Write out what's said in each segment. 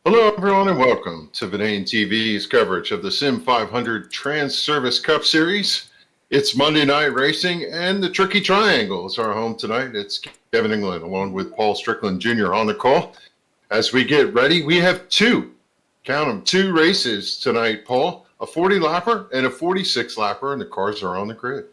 Hello, everyone, and welcome to Vinane TV's coverage of the SIM500 Transervice Cup Series. It's Monday night racing, and the Tricky Triangle is our home tonight. It's Kevin England, along with Paul Strickland Jr. on the call. As we get ready, we have two races tonight, Paul. A 40-lapper and a 46-lapper, and the cars are on the grid.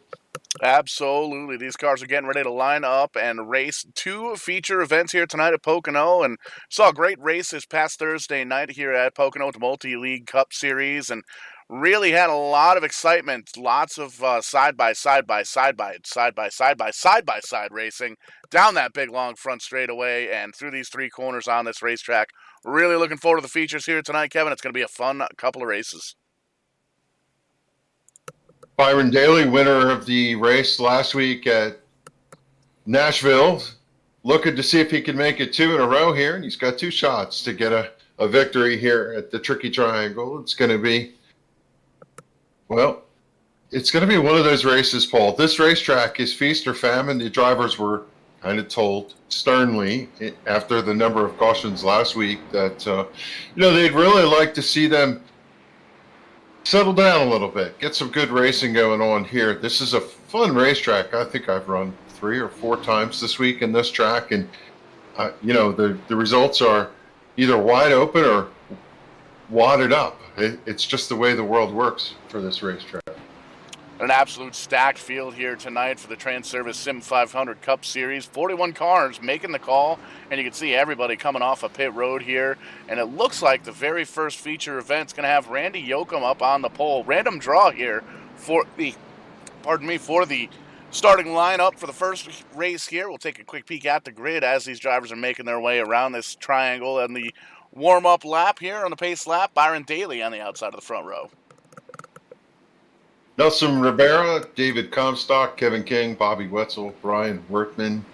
Absolutely. These cars are getting ready to line up and race two feature events here tonight at Pocono. And saw a great race this past Thursday night here at Pocono, the Multi-League Cup Series, and really had a lot of excitement. Lots of side-by-side racing down that big, long front straightaway and through these three corners on this racetrack. Really looking forward to the features here tonight, Kevin. It's going to be a fun couple of races. Byron Daly, winner of the race last week at Nashville, looking to see if he can make it two in a row here. And he's got two shots to get a victory here at the Tricky Triangle. It's going to be one of those races, Paul. This racetrack is feast or famine. The drivers were kind of told sternly after the number of cautions last week that, they'd really like to see them settle down a little bit, get some good racing going on here. This is a fun racetrack. I think I've run 3 or 4 times this week in this track, and the results are either wide open or wadded up. It's just the way the world works for this racetrack. An absolute stacked field here tonight for the Transervice SIM500 Cup Series. 41 cars making the call, and you can see everybody coming off a pit road here. And it looks like the very first feature event's going to have Randy Yoakum up on the pole. Random draw here for the starting lineup for the first race here. We'll take a quick peek at the grid as these drivers are making their way around this triangle. And the warm-up lap here on the pace lap, Byron Daly on the outside of the front row. Nelson Rivera, David Comstock, Kevin King, Bobby Wetzel, Brian Workman,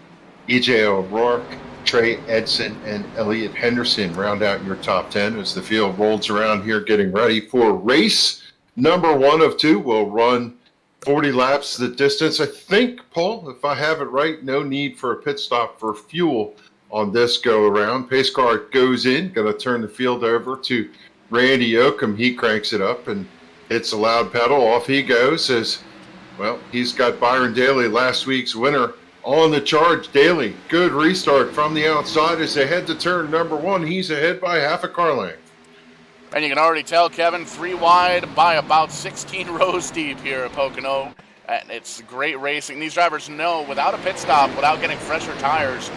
E.J. O'Rourke, Trey Edson, and Elliott Henderson round out your top 10 as the field rolls around here getting ready for race number 1 of 2. We'll run 40 laps the distance. I think, Paul, if I have it right, no need for a pit stop for fuel on this go-around. Pace car goes in, going to turn the field over to Randy Yoakum. He cranks it up and hits a loud pedal. Off he goes he's got Byron Daly, last week's winner, on the charge. Daly, good restart from the outside as they head to turn number 1. He's ahead by half a car length. And you can already tell, Kevin, 3 wide by about 16 rows deep here at Pocono. And it's great racing. These drivers know without a pit stop, without getting fresher tires,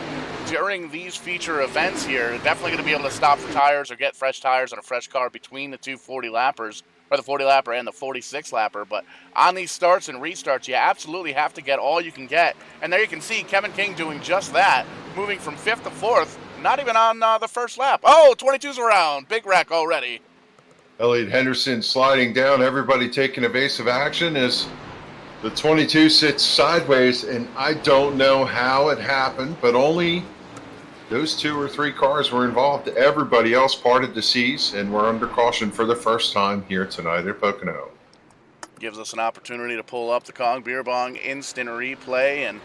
during these feature events here, they're definitely going to be able to stop for tires or get fresh tires on a fresh car between the two 40-lappers. Or the 40-lapper and the 46-lapper. But on these starts and restarts, you absolutely have to get all you can get. And there you can see Kevin King doing just that, moving from 5th to 4th, not even on the first lap. Oh, 22's around. Big wreck already. Elliott Henderson sliding down, everybody taking evasive action as the 22 sits sideways, and I don't know how it happened, but only those 2 or 3 cars were involved. Everybody else parted the seas and were under caution for the first time here tonight at Pocono. Gives us an opportunity to pull up the Kong Beer Bong instant replay, and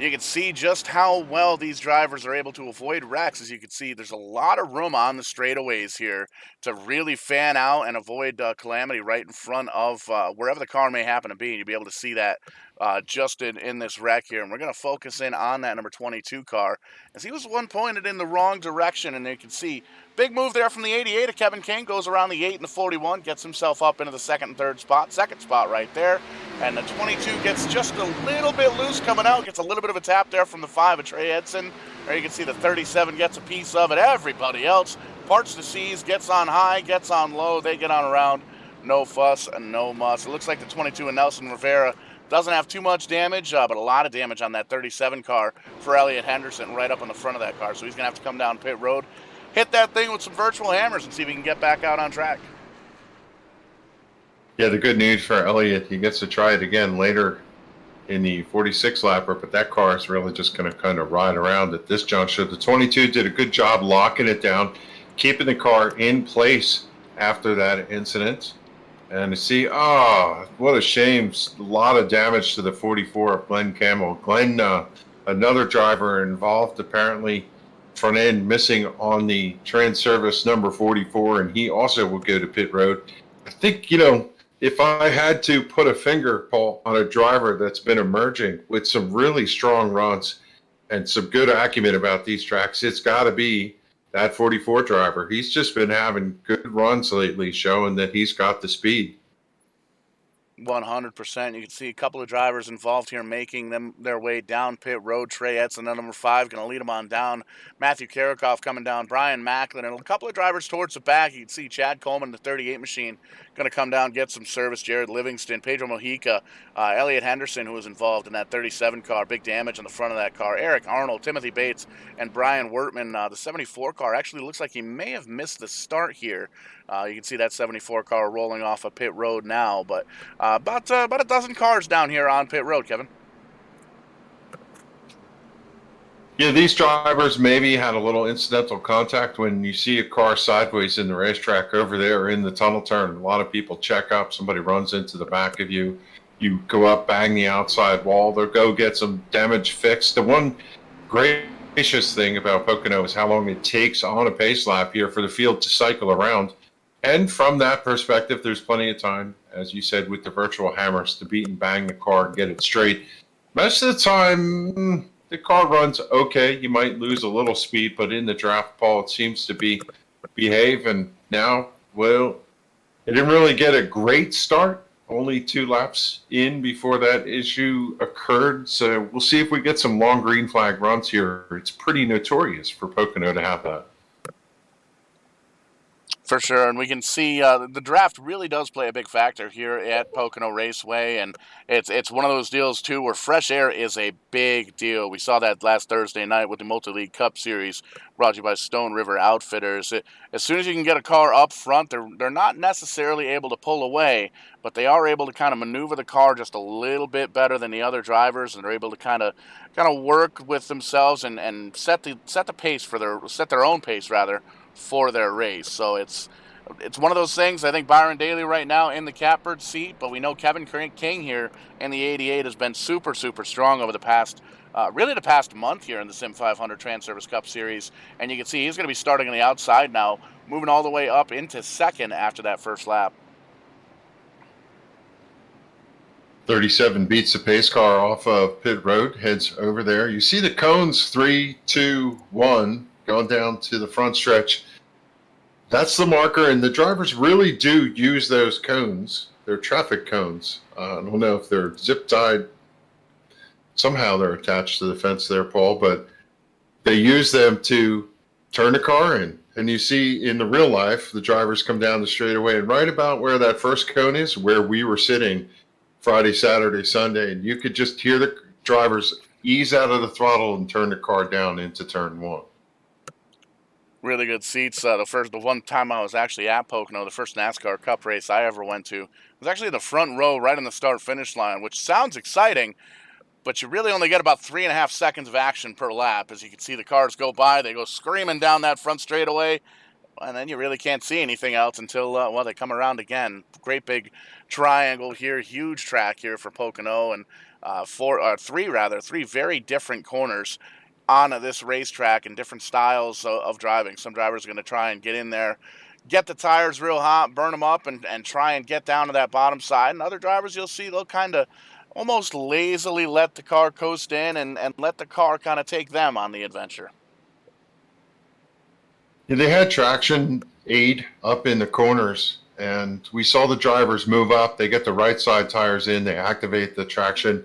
you can see just how well these drivers are able to avoid wrecks. As you can see, there's a lot of room on the straightaways here to really fan out and avoid calamity right in front of wherever the car may happen to be. And you'll be able to see that just in this wreck here. And we're going to focus in on that number 22 car, as he was one pointed in the wrong direction. And you can see big move there from the 88 of Kevin King, goes around the 8 and the 41, gets himself up into the second and third spot. Second spot right there. And the 22 gets just a little bit loose coming out, gets a little bit of a tap there from the 5 of Trey Edson. There you can see the 37 gets a piece of it. Everybody else parts the seas, gets on high, gets on low. They get on around. No fuss and no muss. It looks like the 22 and Nelson Rivera doesn't have too much damage, but a lot of damage on that 37 car for Elliott Henderson right up on the front of that car. So he's going to have to come down pit road, hit that thing with some virtual hammers, and see if he can get back out on track. Yeah, the good news for Elliott, he gets to try it again later in the 46-lapper, but that car is really just going to kind of ride around at this juncture. The 22 did a good job locking it down, keeping the car in place after that incident. And to see, what a shame. A lot of damage to the 44 of Glenn Campbell. Glenn, another driver involved, apparently front end missing on the Transervice number 44, and he also will go to pit road. I think, if I had to put a finger, Paul, on a driver that's been emerging with some really strong runs and some good acumen about these tracks, it's got to be that 44 driver. He's just been having good runs lately, showing that he's got the speed. 100%. You can see a couple of drivers involved here making their way down pit road. Trey Edson, number 5, going to lead them on down. Matthew Karikoff coming down. Brian Macklin, and a couple of drivers towards the back. You can see Chad Coleman, the 38 machine, going to come down, get some service. Jared Livingston, Pedro Mojica, Elliot Henderson, who was involved in that 37 car. Big damage on the front of that car. Eric Arnold, Timothy Bates, and Brian Wertman. The 74 car actually looks like he may have missed the start here. You can see that 74 car rolling off a pit road now, but about a dozen cars down here on pit road, Kevin. Yeah, these drivers maybe had a little incidental contact. When you see a car sideways in the racetrack over there in the tunnel turn, a lot of people check up. Somebody runs into the back of you. You go up, bang the outside wall. They'll go get some damage fixed. The one gracious thing about Pocono is how long it takes on a pace lap here for the field to cycle around. And from that perspective, there's plenty of time, as you said, with the virtual hammers to beat and bang the car and get it straight. Most of the time, the car runs okay. You might lose a little speed, but in the draft, Paul, it seems to behave. And now, well, it didn't really get a great start. Only 2 laps in before that issue occurred. So we'll see if we get some long green flag runs here. It's pretty notorious for Pocono to have that. For sure, and we can see the draft really does play a big factor here at Pocono Raceway, and it's one of those deals, too, where fresh air is a big deal. We saw that last Thursday night with the Multi-League Cup Series brought to you by Stone River Outfitters. As soon as you can get a car up front, they're not necessarily able to pull away, but they are able to kind of maneuver the car just a little bit better than the other drivers, and they're able to kind of work with themselves and set the pace set their own pace rather for their race. So it's one of those things. I think Byron Daly right now in the catbird seat, but we know Kevin King here in the 88 has been super strong over the past month here in the SIM500 Transervice Cup Series, and you can see he's going to be starting on the outside now, moving all the way up into second after that first lap. 37 beats the pace car off of pit road, heads over there. You see the cones 3, 2, 1 going down to the front stretch. That's the marker, and the drivers really do use those cones. They're traffic cones. I don't know if they're zip tied. Somehow they're attached to the fence there, Paul, but they use them to turn the car in. And you see in the real life, the drivers come down the straightaway, and right about where that first cone is, where we were sitting Friday, Saturday, Sunday, and you could just hear the drivers ease out of the throttle and turn the car down into turn 1. Really good seats. The one time I was actually at Pocono, the first NASCAR Cup race I ever went to, was actually in the front row right on the start-finish line, which sounds exciting, but you really only get about 3.5 seconds of action per lap. As you can see the cars go by, they go screaming down that front straightaway, and then you really can't see anything else until, they come around again. Great big triangle here, huge track here for Pocono, and three very different corners on this racetrack and different styles of driving. Some drivers are going to try and get in there, get the tires real hot, burn them up, and try and get down to that bottom side. And other drivers you'll see, they'll kind of almost lazily let the car coast in and let the car kind of take them on the adventure. Yeah, they had traction aid up in the corners, and we saw the drivers move up. They get the right side tires in, they activate the traction,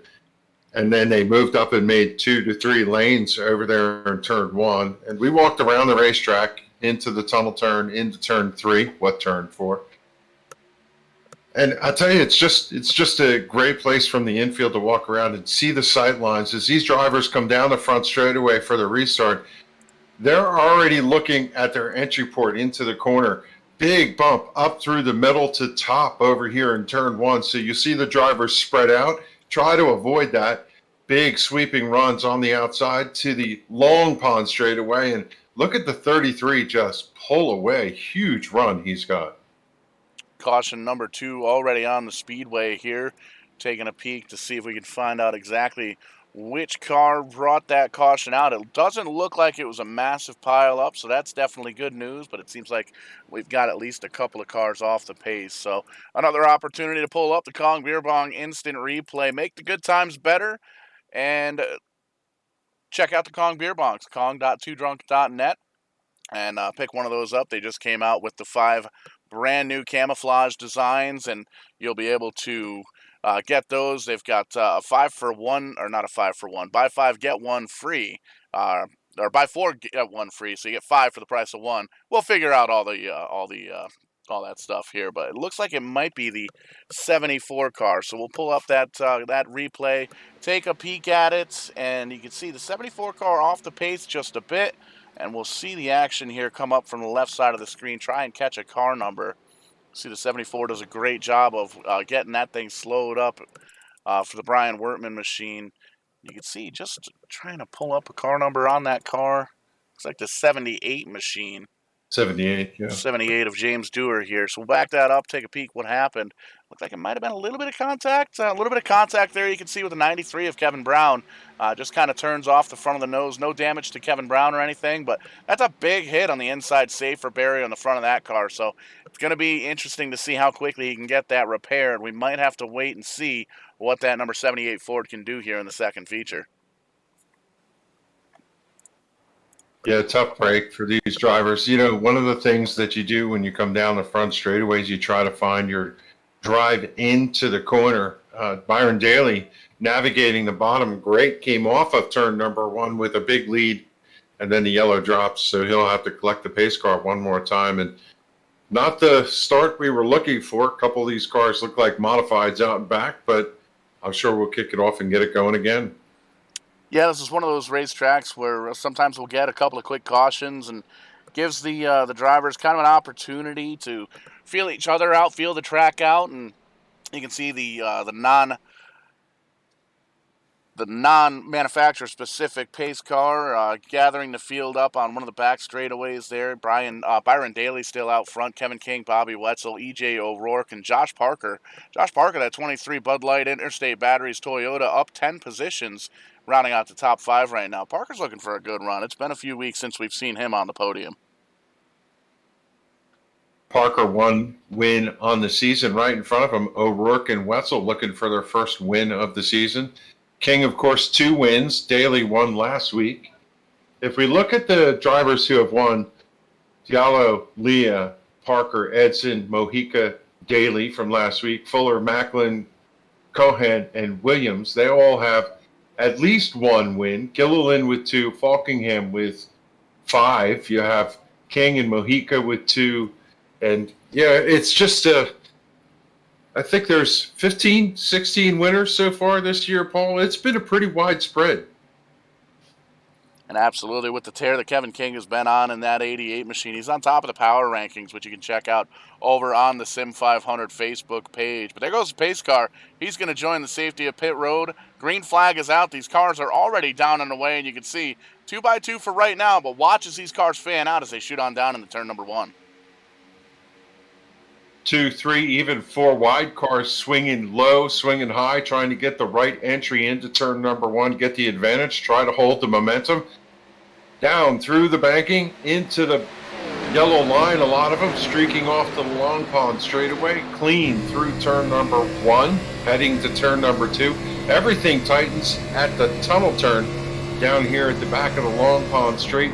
and then they moved up and made 2 to 3 lanes over there in turn 1. And we walked around the racetrack into the tunnel turn, into turn 3, turn 4. And I tell you, it's just a great place from the infield to walk around and see the sight lines. As these drivers come down the front straightaway for the restart, they're already looking at their entry port into the corner. Big bump up through the middle to top over here in turn 1. So you see the drivers spread out. Try to avoid that. Big sweeping runs on the outside to the long pond straightaway. And look at the 33 just pull away. Huge run he's got. Caution number 2 already on the speedway here. Taking a peek to see if we can find out exactly which car brought that caution out. It doesn't look like it was a massive pile up, so that's definitely good news, but it seems like we've got at least a couple of cars off the pace. So another opportunity to pull up the Kong Beer Bong instant replay, make the good times better, and check out the Kong Beer Bongs, kong.2drunk.net, and pick one of those up. They just came out with the 5 brand new camouflage designs, and you'll be able to get those. They've got a 5-for-1, or not a 5-for-1, buy 5 get 1 free, or buy 4 get 1 free, so you get 5 for the price of 1. We'll figure out all that stuff here, but it looks like it might be the 74 car. So we'll pull up that replay, take a peek at it, and you can see the 74 car off the pace just a bit. And we'll see the action here come up from the left side of the screen. Try and catch a car number. See, the 74 does a great job of getting that thing slowed up for the Brian Wertman machine. You can see just trying to pull up a car number on that car. Looks like the 78 machine. 78, yeah. 78 of James Dewar here. So we'll back that up, take a peek what happened. Looked like it might have been a little bit of contact. There you can see with the 93 of Kevin Brown. Just kind of turns off the front of the nose. No damage to Kevin Brown or anything, but that's a big hit on the inside safe for Barry on the front of that car. So it's going to be interesting to see how quickly he can get that repaired. We might have to wait and see what that number 78 Ford can do here in the second feature. Yeah, tough break for these drivers. You know, one of the things that you do when you come down the front straightaways, you try to find your drive into the corner. Byron Daly navigating the bottom great, came off of turn number 1 with a big lead, and then the yellow drops, so he'll have to collect the pace car one more time. And not the start we were looking for. A couple of these cars look like modifieds out and back, but I'm sure we'll kick it off and get it going again. Yeah, this is one of those racetracks where sometimes we'll get a couple of quick cautions and gives the drivers kind of an opportunity to feel each other out, feel the track out, and you can see the non-manufacturer specific pace car gathering the field up on one of the back straightaways there. Byron Daly still out front, Kevin King, Bobby Wetzel, EJ O'Rourke, and Josh Parker. Josh Parker, that 23 Bud Light Interstate Batteries Toyota, up 10 positions, rounding out the top 5 right now. Parker's looking for a good run. It's been a few weeks since we've seen him on the podium. Parker, 1 win on the season right in front of him. O'Rourke and Wetzel looking for their first win of the season. King, of course, 2 wins. Daly won last week. If we look at the drivers who have won, Diallo, Leah, Parker, Edson, Mojica, Daly from last week, Fuller, Macklin, Cohen, and Williams, they all have at least 1 win. Gilliland with 2, Falkingham with 5. You have King and Mojica with 2. And, yeah, it's just I think there's 15, 16 winners so far this year, Paul. It's been a pretty wide spread. And absolutely, with the tear that Kevin King has been on in that 88 machine, he's on top of the power rankings, which you can check out over on the SIM500 Facebook page. But there goes the pace car. He's going to join the safety of pit road. Green flag is out. These cars are already down and away, and you can see 2x2 for right now, but watch as these cars fan out as they shoot on down into turn number 1. 2, 3, even 4 wide cars swinging low, swinging high, trying to get the right entry into turn number 1, get the advantage, try to hold the momentum. Down through the banking, into the yellow line, a lot of them streaking off to the Long Pond straightaway, clean through turn number 1, heading to turn number 2. Everything tightens at the tunnel turn down here at the back of the Long Pond straight.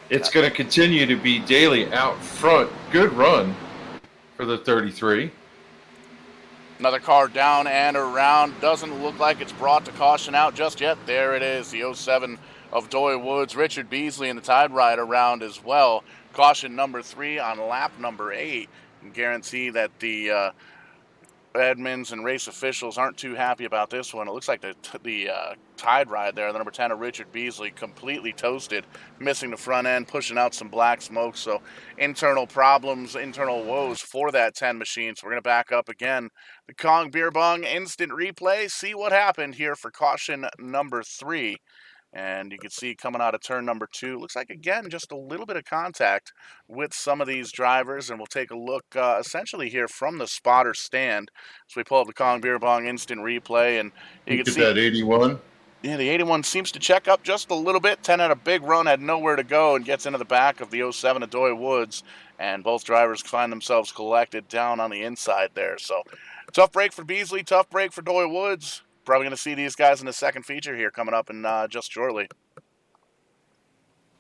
It's going to continue to be Daly out front. Good run for the 33. Another car down and around. Doesn't look like it's brought to caution out just yet. There it is, the 07 of Doy Woods. Richard Beasley in the Tide Ride around as well. Caution number 3 on lap number 8. And guarantee that the Edmonds and race officials aren't too happy about this one. It looks like the Tide Ride there, the number 10 of Richard Beasley, completely toasted, missing the front end, pushing out some black smoke. So internal problems, internal woes for that 10 machine. So we're going to back up again. The Kong Beer Bong instant replay. See what happened here for caution number 3. And you can see coming out of turn number 2, looks like, again, just a little bit of contact with some of these drivers. And we'll take a look essentially here from the spotter stand. So we pull up the Kong Beer Bong instant replay, and you Look can at see, that 81. yeah, the 81 seems to check up just a little bit. 10 had a big run, had nowhere to go, and gets into the back of the 07 Adoy Woods. And both drivers find themselves collected down on the inside there. So tough break for Beasley, tough break for Doy Woods. Probably going to see these guys in the second feature here coming up in just shortly.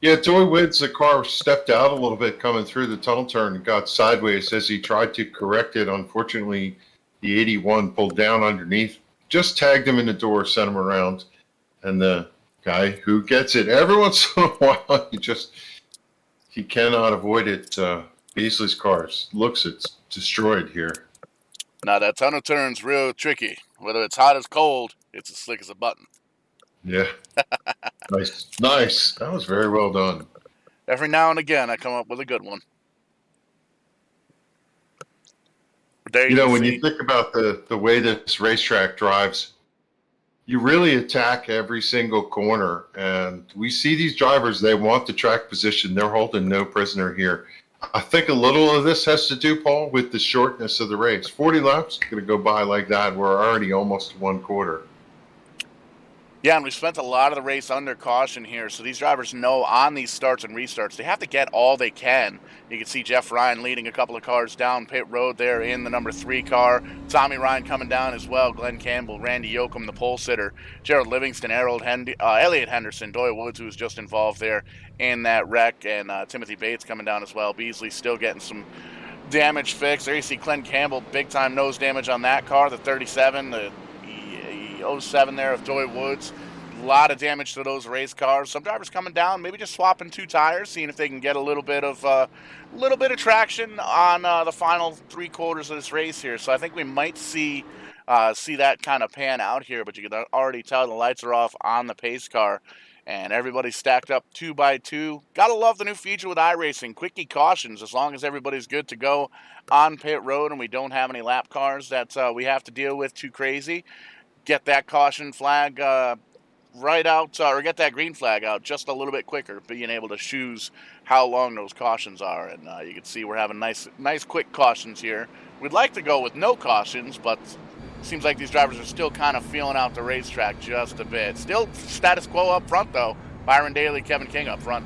Yeah, Joey Woods, the car stepped out a little bit coming through the tunnel turn and got sideways as he tried to correct it. Unfortunately, the 81 pulled down underneath, just tagged him in the door, sent him around. And the guy who gets it every once in a while, he cannot avoid it. Beasley's car looks it's destroyed here. Now that tunnel turn's real tricky. Whether it's hot or cold, it's as slick as a button. Yeah. Nice. That was very well done. Every now and again, I come up with a good one. There you know, when you think about the way this racetrack drives, you really attack every single corner. And we see these drivers, they want the track position. They're holding no prisoner here. I think a little of this has to do, Paul, with the shortness of the race. 40 laps going to go by like that. We're already almost one quarter. Yeah, and we spent a lot of the race under caution here, so these drivers know on these starts and restarts, they have to get all they can. You can see Jeff Ryan leading a couple of cars down pit road there in the number 3 car. Tommy Ryan coming down as well. Glenn Campbell, Randy Yoakum, the pole sitter. Gerald Livingston, Elliot Henderson, Doy Woods, who was just involved there in that wreck, and Timothy Bates coming down as well. Beasley still getting some damage fixed. There you see Glenn Campbell, big-time nose damage on that car, the 37, the 07 there of Doy Woods. A lot of damage to those race cars. Some drivers coming down, maybe just swapping 2 tires, seeing if they can get a little bit of traction on the final 3 quarters of this race here. So I think we might see that kind of pan out here, but you can already tell the lights are off on the pace car, and everybody's stacked up 2 by 2. Gotta love the new feature with iRacing, quickie cautions. As long as everybody's good to go on pit road and we don't have any lap cars that we have to deal with too crazy, get that caution flag right out, or get that green flag out just a little bit quicker, being able to choose how long those cautions are. And you can see we're having nice quick cautions here. We'd like to go with no cautions, but it seems like these drivers are still kind of feeling out the racetrack just a bit. Still status quo up front, though. Byron Daly, Kevin King up front.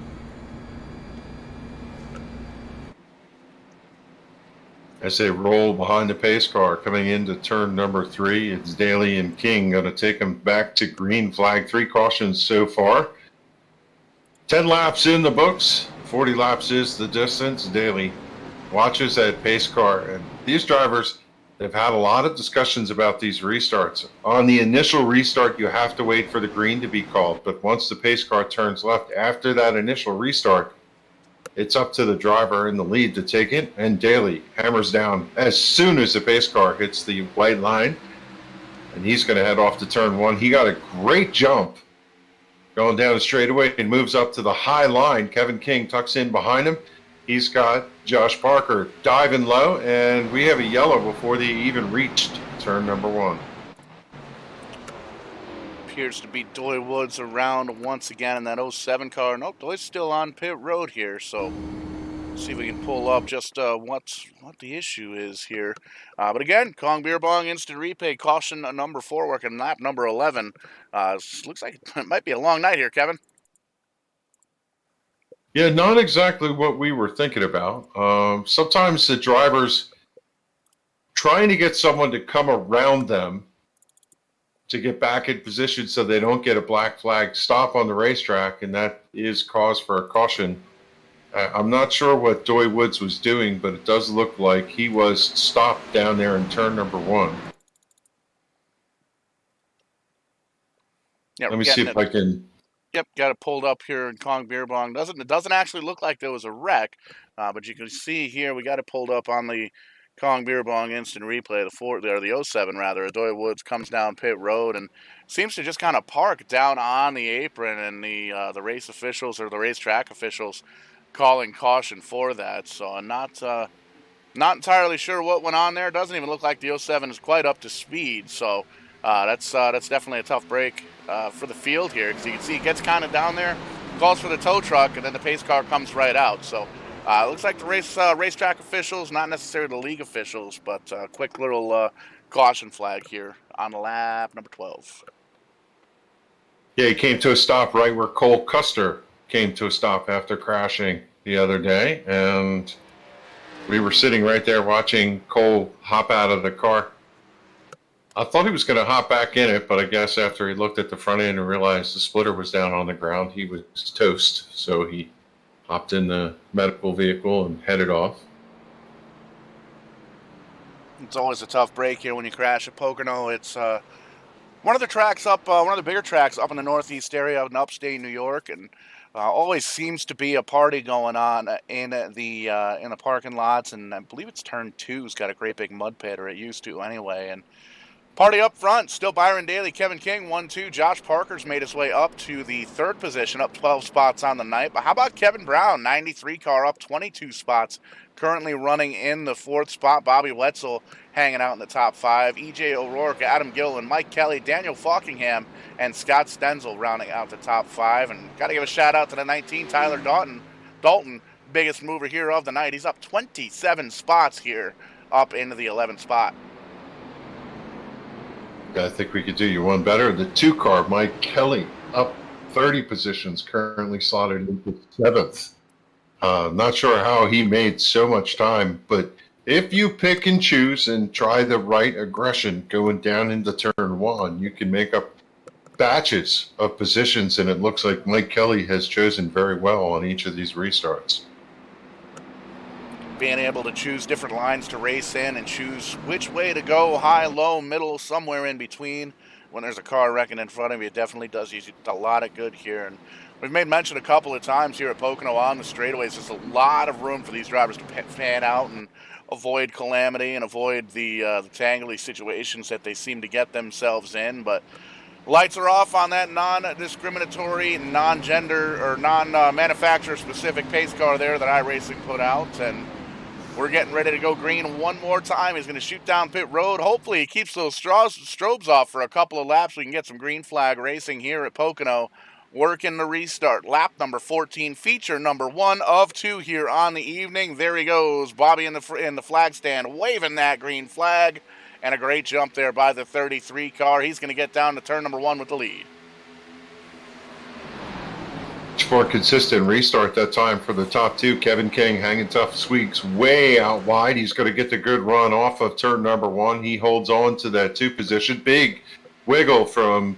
As they roll behind the pace car coming into turn number 3, it's Daly and King going to take them back to green flag. 3 cautions so far. 10 laps in the books. 40 laps is the distance. Daly watches that pace car. And these drivers, they've had a lot of discussions about these restarts. On the initial restart, you have to wait for the green to be called. But once the pace car turns left after that initial restart, it's up to the driver in the lead to take it, and Daly hammers down as soon as the pace car hits the white line, and he's going to head off to turn 1. He got a great jump going down the straightaway and moves up to the high line. Kevin King tucks in behind him. He's got Josh Parker diving low, and we have a yellow before they even reached turn number 1. Appears to be Doy Woods around once again in that 07 car. Nope, Doy's still on pit road here, so see if we can pull up just what the issue is here. But again, Kong Beer Bong instant replay, caution number 4, working lap number 11. Looks like it might be a long night here, Kevin. Yeah, not exactly what we were thinking about. Sometimes the drivers trying to get someone to come around them to get back in position so they don't get a black flag stop on the racetrack, and that is cause for a caution. I'm not sure what Doy Woods was doing, but it does look like he was stopped down there in turn number 1. Yeah, let me see if I can... Yep, got it pulled up here in Kong Beer Bong. It doesn't actually look like there was a wreck, but you can see here we got it pulled up on the Kong Beer Bong instant replay, the 07 rather. Doy Woods comes down pit road and seems to just kind of park down on the apron, and the race officials or the racetrack officials calling caution for that. So I'm not entirely sure what went on there. It doesn't even look like the 07 is quite up to speed. So That's definitely a tough break for the field here, because you can see it gets kind of down there, calls for the tow truck, and then the pace car comes right out. So it looks like the racetrack officials, not necessarily the league officials, but quick little caution flag here on lap number 12. Yeah, he came to a stop right where Cole Custer came to a stop after crashing the other day, and we were sitting right there watching Cole hop out of the car. I thought he was going to hop back in it, but I guess after he looked at the front end and realized the splitter was down on the ground, he was toast. So he hopped in the medical vehicle and headed off. It's always a tough break here when you crash at Pocono. It's one of the bigger tracks up in the northeast area of upstate New York, and always seems to be a party going on in the parking lots. And I believe it's turn 2's got a great big mud pit, or it used to anyway. And party up front, still Byron Daly, Kevin King, 1-2. Josh Parker's made his way up to the 3rd position, up 12 spots on the night. But how about Kevin Brown, 93 car, up 22 spots, currently running in the 4th spot. Bobby Wetzel hanging out in the top 5. E.J. O'Rourke, Adam Gill, and Mike Kelly, Daniel Falkingham, and Scott Stenzel rounding out the top 5. And got to give a shout out to the 19, Tyler Dalton, biggest mover here of the night. He's up 27 spots here, up into the 11th spot. I think we could do you one better. The 2 car, Mike Kelly, up 30 positions, currently slotted into 7th. Not sure how he made so much time, but if you pick and choose and try the right aggression going down into turn 1, you can make up batches of positions, and it looks like Mike Kelly has chosen very well on each of these restarts. Being able to choose different lines to race in and choose which way to go, high, low, middle, somewhere in between. When there's a car wrecking in front of you, it definitely does you a lot of good here. And we've made mention a couple of times here at Pocono on the straightaways. There's a lot of room for these drivers to pan out and avoid calamity and avoid the tangly situations that they seem to get themselves in. But lights are off on that non-discriminatory, non-gender, or non-manufacturer-specific pace car there that iRacing put out. And we're getting ready to go green one more time. He's going to shoot down pit road. Hopefully he keeps those strobes off for a couple of laps. We can get some green flag racing here at Pocono. Working the restart. Lap number 14, feature number 1 of 2 here on the evening. There he goes. Bobby in the flag stand waving that green flag. And a great jump there by the 33 car. He's going to get down to turn number 1 with the lead. For a consistent restart that time for the top 2. Kevin King hanging tough, squeaks way out wide. He's going to get the good run off of turn number 1. He holds on to that 2 position. Big wiggle from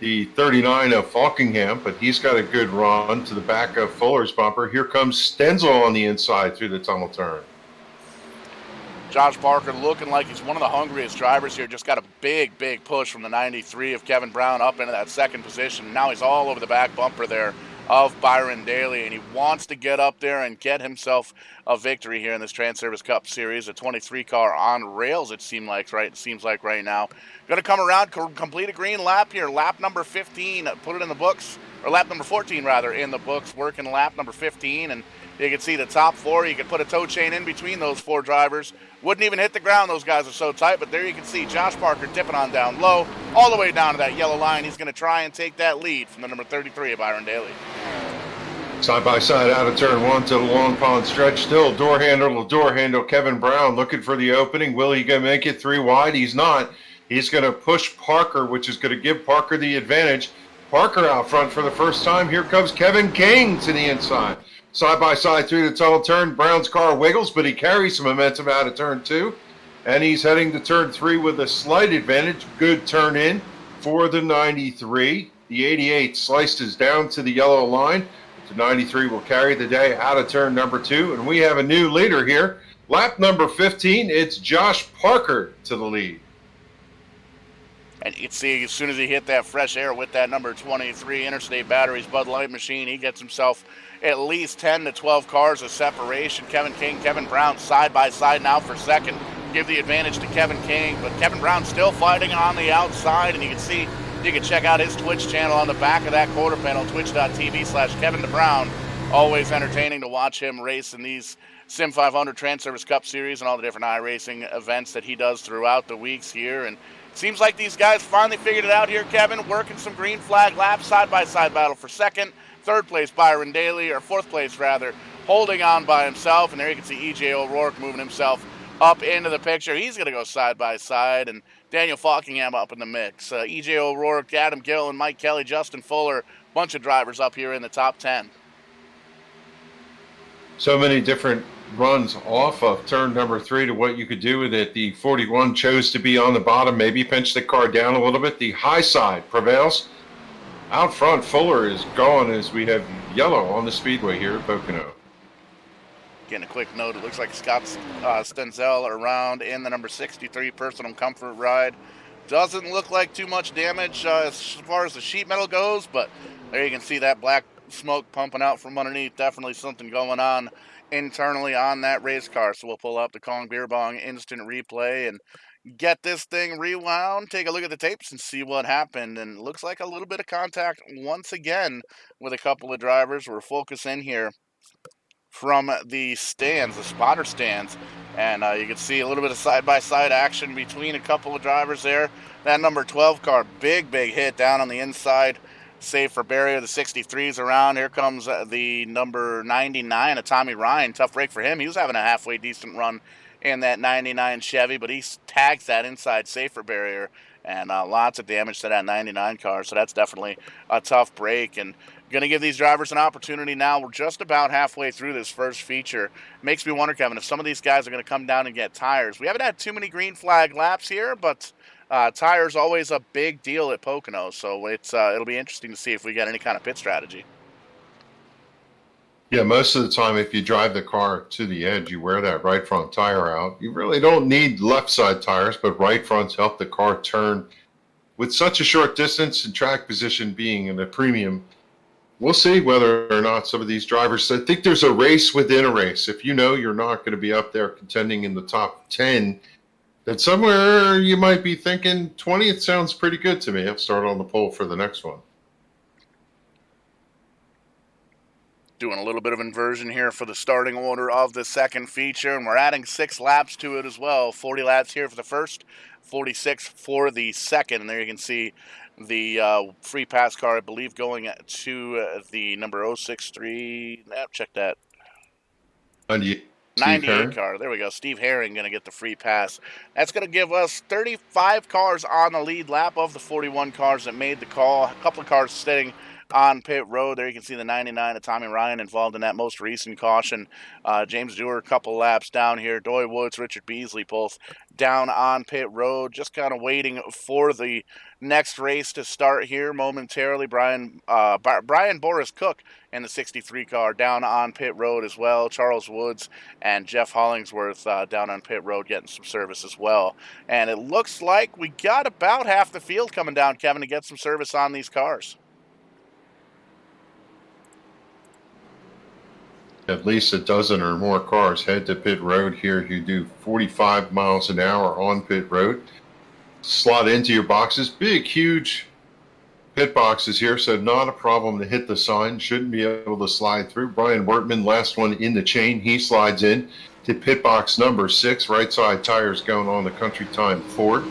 the 39 of Falkingham, but he's got a good run to the back of Fuller's bumper. Here comes Stenzel on the inside through the tunnel turn. Josh Parker looking like he's one of the hungriest drivers here. Just got a big push from the 93 of Kevin Brown up into that 2nd position. Now he's all over the back bumper there of Byron Daly, and he wants to get up there and get himself a victory here in this Transervice Cup Series. A 23 car on rails, it seems like right now. Going to come around, complete a green lap here. Lap number 15, put it in the books, or lap number 14 rather, in the books, working lap number 15, and you can see the top 4. You can put a tow chain in between those 4 drivers. Wouldn't even hit the ground, those guys are so tight, but there you can see Josh Parker dipping on down low, all the way down to that yellow line. He's going to try and take that lead from the number 33 of Byron Daly. Side by side out of turn 1 to the Long Pond stretch. Still door handle to door handle. Kevin Brown looking for the opening. Will he go make it 3 wide? He's not. He's going to push Parker, which is going to give Parker the advantage. Parker out front for the first time. Here comes Kevin King to the inside. Side by side through the tunnel turn. Brown's car wiggles, but he carries some momentum out of turn 2. And he's heading to turn 3 with a slight advantage. Good turn in for the 93. The 88 slices down to the yellow line. The 93 will carry the day out of turn number 2. And we have a new leader here. Lap number 15, it's Josh Parker to the lead. And you can see as soon as he hit that fresh air with that number 23 Interstate Batteries Bud Light machine, he gets himself at least 10 to 12 cars of separation. Kevin King, Kevin Brown side by side now for second. Give the advantage to Kevin King, but Kevin Brown still fighting on the outside, and you can see, you can check out his Twitch channel on the back of that quarter panel, twitch.tv/KevinDeBrown. Always entertaining to watch him race in these SIM500 Transervice Cup Series and all the different iRacing events that he does throughout the weeks here. And Seems like these guys finally figured it out here, Kevin, working some green flag laps, side-by-side battle for second. Third place, Byron Daly, or fourth place, rather, holding on by himself. And there you can see E.J. O'Rourke moving himself up into the picture. He's going to go side-by-side, and Daniel Falkingham up in the mix. E.J. O'Rourke, Adam Gill, and Mike Kelly, Justin Fuller, bunch of drivers up here in the top 10. So many different runs off of turn number 3 to what you could do with it. The 41 chose to be on the bottom, maybe pinch the car down a little bit. The high side prevails. Out front, Fuller is gone as we have yellow on the speedway here at Pocono. Getting a quick note, it looks like Scott Stenzel around in the number 63 personal comfort ride. Doesn't look like too much damage as far as the sheet metal goes, but there you can see that black smoke pumping out from underneath. Definitely something going on internally on that race car. So we'll pull up the Kong Beer Bong instant replay and get this thing rewound, take a look at the tapes and see what happened. And it looks like a little bit of contact once again with a couple of drivers. We're focusing here from the stands, the spotter stands, and you can see a little bit of side-by-side action between a couple of drivers there. That number 12 car, big hit down on the inside, save for barrier. The 63's around. Here comes the number 99 of Tommy Ryan. Tough break for him. He was having a halfway decent run in that 99 Chevy, but he tags that inside safer barrier, and lots of damage to that 99 car. So that's definitely a tough break, and going to give these drivers an opportunity now. We're just about halfway through this first feature. Makes me wonder, Kevin, if some of these guys are going to come down and get tires. We haven't had too many green flag laps here, but tires always a big deal at Pocono, so it'll be interesting to see if we get any kind of pit strategy. Yeah, most of the time if you drive the car to the edge, you wear that right front tire out. You really don't need left side tires, but right fronts help the car turn. With such a short distance and track position being in a premium, we'll see whether or not some of these drivers, I think there's a race within a race. If you know you're not going to be up there contending in the top 10, then somewhere you might be thinking 20th sounds pretty good to me. I'll start on the poll for the next one. Doing a little bit of inversion here for the starting order of the second feature, and we're adding 6 laps to it as well. 40 laps here for the first, 46 for the second, and there you can see the free pass car, I believe, going to the number 063. Check that. 98 car. There we go. Steve Herring going to get the free pass. That's going to give us 35 cars on the lead lap of the 41 cars that made the call. A couple of cars sitting on pit road. There you can see the 99 of Tommy Ryan involved in that most recent caution. James Dewar, a couple laps down here. Doy Woods, Richard Beasley, both down on pit road. Just kind of waiting for the next race to start here momentarily. Brian Boris Cook in the 63 car down on pit road as well. Charles Woods and Jeff Hollingsworth down on pit road getting some service as well. And it looks like we got about half the field coming down, Kevin, to get some service on these cars. At least a dozen or more cars head to pit road here. You do 45 miles an hour on pit road. Slot into your boxes. Big, huge pit boxes here, so not a problem to hit the sign. Shouldn't be able to slide through. Brian Wertman, last one in the chain. He slides in to pit box number 6. Right side tires going on the Country Time Ford.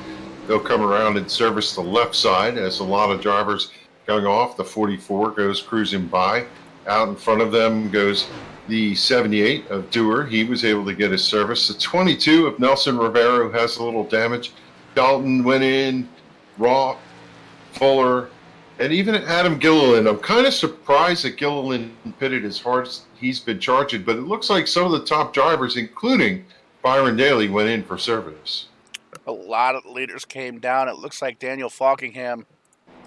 They'll come around and service the left side as a lot of drivers going off. The 44 goes cruising by. Out in front of them goes the 78 of Dewar. He was able to get his service. The 22 of Nelson Rivera, who has a little damage. Dalton went in. Raw, Fuller, and even Adam Gilliland. I'm kind of surprised that Gilliland pitted as hard as he's been charging, but it looks like some of the top drivers, including Byron Daly, went in for service. A lot of leaders came down. It looks like Daniel Falkingham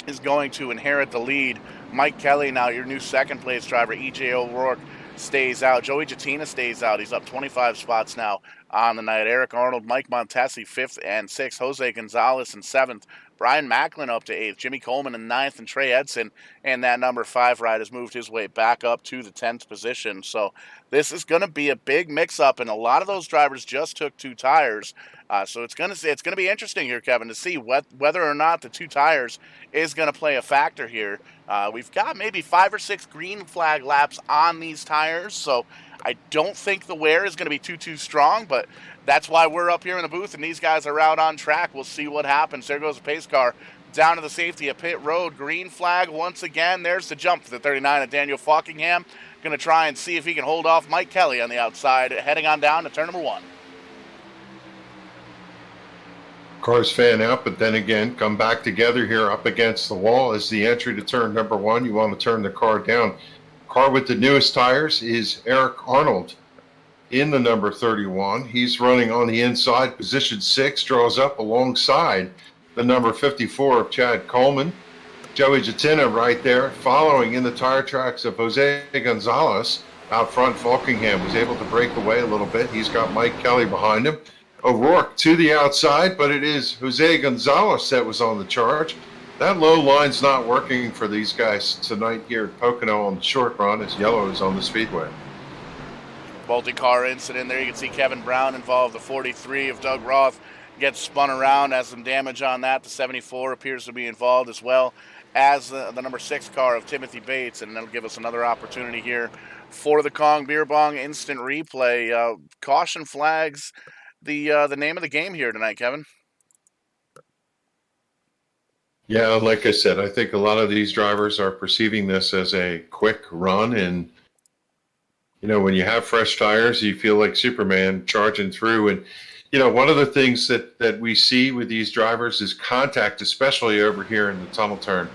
is going to inherit the lead. Mike Kelly, now your new second place driver. E.J. O'Rourke stays out. Joey Jatina stays out. He's up 25 spots now on the night. Eric Arnold, Mike Montesi, 5th and 6th. Jose Gonzalez in 7th. Brian Macklin up to 8th. Jimmy Coleman in 9th. And Trey Edson and that number 5 ride has moved his way back up to the 10th position. So this is going to be a big mix-up, and a lot of those drivers just took 2 tires. So it's gonna be interesting here, Kevin, to see whether or not the 2 tires is gonna play a factor here. We've got maybe 5 or 6 green flag laps on these tires, so I don't think the wear is gonna be too strong, but that's why we're up here in the booth and these guys are out on track. We'll see what happens. There goes the pace car down to the safety of pit road. Green flag once again. There's the jump for the 39 of Daniel Falkingham. Going to try and see if he can hold off Mike Kelly on the outside, heading on down to turn number 1. Cars fan out, but then again, come back together here up against the wall as the entry to turn number 1. You want to turn the car down. Car with the newest tires is Eric Arnold in the number 31. He's running on the inside, position 6, draws up alongside the number 54 of Chad Coleman. Joey Jatina right there, following in the tire tracks of Jose Gonzalez. Out front, Falkingham was able to break away a little bit. He's got Mike Kelly behind him. O'Rourke to the outside, but it is Jose Gonzalez that was on the charge. That low line's not working for these guys tonight here at Pocono on the short run as yellow is on the speedway. Multi-car incident there. You can see Kevin Brown involved. The 43 of Doug Roth gets spun around, has some damage on that. The 74 appears to be involved as well as the number 6 car of Timothy Bates, and that'll give us another opportunity here for the Kong Beer Bong instant replay. Caution flags, the name of the game here tonight, Kevin. Yeah, like I said, I think a lot of these drivers are perceiving this as a quick run, and you know, when you have fresh tires, you feel like Superman charging through. And you know, one of the things that we see with these drivers is contact, especially over here in the tunnel turn.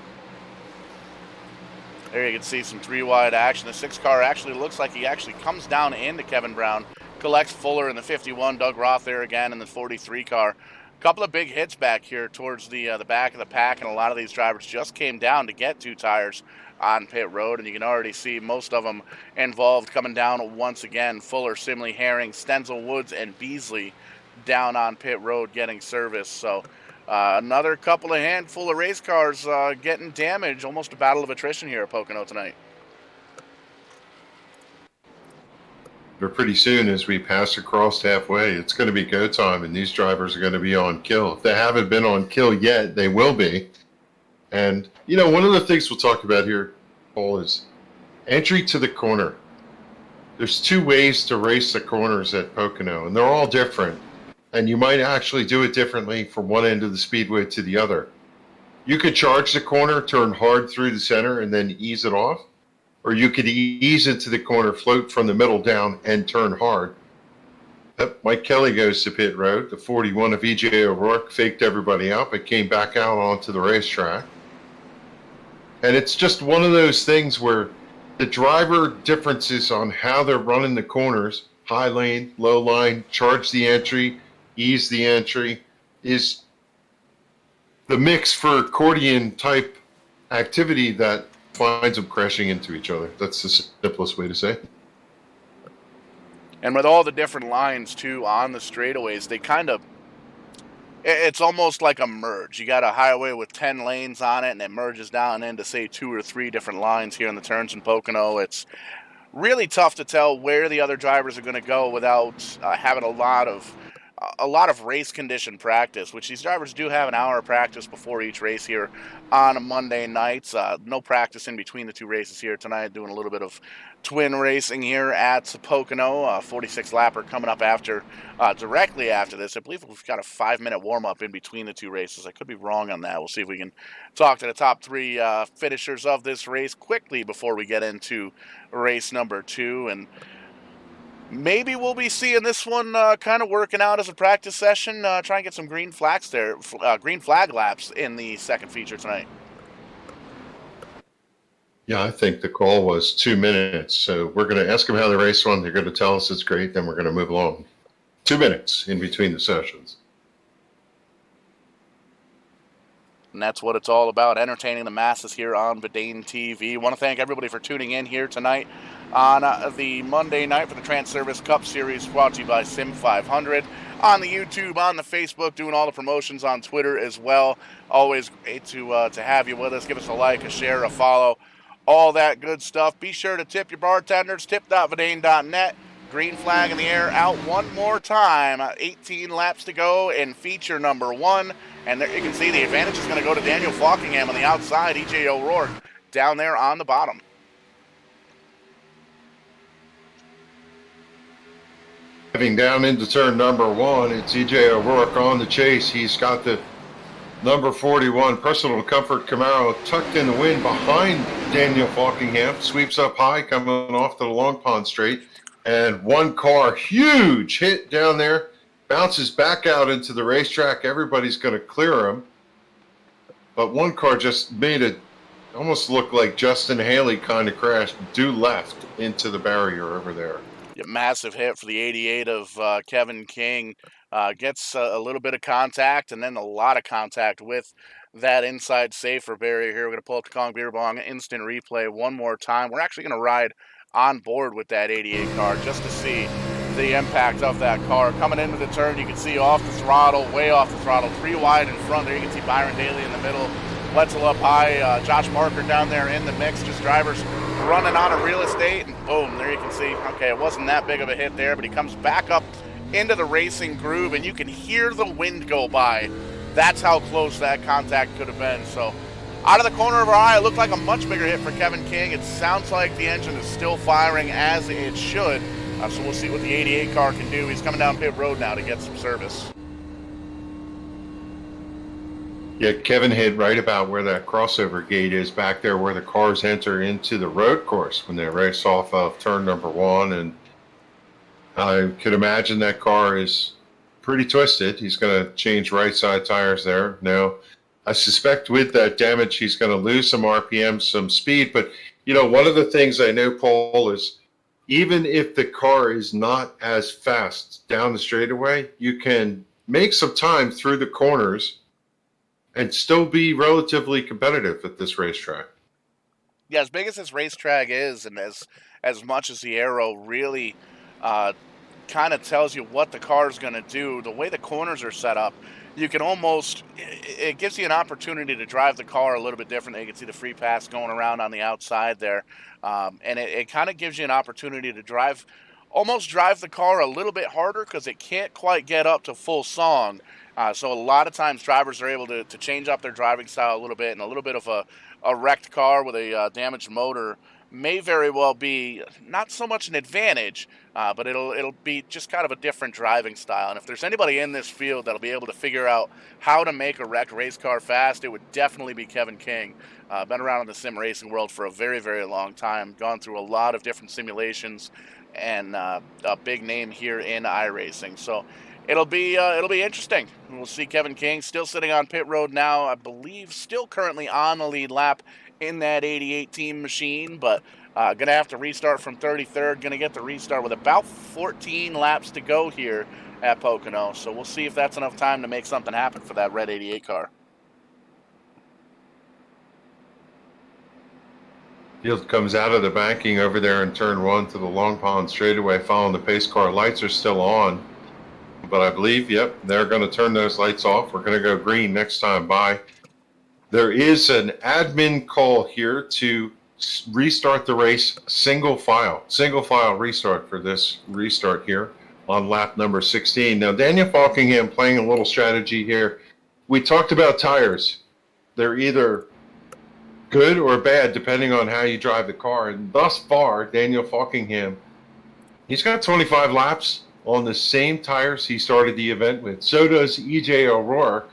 There you can see some 3-wide action. The 6 car actually looks like he actually comes down into Kevin Brown, collects Fuller in the 51, Doug Roth there again in the 43 car. A couple of big hits back here towards the back of the pack, and a lot of these drivers just came down to get 2 tires on pit road, and you can already see most of them involved coming down once again. Fuller, Simley, Herring, Stenzel, Woods, and Beasley down on pit road getting service. So another couple of handful of race cars getting damaged. Almost a battle of attrition here at Pocono tonight. But pretty soon, as we pass across halfway, it's going to be go time, and these drivers are going to be on kill. If they haven't been on kill yet, they will be. And, you know, one of the things we'll talk about here, Paul, is entry to the corner. There's 2 ways to race the corners at Pocono, and they're all different. And you might actually do it differently from one end of the speedway to the other. You could charge the corner, turn hard through the center, and then ease it off. Or you could ease into the corner, float from the middle down, and turn hard. Mike Kelly goes to pit road. The 41 of E.J. O'Rourke faked everybody out, but came back out onto the racetrack. And it's just one of those things where the driver differences on how they're running the corners, high lane, low line, charge the entry, ease the entry, is the mix for accordion type activity that finds them crashing into each other. That's the simplest way to say it. And with all the different lines, too, on the straightaways, they kind of, it's almost like a merge. You got a highway with 10 lanes on it, and it merges down into, say, 2 or 3 different lines here in the turns in Pocono. It's really tough to tell where the other drivers are going to go without having a lot of race condition practice, which these drivers do have an hour of practice before each race here on Monday nights. No practice in between the 2 races here tonight, doing a little bit of twin racing here at Pocono. 46 lapper coming up after, directly after this. I believe we've got a 5-minute warm-up in between the 2 races. I could be wrong on that. We'll see if we can talk to the top 3 finishers of this race quickly before we get into race number 2. And maybe we'll be seeing this one kind of working out as a practice session. Try and get some green flags there, green flag laps in the second feature tonight. Yeah, I think the call was 2 minutes. So we're going to ask them how the race went. They're going to tell us it's great. Then we're going to move along. 2 minutes in between the sessions. And that's what it's all about, entertaining the masses here on Vidane TV. I want to thank everybody for tuning in here tonight on the Monday night for the Transervice Cup Series, brought to you by SIM500. On the YouTube, on the Facebook, doing all the promotions on Twitter as well. Always great to have you with us. Give us a like, a share, a follow, all that good stuff. Be sure to tip your bartenders, tip.vidane.net. Green flag in the air, out one more time. 18 laps to go in feature number 1. And there you can see the advantage is going to go to Daniel Falkingham on the outside. E.J. O'Rourke down there on the bottom. Driving down into turn number 1, it's E.J. O'Rourke on the chase. He's got the number 41 Personal Comfort Camaro tucked in the wind behind Daniel Falkingham. Sweeps up high coming off to the Long Pond Straight. And one car, huge hit down there, bounces back out into the racetrack. Everybody's going to clear him. But one car just made it almost look like Justin Haley kind of crashed due left into the barrier over there. Yeah, massive hit for the 88 of Kevin King. Gets a little bit of contact and then a lot of contact with that inside safer barrier here. We're going to pull up the Kong Beer Bong instant replay one more time. We're actually going to ride on board with that 88 car just to see the impact of that car. Coming into the turn, you can see off the throttle, way off the throttle, 3 wide in front there. You can see Byron Daly in the middle, Wetzel up high, Josh Marker down there in the mix, just drivers running out of real estate, and boom, there you can see, okay, it wasn't that big of a hit there, but he comes back up into the racing groove, and you can hear the wind go by. That's how close that contact could have been. So out of the corner of our eye, it looked like a much bigger hit for Kevin King. It sounds like the engine is still firing as it should. So we'll see what the 88 car can do. He's coming down pit road now to get some service. Yeah, Kevin hit right about where that crossover gate is back there where the cars enter into the road course when they race off of turn number 1. And I could imagine that car is pretty twisted. He's going to change right side tires there. Now, I suspect with that damage, he's going to lose some RPM, some speed. But, you know, one of the things I know, Paul, is even if the car is not as fast down the straightaway, you can make some time through the corners and still be relatively competitive at this racetrack. Yeah, as big as this racetrack is, and as much as the aero really kind of tells you what the car is going to do, the way the corners are set up, you can almost, it gives you an opportunity to drive the car a little bit different. You can see the free pass going around on the outside there. And it kind of gives you an opportunity to almost drive the car a little bit harder because it can't quite get up to full song. So a lot of times drivers are able to change up their driving style a little bit, and a little bit of a wrecked car with a damaged motor may very well be not so much an advantage, but it'll be just kind of a different driving style. And if there's anybody in this field that'll be able to figure out how to make a wrecked race car fast, it would definitely be Kevin King. Been around in the sim racing world for a very, very long time, gone through a lot of different simulations, and a big name here in iRacing. So it'll be interesting. We'll see Kevin King still sitting on pit road now, I believe still currently on the lead lap in that 88 team machine, but going to have to restart from 33rd, going to get the restart with about 14 laps to go here at Pocono. So we'll see if that's enough time to make something happen for that red 88 car. Field comes out of the banking over there in turn 1 to the Long Pond straightaway following the pace car. Lights are still on, but I believe, yep, they're going to turn those lights off. We're going to go green next time by. There is an admin call here to restart the race single file restart for this restart here on lap number 16. Now, Daniel Falkingham playing a little strategy here. We talked about tires. They're either good or bad depending on how you drive the car. And thus far, Daniel Falkingham, he's got 25 laps on the same tires he started the event with. So does E.J. O'Rourke.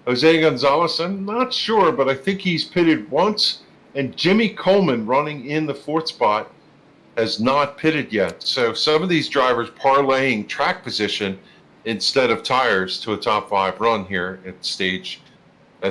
Jose Gonzalez, I'm not sure, but I think he's pitted once. And Jimmy Coleman, running in the 4th spot, has not pitted yet. So some of these drivers parlaying track position instead of tires to a top 5 run here at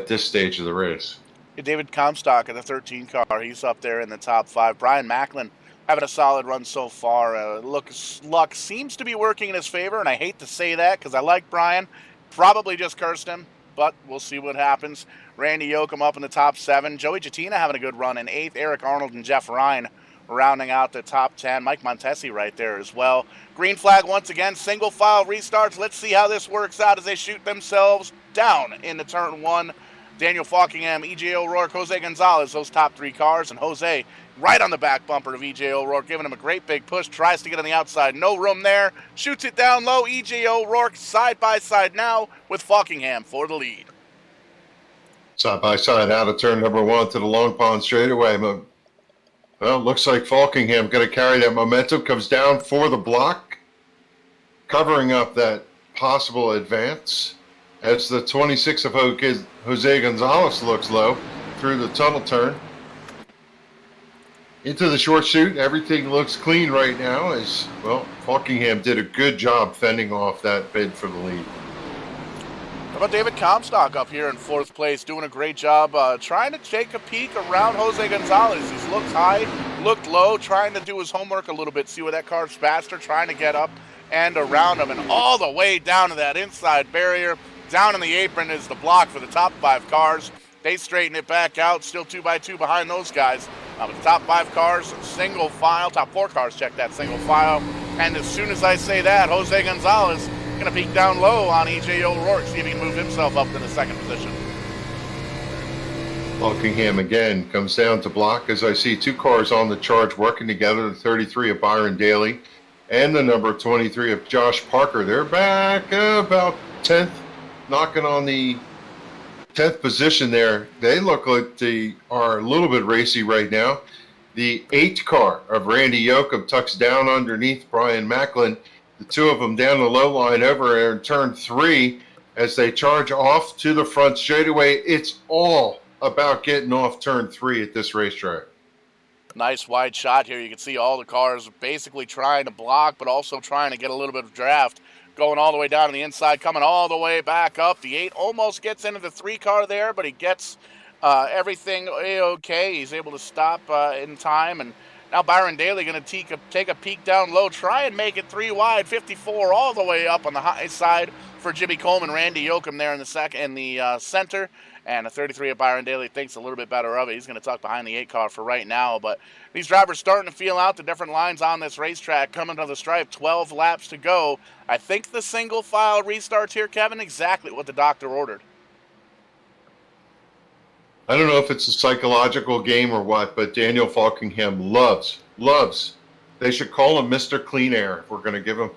this stage of the race. David Comstock in the 13 car, he's up there in the top 5. Brian Macklin having a solid run so far. Luck seems to be working in his favor, and I hate to say that because I like Brian. Probably just cursed him, but we'll see what happens. Randy Yoakum up in the top 7. Joey Jatina having a good run in 8th. Eric Arnold and Jeff Ryan rounding out the top 10. Mike Montesi right there as well. Green flag once again. Single file restarts. Let's see how this works out as they shoot themselves down into turn 1. Daniel Falkingham, E.J. O'Rourke, Jose Gonzalez, those top 3 cars, and Jose right on the back bumper of E.J. O'Rourke, giving him a great big push, tries to get on the outside, no room there, shoots it down low. E.J. O'Rourke side by side now with Falkingham for the lead. Side by side out of turn number 1 to the Long Pond straightaway. Well, looks like Falkingham going to carry that momentum, comes down for the block, covering up that possible advance as the 26 of Jose Gonzalez looks low through the tunnel turn. Into the short chute, everything looks clean right now as, well, Falkingham did a good job fending off that bid for the lead. How about David Comstock up here in 4th place, doing a great job trying to take a peek around Jose Gonzalez. He's looked high, looked low, trying to do his homework a little bit, see where that car's faster, trying to get up and around him, and all the way down to that inside barrier. Down in the apron is the block for the top 5 cars. They straighten it back out, still 2x2 behind those guys. But the top 5 cars, single file, top 4 cars check that single file. And as soon as I say that, Jose Gonzalez going to peek down low on E.J. O'Rourke, see if he can move himself up to the 2nd position. Falkingham again comes down to block as I see 2 cars on the charge working together, the 33 of Byron Daly and the number 23 of Josh Parker. They're back about 10th, knocking on the 10th position there. They look like they are a little bit racy right now. The 8th car of Randy Yoakum tucks down underneath Brian Macklin. The 2 of them down the low line over in turn 3 as they charge off to the front straightaway. It's all about getting off turn 3 at this racetrack. Nice wide shot here. You can see all the cars basically trying to block, but also trying to get a little bit of draft. Going all the way down to the inside, coming all the way back up. The 8 almost gets into the 3 car there, but he gets everything A-okay. He's able to stop in time, and now Byron Daly going to take a peek down low, try and make it 3 wide, 54 all the way up on the high side for Jimmy Coleman. Randy Yoakum there in the center. And a 33 of Byron Daly thinks a little bit better of it. He's going to tuck behind the 8 car for right now. But these drivers starting to feel out the different lines on this racetrack, coming to the stripe, 12 laps to go. I think the single file restarts here, Kevin, exactly what the doctor ordered. I don't know if it's a psychological game or what, but Daniel Falkingham loves. They should call him Mr. Clean Air if we're going to give him.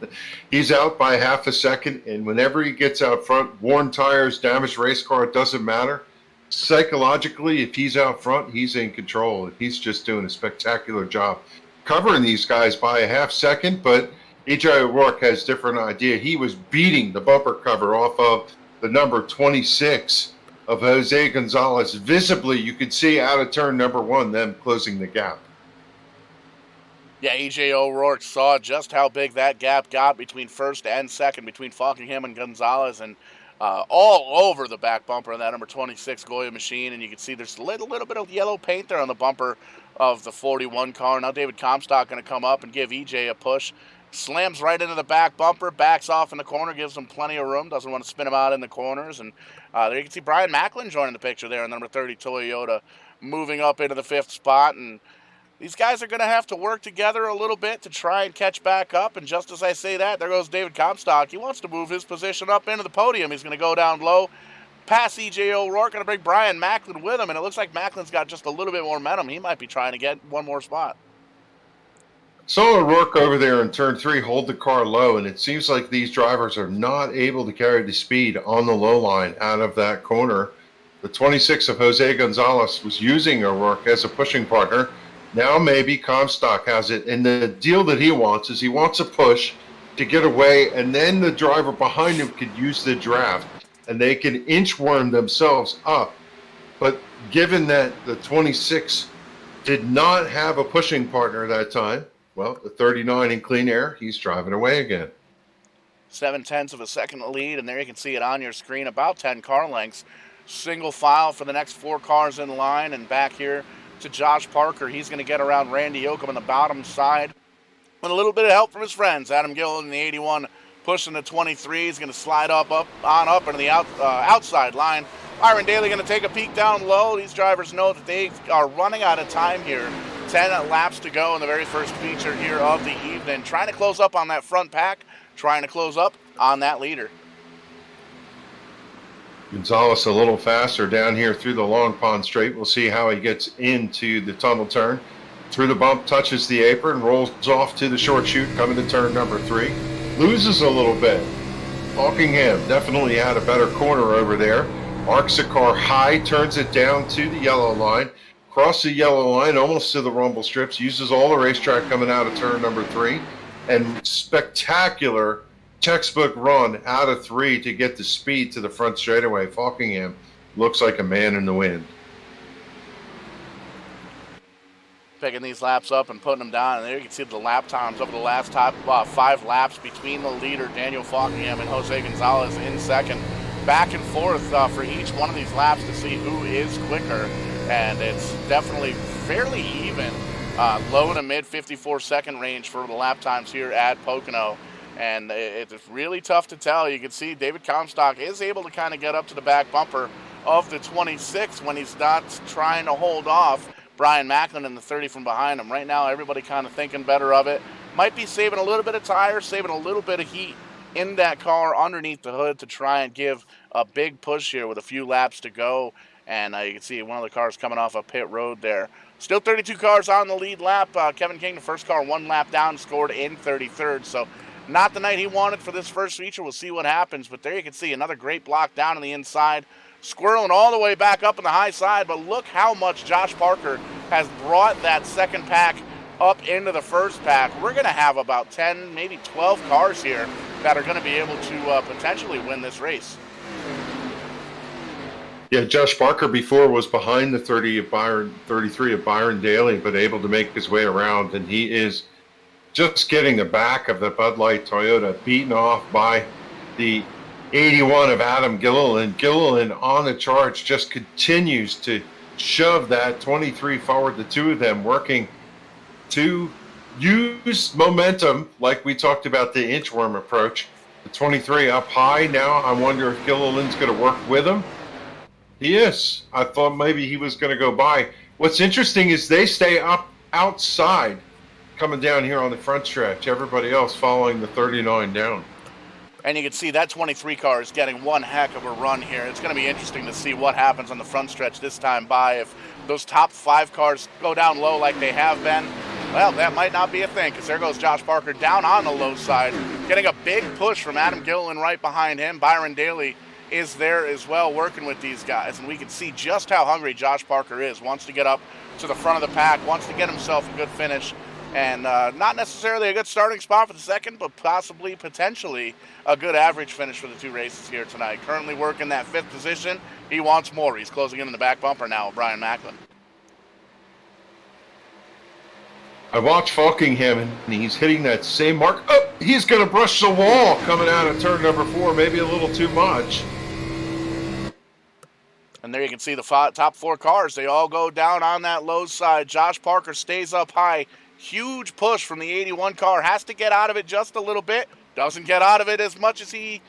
He's out by half a second, and whenever he gets out front, worn tires, damaged race car, it doesn't matter. Psychologically, if he's out front, he's in control. He's just doing a spectacular job covering these guys by a half second, but E.J. O'Rourke has a different idea. He was beating the bumper cover off of the number 26 of Jose Gonzalez. Visibly, you could see out of turn number 1, them closing the gap. Yeah, E.J. O'Rourke saw just how big that gap got between 1st and 2nd, between Falkingham and Gonzalez, and all over the back bumper of that number 26 Goya machine. And you can see there's a little bit of yellow paint there on the bumper of the 41 car. Now David Comstock going to come up and give E.J. a push. Slams right into the back bumper, backs off in the corner, gives him plenty of room, doesn't want to spin him out in the corners. And there you can see Brian Macklin joining the picture there in the number 30 Toyota, moving up into the 5th spot. And these guys are going to have to work together a little bit to try and catch back up. And just as I say that, there goes David Comstock. He wants to move his position up into the podium. He's going to go down low, pass E.J. O'Rourke, going to bring Brian Macklin with him. And it looks like Macklin's got just a little bit more momentum. He might be trying to get one more spot. Saw O'Rourke over there in turn 3 hold the car low, and it seems like these drivers are not able to carry the speed on the low line out of that corner. The 26 of Jose Gonzalez was using O'Rourke as a pushing partner. Now maybe Comstock has it, and the deal that he wants is he wants a push to get away, and then the driver behind him could use the draft, and they can inchworm themselves up. But given that the 26 did not have a pushing partner that time, well, the 39 in Clean Air, he's driving away again. 7/10 of a second lead, and there you can see it on your screen, about 10 car lengths. Single file for the next 4 cars in line, and back here to Josh Parker. He's going to get around Randy Yoakum on the bottom side with a little bit of help from his friends. Adam Gill in the 81 pushing the 23. He's going to slide up into the outside line. Byron Daly going to take a peek down low. These drivers know that they are running out of time here. 10 laps to go in the very first feature here of the evening. Trying to close up on that front pack, trying to close up on that leader. Gonzalez a little faster down here through the Long Pond Straight. We'll see how he gets into the tunnel turn. Through the bump, touches the apron, rolls off to the short chute, coming to turn number 3. Loses a little bit. Falkingham definitely had a better corner over there. Arcs the car high, turns it down to the yellow line. Cross the yellow line, almost to the rumble strips. Uses all the racetrack coming out of turn number 3. And spectacular textbook run out of 3 to get the speed to the front straightaway. Falkingham looks like a man in the wind. Picking these laps up and putting them down, and there you can see the lap times over the last 5 laps between the leader, Daniel Falkingham, and Jose Gonzalez in second. Back and forth for each one of these laps to see who is quicker, and it's definitely fairly even. Low to mid 54-second range for the lap times here at Pocono. And it's really tough to tell. You can see David Comstock is able to kind of get up to the back bumper of the 26 when he's not trying to hold off Brian Macklin in the 30 from behind him. Right now, everybody kind of thinking better of it. Might be saving a little bit of tire, saving a little bit of heat in that car underneath the hood to try and give a big push here with a few laps to go. And you can see one of the cars coming off a pit road there. Still 32 cars on the lead lap. Kevin King, the first car, 1 lap down, scored in 33rd. So not the night he wanted for this first feature. We'll see what happens. But there you can see another great block down on the inside. Squirreling all the way back up on the high side. But look how much Josh Parker has brought that second pack up into the first pack. We're going to have about 10, maybe 12 cars here that are going to be able to potentially win this race. Yeah, Josh Parker before was behind the 33 of Byron Daly, but able to make his way around. And he is just getting the back of the Bud Light Toyota, beaten off by the 81 of Adam Gilliland. Gilliland on the charge just continues to shove that 23 forward. The two of them working to use momentum like we talked about the inchworm approach. The 23 up high now. I wonder if Gilliland's going to work with him. He is. I thought maybe he was going to go by. What's interesting is they stay up outside coming down here on the front stretch. Everybody else following the 39 down. And you can see that 23 car is getting one heck of a run here. It's going to be interesting to see what happens on the front stretch this time by. If those top 5 cars go down low like they have been, well, that might not be a thing, because there goes Josh Parker down on the low side, getting a big push from Adam Gilliland right behind him. Byron Daly is there as well working with these guys, and we can see just how hungry Josh Parker is. Wants to get up to the front of the pack, wants to get himself a good finish, and not necessarily a good starting spot for the second, but possibly, potentially, a good average finish for the 2 races here tonight. Currently working that 5th position. He wants more. He's closing in the back bumper now, Brian Macklin. I watched Falkingham, and he's hitting that same mark. Oh, he's going to brush the wall coming out of turn number 4, maybe a little too much. And there you can see the top 4 cars. They all go down on that low side. Josh Parker stays up high. Huge push from the 81 car. Has to get out of it just a little bit. Doesn't get out of it as much as he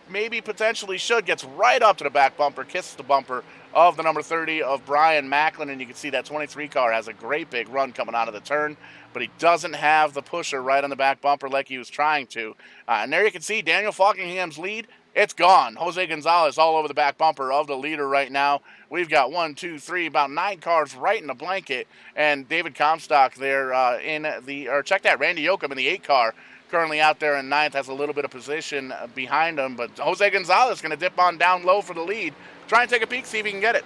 maybe potentially should. Gets right up to the back bumper. Kisses the bumper of the number 30 of Brian Macklin. And you can see that 23 car has a great big run coming out of the turn. But he doesn't have the pusher right on the back bumper like he was trying to. And there you can see Daniel Falkingham's lead. It's gone. Jose Gonzalez all over the back bumper of the leader right now. We've got 1, 2, 3, about 9 cars right in the blanket. And David Comstock there check that, Randy Yoakum in the 8 car. Currently out there in 9th, has a little bit of position behind him. But Jose Gonzalez going to dip on down low for the lead. Try and take a peek, see if he can get it.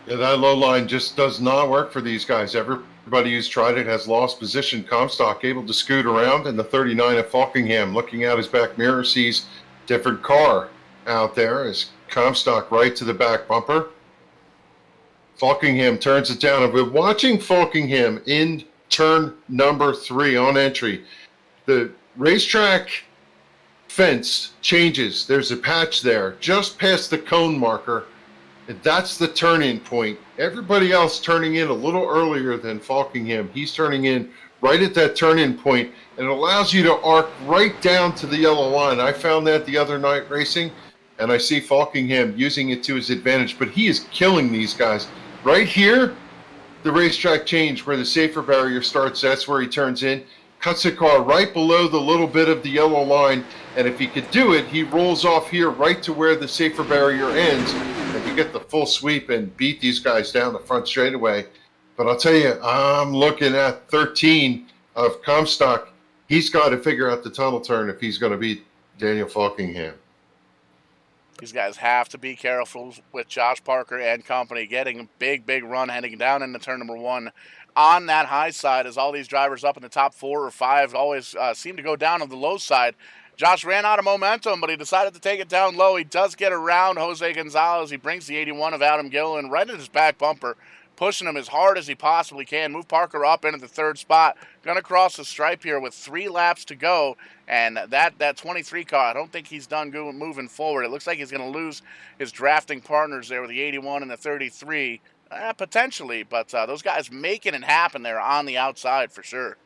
Yeah, that low line just does not work for these guys. Everybody who's tried it has lost position. Comstock able to scoot around, and the 39 of Falkingham looking out his back mirror sees different car out there as Comstock right to the back bumper. Falkingham turns it down. I've been watching Falkingham in turn number 3 on entry. The racetrack fence changes. There's a patch there just past the cone marker. And that's the turn-in point. Everybody else turning in a little earlier than Falkingham. He's turning in right at that turn-in point, and it allows you to arc right down to the yellow line. I found that the other night racing, and I see Falkingham using it to his advantage, but he is killing these guys. Right here, the racetrack change where the safer barrier starts, that's where he turns in. cuts the car right below the little bit of the yellow line, and if he could do it, he rolls off here right to where the safer barrier ends, and you get the full sweep and beat these guys down the front straightaway. But I'll tell you, I'm looking at 13 of Comstock. He's got to figure out the tunnel turn if he's going to beat Daniel Falkingham. These guys have to be careful with Josh Parker and company getting a big run heading down into turn number 1 on that high side, as all these drivers up in the top 4 or 5 always seem to go down on the low side. Josh ran out of momentum, but he decided to take it down low. He does get around Jose Gonzalez. He brings the 81 of Adam Gilliland right in his back bumper, pushing him as hard as he possibly can. Move Parker up into the 3rd spot. Going to cross the stripe here with 3 laps to go. And that 23 car, I don't think he's done moving forward. It looks like he's going to lose his drafting partners there with the 81 and the 33. Potentially, but those guys making it happen there on the outside for sure.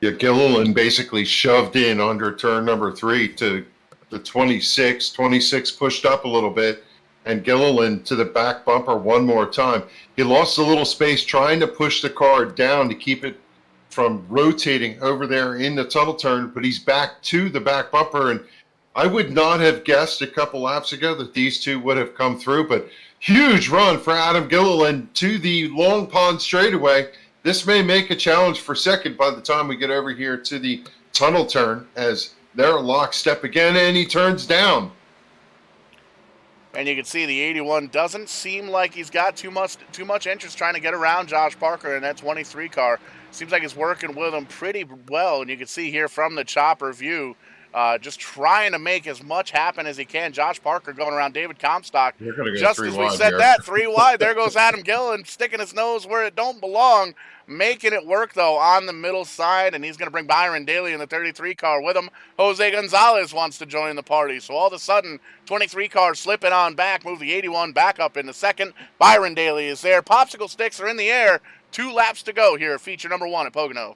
Yeah, Gilliland basically shoved in under turn number 3 to the 26. 26 pushed up a little bit, and Gilliland to the back bumper one more time. He lost a little space trying to push the car down to keep it from rotating over there in the tunnel turn, but he's back to the back bumper, and I would not have guessed a couple laps ago that these two would have come through, but huge run for Adam Gilliland to the Long Pond straightaway. This may make a challenge for second by the time we get over here to the tunnel turn, as they're lockstep again, and he turns down. And you can see the 81 doesn't seem like he's got too much interest trying to get around Josh Parker in that 23 car. Seems like he's working with him pretty well, and you can see here from the chopper view, just trying to make as much happen as he can. Josh Parker going around David Comstock. Just as we said that, 3 wide. There goes Adam Gilliland sticking his nose where it don't belong. Making it work, though, on the middle side, and he's going to bring Byron Daly in the 33 car with him. Jose Gonzalez wants to join the party. So all of a sudden, 23 car slipping on back, move the 81 back up in the second. Byron Daly is there. Popsicle sticks are in the air. 2 laps to go here, feature number 1 at Pocono.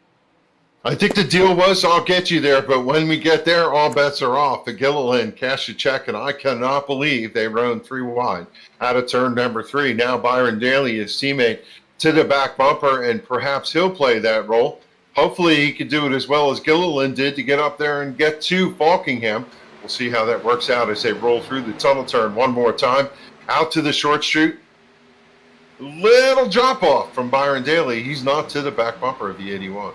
I think the deal was, I'll get you there, but when we get there, all bets are off. The Gilliland cashed a check, and I cannot believe they run 3 wide out of turn number 3. Now Byron Daly, his teammate, to the back bumper, and perhaps he'll play that role. Hopefully he can do it as well as Gilliland did to get up there and get to Falkingham. We'll see how that works out as they roll through the tunnel turn one more time. Out to the short chute. Little drop off from Byron Daly. He's not to the back bumper of the 81.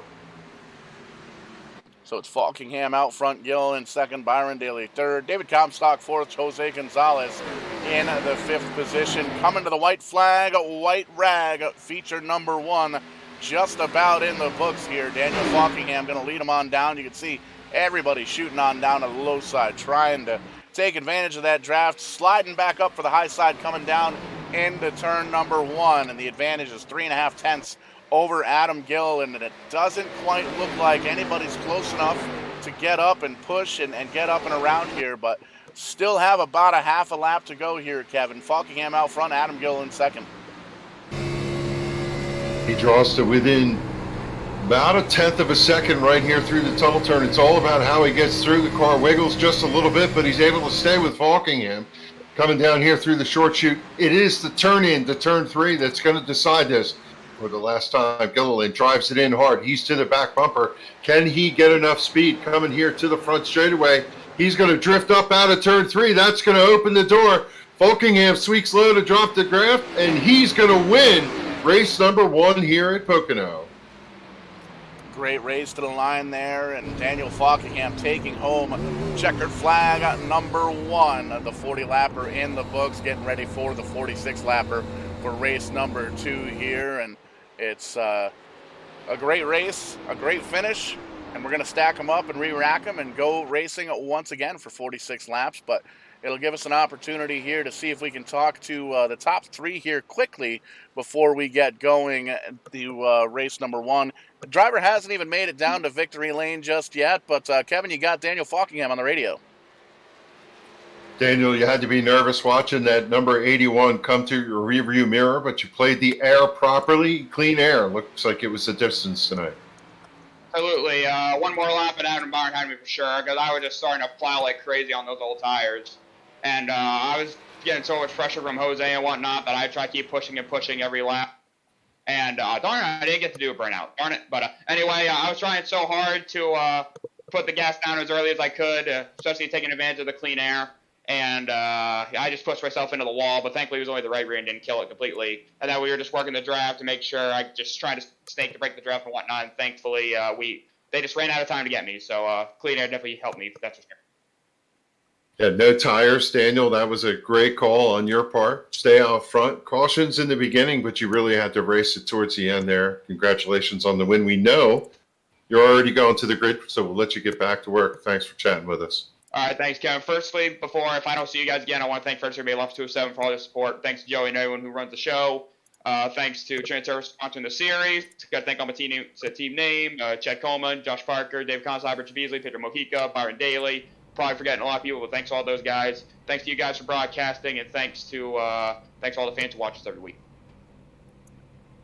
So it's Falkingham out front, Gilliland second, Byron Daly third, David Comstock fourth, Jose Gonzalez in the 5th position. Coming to the white flag, white rag, feature number 1, just about in the books here. Daniel Falkingham going to lead him on down. You can see everybody shooting on down to the low side, trying to take advantage of that draft, sliding back up for the high side, coming down into turn number 1, and the advantage is 3.5 tenths over Adam Gilliland, and it doesn't quite look like anybody's close enough to get up and push and get up and around here, but still have about a half a lap to go here, Kevin. Falkingham out front, Adam Gilliland second. He draws to within about a tenth of a second right here through the tunnel turn. It's all about how he gets through. The car wiggles just a little bit, but he's able to stay with Falkingham. Coming down here through the short chute, it is the turn in to turn 3 that's going to decide this. For the last time, Gilliland drives it in hard. He's to the back bumper. Can he get enough speed coming here to the front straightaway? He's going to drift up out of turn 3. That's going to open the door. Falkingham squeaks low to drop the graph, and he's going to win race number 1 here at Pocono. Great race to the line there, and Daniel Falkingham taking home checkered flag number 1. The 40-lapper in the books, getting ready for the 46-lapper for race number 2 here, and it's a great race, a great finish, and we're going to stack them up and re-rack them and go racing once again for 46 laps, but it'll give us an opportunity here to see if we can talk to the top 3 here quickly before we get going to race number 1. The driver hasn't even made it down to victory lane just yet, but Kevin, you got Daniel Falkingham on the radio. Daniel, you had to be nervous watching that number 81 come to your rearview mirror, but you played the air properly. Clean air. Looks like it was the distance tonight. Absolutely. One more lap and Adam Byron had me for sure, because I was just starting to plow like crazy on those old tires. And I was getting so much pressure from Jose and whatnot that I tried to keep pushing and pushing every lap. And darn it, I didn't get to do a burnout. Darn it. But anyway, I was trying so hard to put the gas down as early as I could, especially taking advantage of the clean air. And I just pushed myself into the wall, but thankfully it was only the right rear and didn't kill it completely. And then we were just working the draft to make sure I just trying to snake to break the draft and whatnot. And thankfully they just ran out of time to get me. So clean air definitely helped me, that's for sure. Yeah, no tires, Daniel. That was a great call on your part. Stay out front. Cautions in the beginning, but you really had to race it towards the end there. Congratulations on the win. We know you're already going to the grid, so we'll let you get back to work. Thanks for chatting with us. All right, thanks, Kevin. Firstly, if I don't see you guys again, I want to thank First Aid Loft 207 for all their support. Thanks to Joey and everyone who runs the show. Thanks to Transervice sponsoring the series. Got to thank all my team name, Chad Coleman, Josh Parker, Dave Concyber, Beasley, Pedro Mojica, Byron Daly. Probably forgetting a lot of people, but thanks to all those guys. Thanks to you guys for broadcasting, and thanks to all the fans who watch us every week.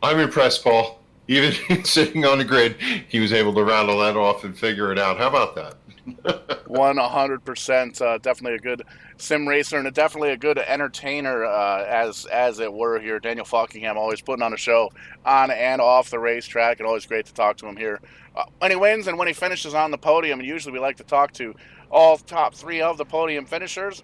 I'm impressed, Paul. Even sitting on the grid, he was able to rattle that off and figure it out. How about that? 100%. Definitely a good sim racer and definitely a good entertainer, as it were here. Daniel Falkingham always putting on a show on and off the racetrack, and always great to talk to him here when he wins and when he finishes on the podium. And usually we like to talk to all top 3 of the podium finishers.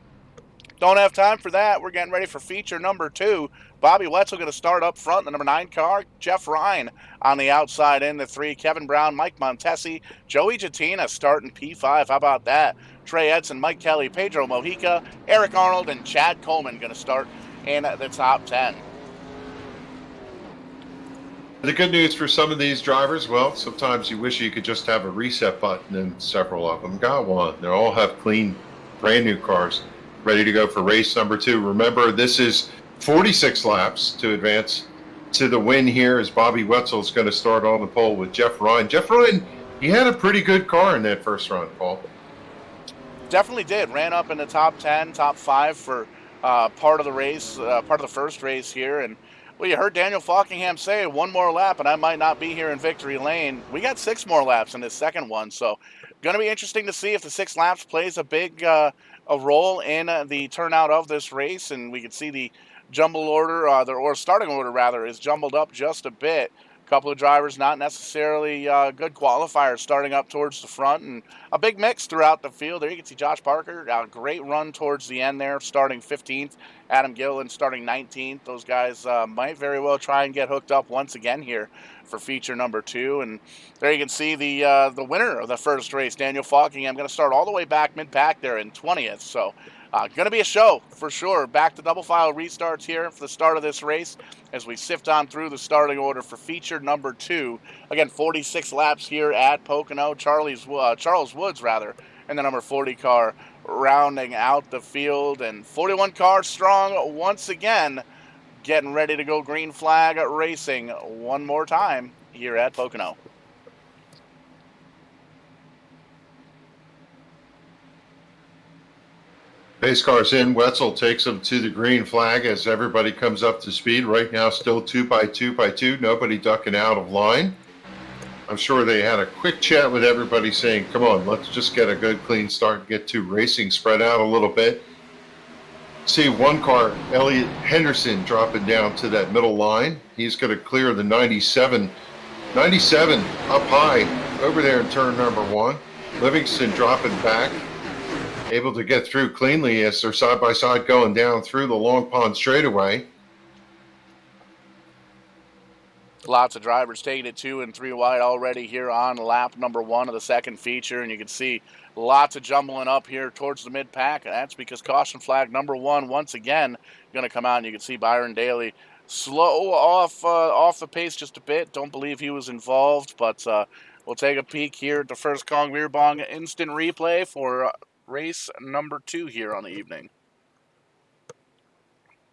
Don't have time for that. We're getting ready for feature number 2. Bobby Wetzel going to start up front, the number 9 car. Jeff Ryan on the outside in the 3. Kevin Brown, Mike Montesi, Joey Jatina starting P5. How about that? Trey Edson, Mike Kelly, Pedro Mojica, Eric Arnold, and Chad Coleman going to start in the top 10. The good news for some of these drivers, well, sometimes you wish you could just have a reset button, and several of them got one. They all have clean, brand new cars ready to go for race number 2. Remember, this is 46 laps to advance to the win here, as Bobby Wetzel is going to start on the pole with Jeff Ryan. Jeff Ryan, he had a pretty good car in that first run, Paul. Definitely did. Ran up in the top 10, top 5 for part of the race, part of the first race here. And well, you heard Daniel Falkingham say 1 more lap and I might not be here in victory lane. We got 6 more laps in this second one. So going to be interesting to see if the 6 laps plays a big a role in the turnout of this race. And we can see the jumble order, or starting order rather, is jumbled up just a bit. A couple of drivers not necessarily good qualifiers starting up towards the front, and a big mix throughout the field. There you can see Josh Parker, a great run towards the end there, starting 15th. Adam Gillen starting 19th. Those guys might very well try and get hooked up once again here for feature number 2. And there you can see the winner of the first race, Daniel Falkingham, going to start all the way back mid-pack there in 20th. So going to be a show for sure. Back to double file restarts here for the start of this race as we sift on through the starting order for feature number 2. Again, 46 laps here at Pocono. Charles Woods, and the number 40 car rounding out the field. And 41 cars strong once again, getting ready to go green flag racing one more time here at Pocono. Pace cars in. Wetzel takes them to the green flag as everybody comes up to speed. Right now, still 2 by 2 by 2. Nobody ducking out of line. I'm sure they had a quick chat with everybody saying, come on, let's just get a good, clean start and get to racing, spread out a little bit. See one car, Elliot Henderson, dropping down to that middle line. He's going to clear the 97 up high over there in turn number 1. Livingston dropping back, able to get through cleanly as they're side by side going down through the Long Pond straightaway. Lots of drivers taking it 2 and 3 wide already here on lap number 1 of the second feature, and you can see lots of jumbling up here towards the mid-pack, and that's because caution flag number 1 once again going to come out, and you can see Byron Daly slow off the pace just a bit. Don't believe he was involved, but we'll take a peek here at the first Kong Beer Bong instant replay for race number 2 here on the evening.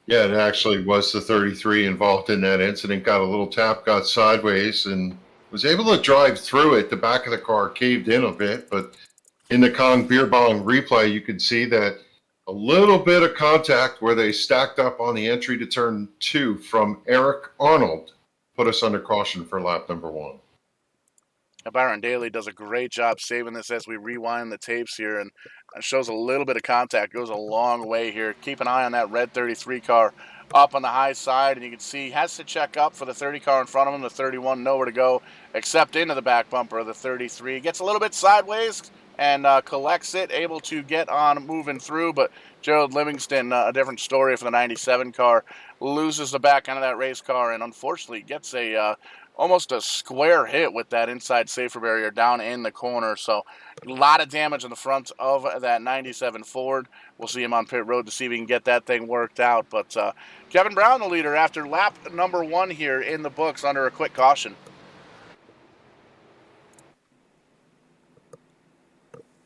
Yeah, it actually was the 33 involved in that incident. Got a little tap, got sideways, and was able to drive through it. The back of the car caved in a bit, but in the Kong Beer Bong replay, you can see that a little bit of contact where they stacked up on the entry to turn 2 from Eric Arnold put us under caution for lap number 1. Byron Daly does a great job saving this as we rewind the tapes here, and shows a little bit of contact. Goes a long way here. Keep an eye on that red 33 car up on the high side, and you can see he has to check up for the 30 car in front of him. The 31 nowhere to go except into the back bumper of the 33. Gets a little bit sideways and collects it, able to get on moving through, but Gerald Livingston, a different story for the 97 car, loses the back end of that race car and unfortunately gets a almost a square hit with that inside safer barrier down in the corner. So a lot of damage in the front of that 97 Ford. We'll see him on pit road to see if we can get that thing worked out. But Kevin Brown, the leader, after lap number 1 here in the books under a quick caution.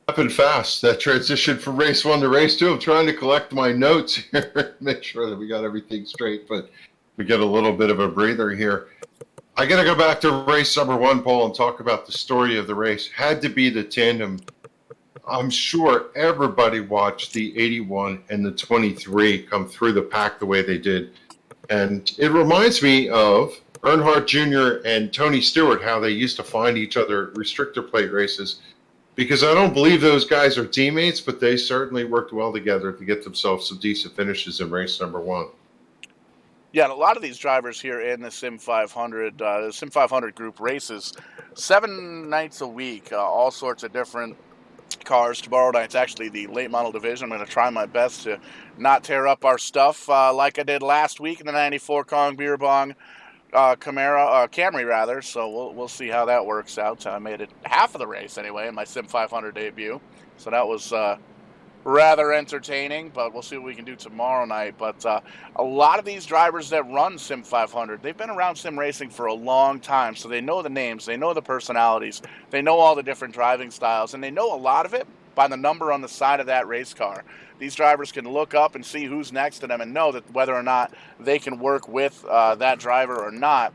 Happened fast, that transition from race 1 to race 2. I'm trying to collect my notes here, make sure that we got everything straight, but we get a little bit of a breather here. I got to go back to race number 1, Paul, and talk about the story of the race. Had to be the tandem. I'm sure everybody watched the 81 and the 23 come through the pack the way they did. And it reminds me of Earnhardt Jr. and Tony Stewart, how they used to find each other at restrictor plate races. Because I don't believe those guys are teammates, but they certainly worked well together to get themselves some decent finishes in race number 1. Yeah, and a lot of these drivers here in the SIM500, the SIM500 group races 7 nights a week, all sorts of different cars. Tomorrow night's actually the late model division. I'm going to try my best to not tear up our stuff like I did last week in the 94 Kong Beer Bong Camry rather. So we'll see how that works out. I made it half of the race anyway in my SIM500 debut, so that was rather entertaining, but we'll see what we can do tomorrow night. But a lot of these drivers that run SIM500, they've been around sim racing for a long time, so they know the names, they know the personalities, they know all the different driving styles, and they know a lot of it by the number on the side of that race car. These drivers can look up and see who's next to them and know that whether or not they can work with that driver or not.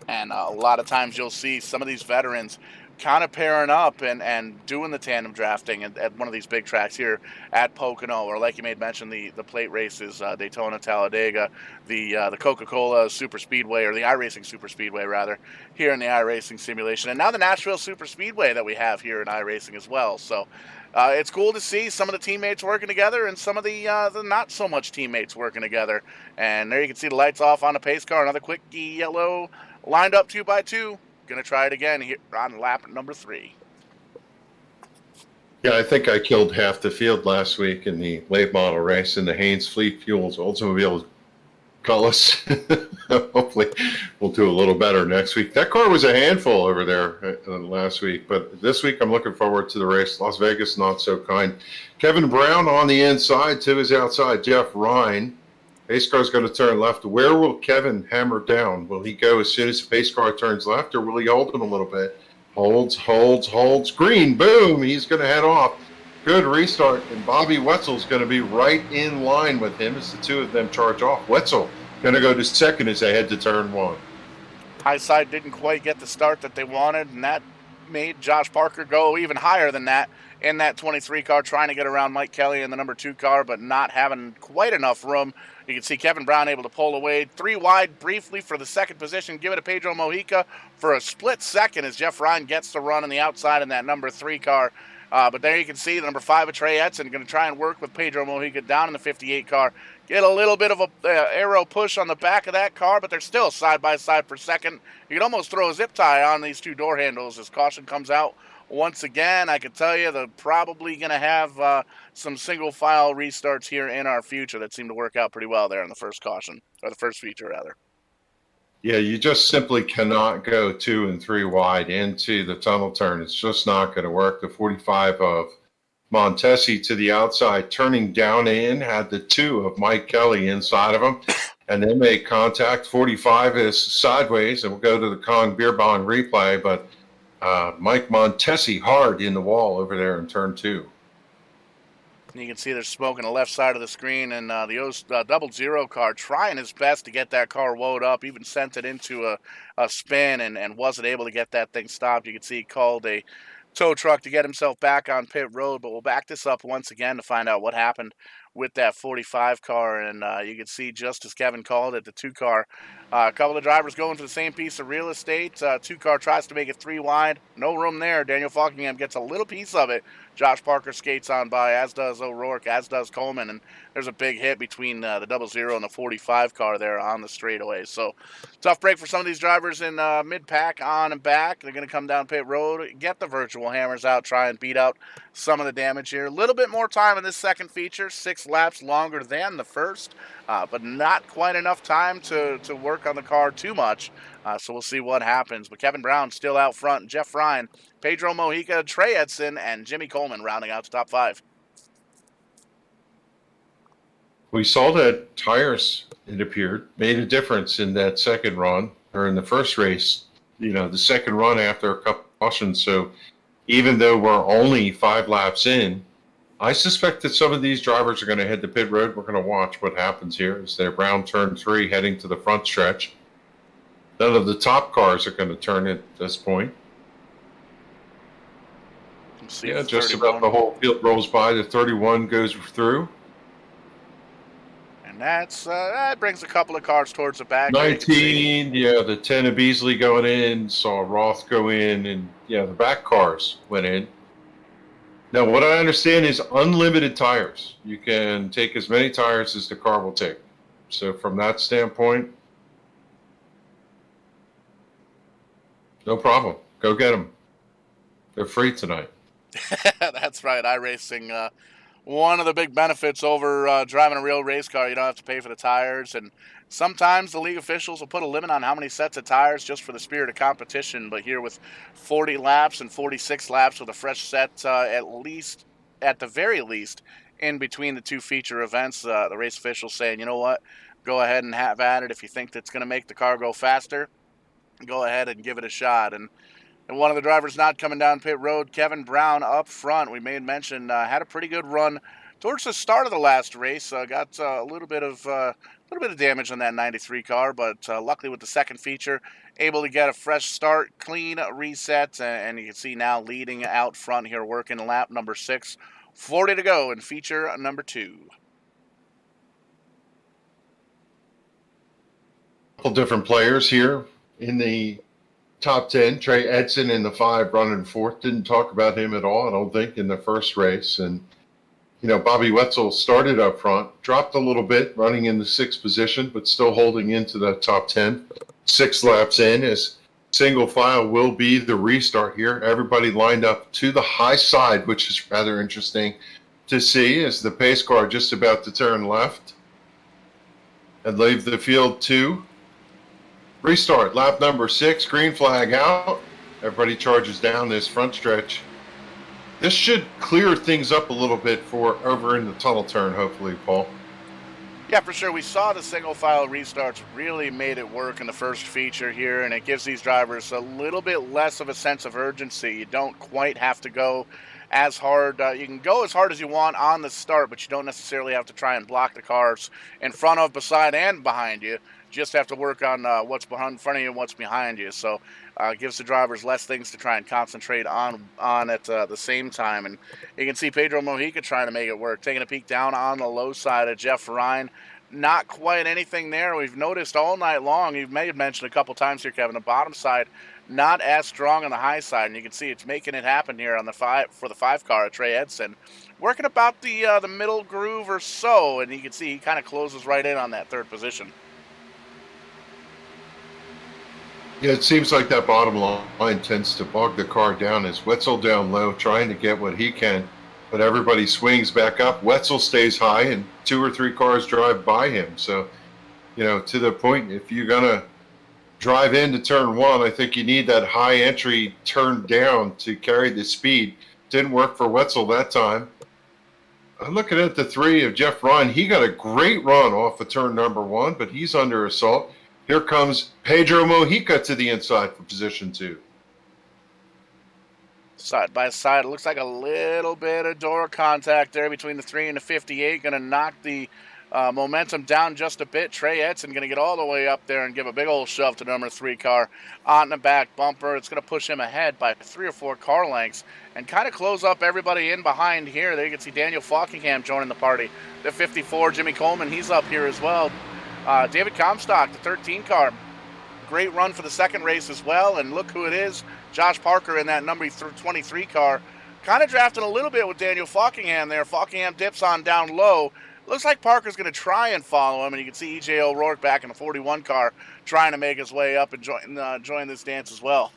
And a lot of times you'll see some of these veterans kind of pairing up and doing the tandem drafting at one of these big tracks here at Pocono, or like you made mention, the plate races, Daytona, Talladega, the Coca-Cola SuperSpeedway, or the iRacing SuperSpeedway rather, here in the iRacing simulation, and now the Nashville SuperSpeedway that we have here in iRacing as well. So it's cool to see some of the teammates working together and some of the not so much teammates working together. And there you can see the lights off on the pace car, another quick yellow lined up 2x2. Gonna try it again here on lap number 3. Yeah, I think I killed half the field last week in the late model race in the Haynes Fleet Fuels Oldsmobile Cutlass. Hopefully we'll do a little better next week. That car was a handful over there last week, but this week I'm looking forward to the race. Las Vegas, not so kind. Kevin Brown on the inside, to his outside, Jeff Ryan. Pace car's going to turn left. Where will Kevin hammer down? Will he go as soon as the pace car turns left, or will he hold him a little bit? Holds. Green, boom. He's going to head off. Good restart. And Bobby Wetzel's going to be right in line with him as the two of them charge off. Wetzel going to go to second as they head to turn 1. High side didn't quite get the start that they wanted, and that made Josh Parker go even higher than that in that 23 car, trying to get around Mike Kelly in the number 2 car, but not having quite enough room. You can see Kevin Brown able to pull away 3 wide briefly for the second position, give it to Pedro Mojica for a split second as Jeff Ryan gets the run on the outside in that number 3 car. But there you can see the number 5 of Trey Edson going to try and work with Pedro Mojica down in the 58 car. Get a little bit of a arrow push on the back of that car, but they're still side by side for second. You can almost throw a zip tie on these 2 door handles as caution comes out. Once again, I can tell you they're probably going to have some single file restarts here in our future that seem to work out pretty well there in the first caution, or the first feature rather. Yeah, you just simply cannot go 2 and 3 wide into the tunnel turn. It's just not going to work. The 45 of Montesi to the outside, turning down in, had the 2 of Mike Kelly inside of him, and they make contact. 45 is sideways, and we'll go to the Kong Beer Bong replay, but Mike Montesi hard in the wall over there in turn 2. And you can see there's smoke on the left side of the screen, and the 00 car trying his best to get that car woed up, even sent it into a spin and wasn't able to get that thing stopped. You can see he called a tow truck to get himself back on pit road, but we'll back this up once again to find out what happened with that 45 car. And you can see, just as Kevin called it, the 2-car. A couple of drivers going for the same piece of real estate. 2-car tries to make it 3 wide. No room there. Daniel Falkingham gets a little piece of it. Josh Parker skates on by, as does O'Rourke, as does Coleman. And there's a big hit between the 00 and the 45 car there on the straightaway. So tough break for some of these drivers in mid-pack, on and back. They're going to come down pit road, get the virtual hammers out, try and beat out some of the damage here. A little bit more time in this second feature, 6 laps longer than the first, but not quite enough time to work on the car too much. So we'll see what happens. But Kevin Brown still out front, Jeff Ryan, Pedro Mojica, Trey Edson, and Jimmy Coleman rounding out the top 5. We saw that tires, it appeared, made a difference in that second run, or in the first race, the second run after a couple cautions. So even though we're only 5 laps in, I suspect that some of these drivers are going to head to pit road. We're going to watch what happens here as they're Brown turn 3 heading to the front stretch. None of the top cars are going to turn at this point. Yeah, just about the whole field rolls by. The 31 goes through. And that brings a couple of cars towards the back. 19, yeah, the 10 of Beasley going in, saw Roth go in, and the back cars went in. Now, what I understand is unlimited tires. You can take as many tires as the car will take. So from that standpoint, no problem. Go get them. They're free tonight. That's right. iRacing, one of the big benefits over driving a real race car, you don't have to pay for the tires. And sometimes the league officials will put a limit on how many sets of tires just for the spirit of competition. But here with 40 laps and 46 laps with a fresh set, at the very least, in between the 2 feature events, the race officials saying, you know what, go ahead and have at it. If you think that's going to make the car go faster, go ahead and give it a shot. And one of the drivers not coming down pit road, Kevin Brown up front, we made mention, had a pretty good run towards the start of the last race. Got a little bit of damage on that 93 car, but luckily with the second feature, able to get a fresh start, clean reset, and you can see now leading out front here, working lap number 6. 40 to go in feature number 2. Couple different players here in the top 10. Trey Edson in the 5 running 4th. Didn't talk about him at all, I don't think, in the first race. And, Bobby Wetzel started up front, dropped a little bit, running in the 6th position, but still holding into the top 10. 6 laps in, as single file will be the restart here. Everybody lined up to the high side, which is rather interesting to see, as the pace car just about to turn left and leave the field to restart. Lap number 6, green flag out. Everybody charges down this front stretch. This should clear things up a little bit for over in the tunnel turn, hopefully, Paul. Yeah, for sure. We saw the single file restarts really made it work in the first feature here, and it gives these drivers a little bit less of a sense of urgency. You don't quite have to go as hard. You can go as hard as you want on the start, but you don't necessarily have to try and block the cars in front of, beside, and behind you. Just have to work on what's in front of you and what's behind you. So it gives the drivers less things to try and concentrate on at the same time. And you can see Pedro Mojica trying to make it work, taking a peek down on the low side of Jeff Ryan. Not quite anything there. We've noticed all night long, you may have mentioned a couple times here, Kevin, the bottom side not as strong on the high side, and you can see it's making it happen here on the 5 car at Trey Edson, working about the middle groove or so, and you can see he kind of closes right in on that 3rd position. Yeah, it seems like that bottom line tends to bog the car down as Wetzel down low, trying to get what he can, but everybody swings back up. Wetzel stays high, and 2 or 3 cars drive by him. So, to the point, if you're going to drive into turn 1, I think you need that high entry turn down to carry the speed. Didn't work for Wetzel that time. I'm looking at the 3 of Jeff Ryan. He got a great run off of turn number 1, but he's under assault. Here comes Pedro Mojica to the inside for position 2. Side by side, it looks like a little bit of door contact there between the 3 and the 58. Going to knock the Momentum down just a bit. Trey Edson going to get all the way up there and give a big old shove to number 3 car on the back bumper. It's going to push him ahead by 3 or 4 car lengths and kind of close up everybody in behind here. There you can see Daniel Falkingham joining the party. The 54, Jimmy Coleman, he's up here as well. David Comstock, the 13 car. Great run for the second race as well. And look who it is. Josh Parker in that number 23 car. Kind of drafting a little bit with Daniel Falkingham there. Falkingham dips on down low. Looks like Parker's going to try and follow him, and you can see E.J. O'Rourke back in the 41 car trying to make his way up and join this dance as well.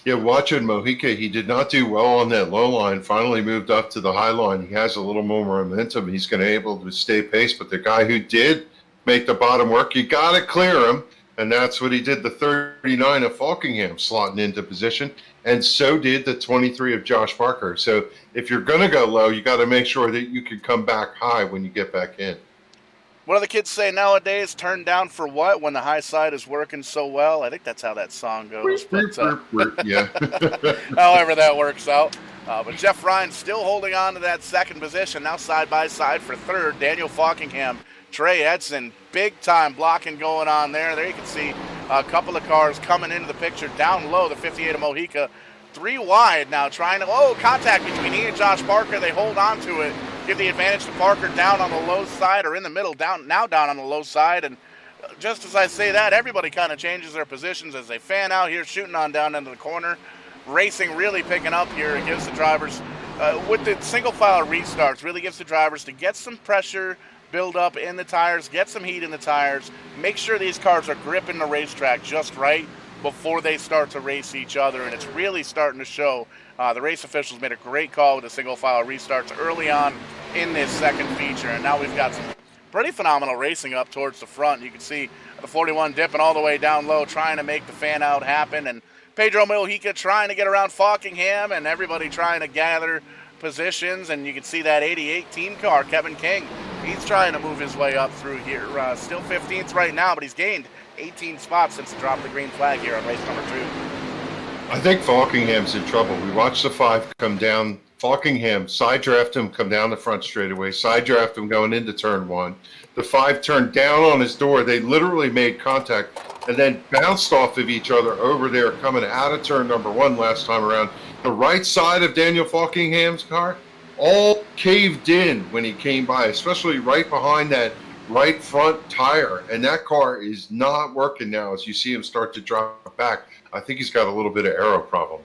Yeah, watching Mojica, he did not do well on that low line, finally moved up to the high line. He has a little more momentum. He's going to be able to stay pace, but the guy who did make the bottom work, you got to clear him, and that's what he did. The 39 of Falkingham slotting into position, and so did the 23 of Josh Parker. So if you're going to go low, you got to make sure that you can come back high when you get back in. What do the kids say nowadays? Turn down for what when the high side is working so well? I think that's how that song goes. But, yeah. however that works out. But Jeff Ryan still holding on to that second position. Now side by side for third. Daniel Falkingham, Trey Edson, big time blocking going on there. There you can see a couple of cars coming into the picture down low. The 58 of Mojica, 3 wide now trying to, contact between he and Josh Parker. They hold on to it. Give the advantage to Parker down on the low side or in the middle, down on the low side. And just as I say that, everybody kind of changes their positions as they fan out here, shooting on down into the corner. Racing really picking up here. It gives the drivers, with the single file restarts, really gives the drivers to get some pressure, build up in the tires, get some heat in the tires, make sure these cars are gripping the racetrack just right before they start to race each other. And it's really starting to show. The race officials made a great call with the single file restarts early on in this second feature. And now we've got some pretty phenomenal racing up towards the front. You can see the 41 dipping all the way down low, trying to make the fan out happen. And Pedro Mojica trying to get around Falkingham, and everybody trying to gather positions. And you can see that 88 team car, Kevin King, he's trying to move his way up through here. Still 15th right now, but he's gained 18 spots since the drop of the green flag here on race number 2. I think Falkingham's in trouble. We watched the 5 come down. Falkingham side draft him, come down the front straightaway, side draft him going into turn 1. The 5 turned down on his door. They literally made contact and then bounced off of each other over there coming out of turn number 1 last time around. The right side of Daniel Falkingham's car all caved in when he came by, especially right behind that right front tire. And that car is not working now as you see him start to drop back. I think he's got a little bit of aero problem.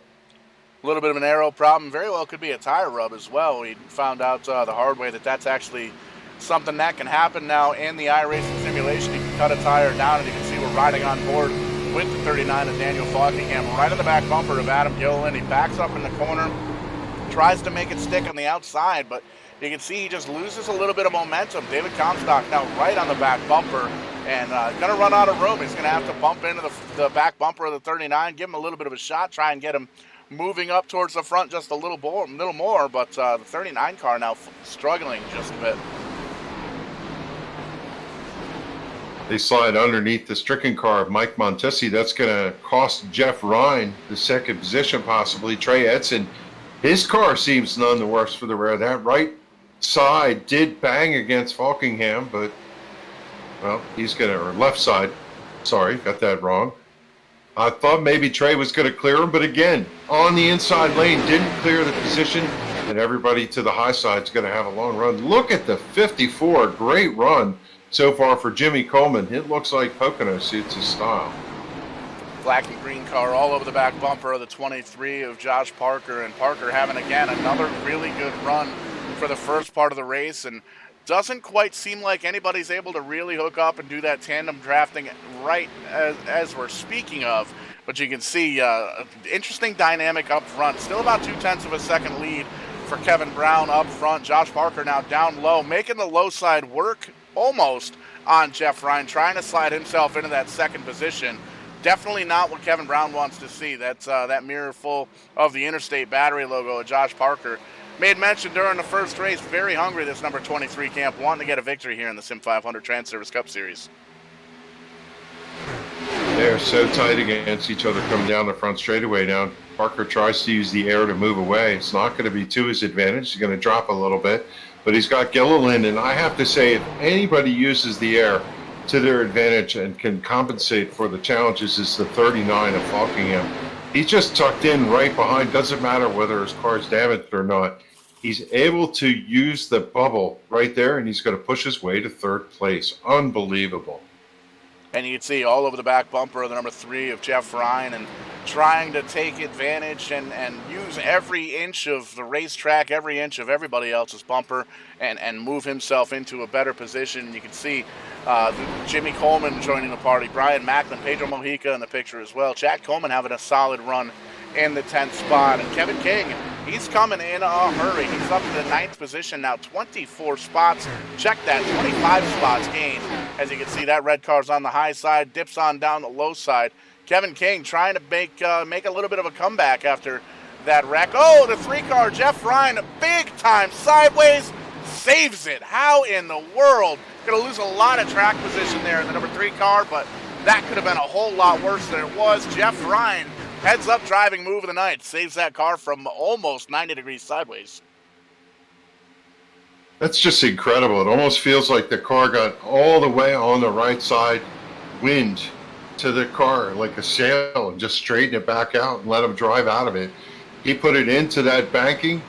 A little bit of an aero problem. Very well could be a tire rub as well. We found out the hard way that that's actually something that can happen now in the iRacing simulation. You can cut a tire down, and you can see we're riding on board with the 39 of Daniel Falkingham right on the back bumper of Adam Gilliland. He backs up in the corner, tries to make it stick on the outside, but you can see he just loses a little bit of momentum. David Comstock now right on the back bumper and going to run out of room. He's going to have to bump into the back bumper of the 39, give him a little bit of a shot, try and get him moving up towards the front just a little more, but the 39 car now struggling just a bit. They slide underneath the stricken car of Mike Montesi. That's going to cost Jeff Ryan the second position possibly. Trey Edson, his car seems none the worse for the wear. That right side did bang against Falkingham, but, well, he's going to, or left side, sorry, got that wrong. I thought maybe Trey was going to clear him, but again, on the inside lane, didn't clear the position, and everybody to the high side is going to have a long run. Look at the 54, great run so far for Jimmy Coleman. It looks like Pocono suits his style. Black and green car all over the back bumper of the 23 of Josh Parker, and Parker having, again, another really good run for the first part of the race, and doesn't quite seem like anybody's able to really hook up and do that tandem drafting right as we're speaking of. But you can see interesting dynamic up front. Still about 0.2 of a second lead for Kevin Brown up front. Josh Parker now down low, making the low side work almost on Jeff Ryan, trying to slide himself into that second position. Definitely not what Kevin Brown wants to see. That's that mirror full of the Interstate Battery logo of Josh Parker. Made mention during the first race, very hungry, this number 23 camp, wanting to get a victory here in the SIM500 Transervice Cup Series. They're so tight against each other coming down the front straightaway now. Parker tries to use the air to move away. It's not going to be to his advantage. He's going to drop a little bit. but he's got Gilliland, and I have to say, if anybody uses the air to their advantage and can compensate for the challenges, is the 39 of Falkingham. He's just tucked in right behind. Doesn't matter whether his car's damaged or not. He's able to use the bubble right there, and he's going to push his way to third place. Unbelievable. And you can see all over the back bumper of the number 3 of Jeff Ryan, and trying to take advantage and use every inch of the racetrack, every inch of everybody else's bumper, and move himself into a better position. You can see Jimmy Coleman joining the party, Brian Macklin, Pedro Mojica in the picture as well. Chad Coleman having a solid run in the 10th spot. And Kevin King, he's coming in a hurry. He's up to the 9th position now, 24 spots. Check that, 25 spots gained. As you can see, that red car's on the high side, dips on down the low side. Kevin King trying to make a little bit of a comeback after that wreck. Oh, the 3 car, Jeff Ryan, big time sideways, saves it. How in the world? Going to lose a lot of track position there in the number 3 car, but that could have been a whole lot worse than it was. Jeff Ryan, heads up driving move of the night, saves that car from almost 90 degrees sideways. That's just incredible. It almost feels like the car got all the way on the right side, wind to the car like a sail, and just straighten it back out and let him drive out of it. He put it into that banking,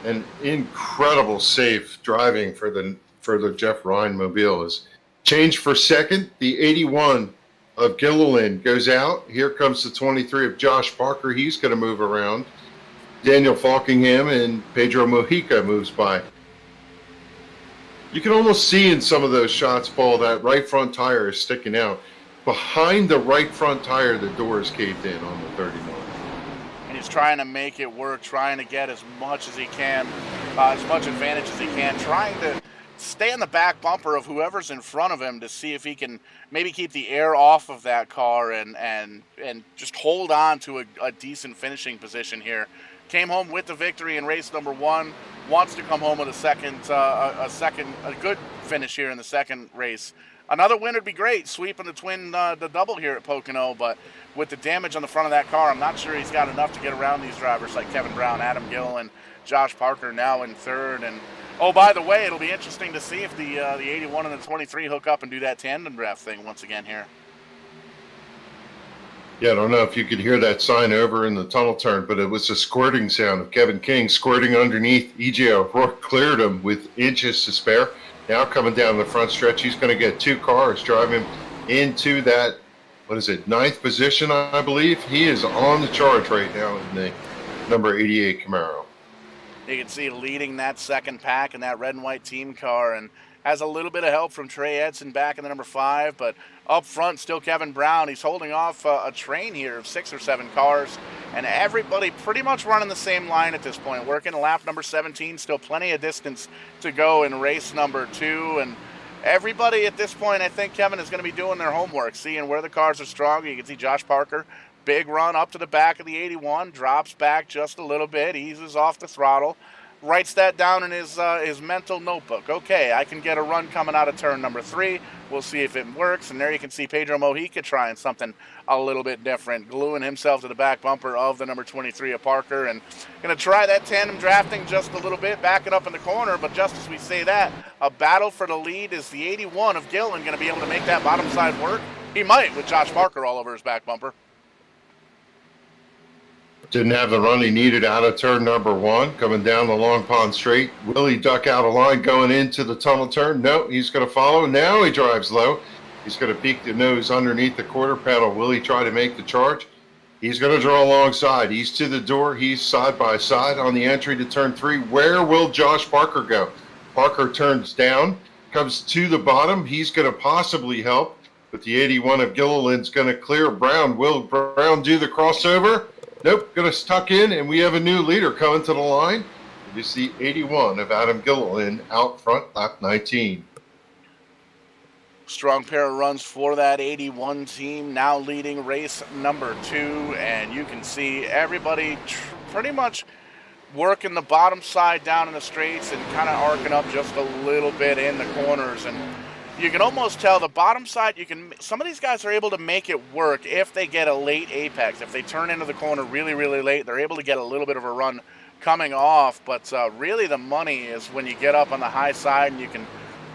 and incredible safe driving for the Jeff Ryan mobile. Is change for second. The 81 of Gilliland goes out. Here comes the 23 of Josh Parker. He's going to move around. Daniel Falkingham and Pedro Mojica moves by. You can almost see in some of those shots, Paul, that right front tire is sticking out. Behind the right front tire, the door is caved in on the 39. And he's trying to make it work, trying to get as much as he can, as much advantage as he can, trying to stay on the back bumper of whoever's in front of him to see if he can maybe keep the air off of that car and just hold on to a decent finishing position here. Came home with the victory in race number 1. Wants to come home with a good finish here in the second race. Another win would be great, sweeping the double here at Pocono, but with the damage on the front of that car, I'm not sure he's got enough to get around these drivers like Kevin Brown, Adam Gill, and Josh Parker now in third. And oh, by the way, it'll be interesting to see if the 81 and the 23 hook up and do that tandem draft thing once again here. Yeah, I don't know if you could hear that sign over in the tunnel turn, but it was a squirting sound of Kevin King squirting underneath. E.J. O'Rourke cleared him with inches to spare. Now coming down the front stretch, he's going to get 2 cars, drive him into that, 9th position, I believe. He is on the charge right now in the number 88 Camaro. You can see leading that second pack in that red and white team car, and has a little bit of help from Trey Edson back in the number 5, but up front still Kevin Brown. He's holding off a train here of 6 or 7 cars, and everybody pretty much running the same line at this point, working lap number 17, still plenty of distance to go in race number 2, and everybody at this point, I think, Kevin, is going to be doing their homework, seeing where the cars are strong. You can see Josh Parker, big run up to the back of the 81, drops back just a little bit, eases off the throttle, writes that down in his mental notebook. Okay, I can get a run coming out of turn number 3. We'll see if it works. And there you can see Pedro Mojica trying something a little bit different, gluing himself to the back bumper of the number 23 of Parker, and going to try that tandem drafting just a little bit, backing up in the corner. But just as we say that, a battle for the lead. Is the 81 of Gillen going to be able to make that bottom side work? He might, with Josh Parker all over his back bumper. Didn't have the run he needed out of turn number 1, coming down the Long Pond Straight. Will he duck out of line going into the tunnel turn? No, he's going to follow. Now he drives low. He's going to peek the nose underneath the quarter panel. Will he try to make the charge? He's going to draw alongside. He's to the door. He's side by side on the entry to turn 3. Where will Josh Parker go? Parker turns down, comes to the bottom. He's going to possibly help, but the 81 of Gilliland's going to clear Brown. Will Brown do the crossover? Nope, going to tuck in, and we have a new leader coming to the line. It is the 81 of Adam Gilliland out front, lap 19. Strong pair of runs for that 81 team, now leading race number 2, and you can see everybody pretty much working the bottom side down in the straights and kind of arcing up just a little bit in the corners. And you can almost tell the bottom side, some of these guys are able to make it work if they get a late apex. If they turn into the corner really, really late, they're able to get a little bit of a run coming off, but really the money is when you get up on the high side and you can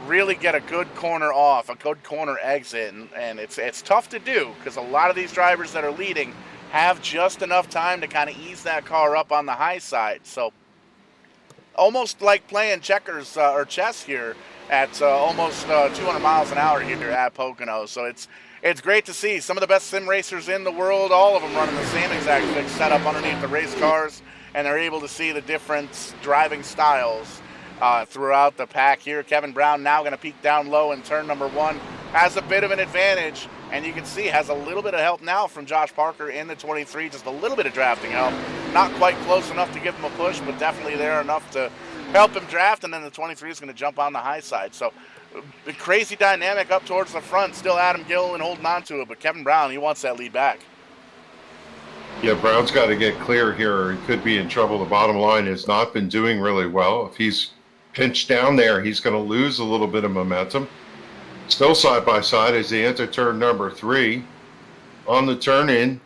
really get a good corner off, a good corner exit, and it's tough to do because a lot of these drivers that are leading have just enough time to kind of ease that car up on the high side. So almost like playing checkers or chess here at almost 200 miles an hour here at Pocono. So it's great to see some of the best sim racers in the world, all of them running the same exact fixed setup underneath the race cars, and they're able to see the different driving styles throughout the pack here. Kevin Brown now going to peek down low in turn number 1, has a bit of an advantage, and you can see has a little bit of help now from Josh Parker in the 23, just a little bit of drafting help. Not quite close enough to give him a push, but definitely there enough to help him draft, and then the 23 is going to jump on the high side. So the crazy dynamic up towards the front, still Adam Gilliland holding on to it, but Kevin Brown, he wants that lead back. Yeah, Brown's got to get clear here or he could be in trouble. The bottom line has not been doing really well. If he's pinched down there, he's going to lose a little bit of momentum. Still side by side as they enter turn number 3. On the turn in,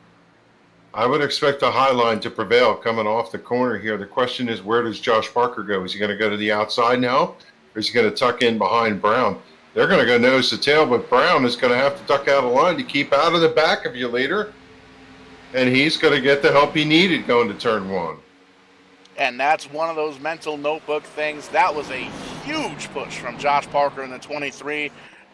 I would expect the high line to prevail coming off the corner here. The question is, where does Josh Parker go? Is he going to go to the outside now, or is he going to tuck in behind Brown? They're going to go nose to tail, but Brown is going to have to duck out of line to keep out of the back of you leader, and he's going to get the help he needed going to turn 1. And that's one of those mental notebook things. That was a huge push from Josh Parker in the 23.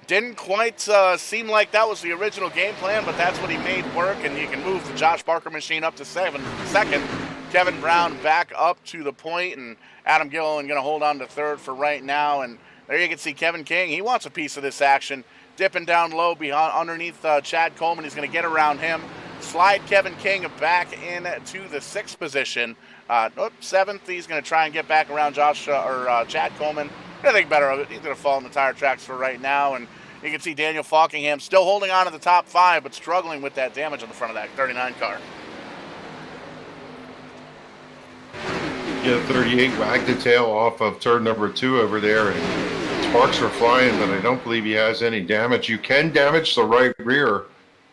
Didn't quite seem like that was the original game plan, but that's what he made work, and you can move the Josh Parker machine up to second. Kevin Brown back up to the point, and Adam Gilliland going to hold on to third for right now. And there you can see Kevin King. He wants a piece of this action. Dipping down low behind underneath Chad Coleman. He's going to get around him. Slide Kevin King back into the 6th position. 7th, he's going to try and get back around Chad Coleman. I think better of it. He's going to fall in the tire tracks for right now. And you can see Daniel Falkingham still holding on to the top 5, but struggling with that damage on the front of that 39 car. Yeah, 38 wagged the tail off of turn number 2 over there, and sparks are flying, but I don't believe he has any damage. You can damage the right rear,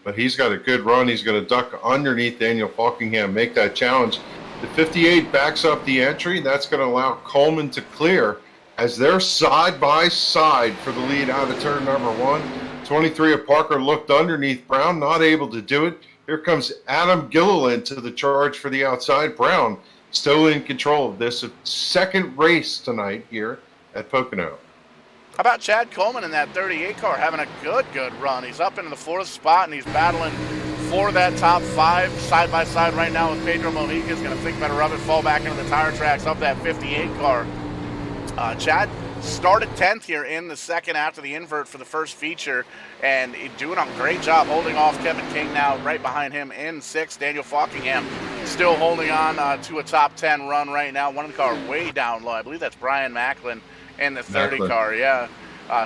but he's got a good run. He's going to duck underneath Daniel Falkingham, make that challenge. The 58 backs up the entry. That's going to allow Coleman to clear as they're side by side for the lead out of turn number 1. 23 of Parker looked underneath Brown, not able to do it. Here comes Adam Gilliland to the charge for the outside. Brown still in control of this second race tonight here at Pocono. How about Chad Coleman in that 38 car having a good run? He's up into the 4th spot, and he's battling for that top 5 side by side right now with Pedro Mojica. Is going to think better of it, fall back into the tire tracks of that 58 car. Chad started 10th here in the second after the invert for the first feature, and doing a great job holding off Kevin King now right behind him in 6th. Daniel Falkingham still holding on to a top 10 run right now. One of the car way down low. I believe that's Brian Macklin in the 30 Macklin. car, yeah.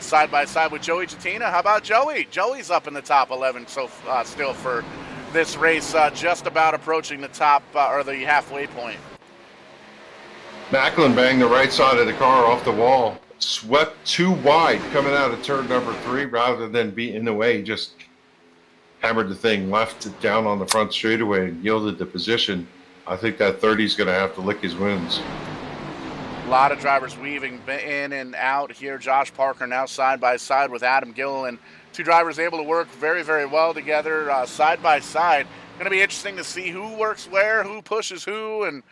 Side by side with Joey Jatina. How about Joey? Joey's up in the top 11 so still for this race, just about approaching the top or the halfway point. Macklin banged the right side of the car off the wall, swept too wide coming out of turn number 3 rather than be in the way. He just hammered the thing left down on the front straightaway and yielded the position. I think that 30 is going to have to lick his wounds. A lot of drivers weaving in and out here. Josh Parker now side by side with Adam Gilliland. Two drivers able to work very well together side by side. Going to be interesting to see who works where, who pushes who, and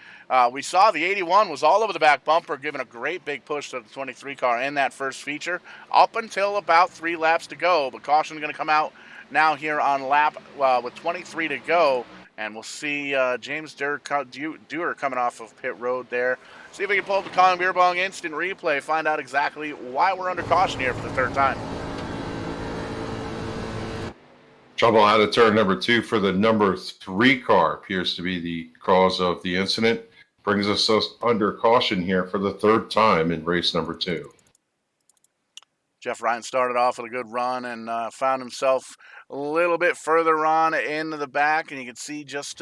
we saw the 81 was all over the back bumper, giving a great big push to the 23 car in that first feature up until about 3 laps to go. But caution going to come out now here on lap with 23 to go, and we'll see James Dewar coming off of pit road there. See if we can pull up the Colin Beer Bong instant replay, find out exactly why we're under caution here for the 3rd time. Trouble out of turn number 2 for the number 3 car appears to be the cause of the incident. Brings us under caution here for the 3rd time in race number 2. Jeff Ryan started off with a good run and found himself a little bit further on into the back, and you can see just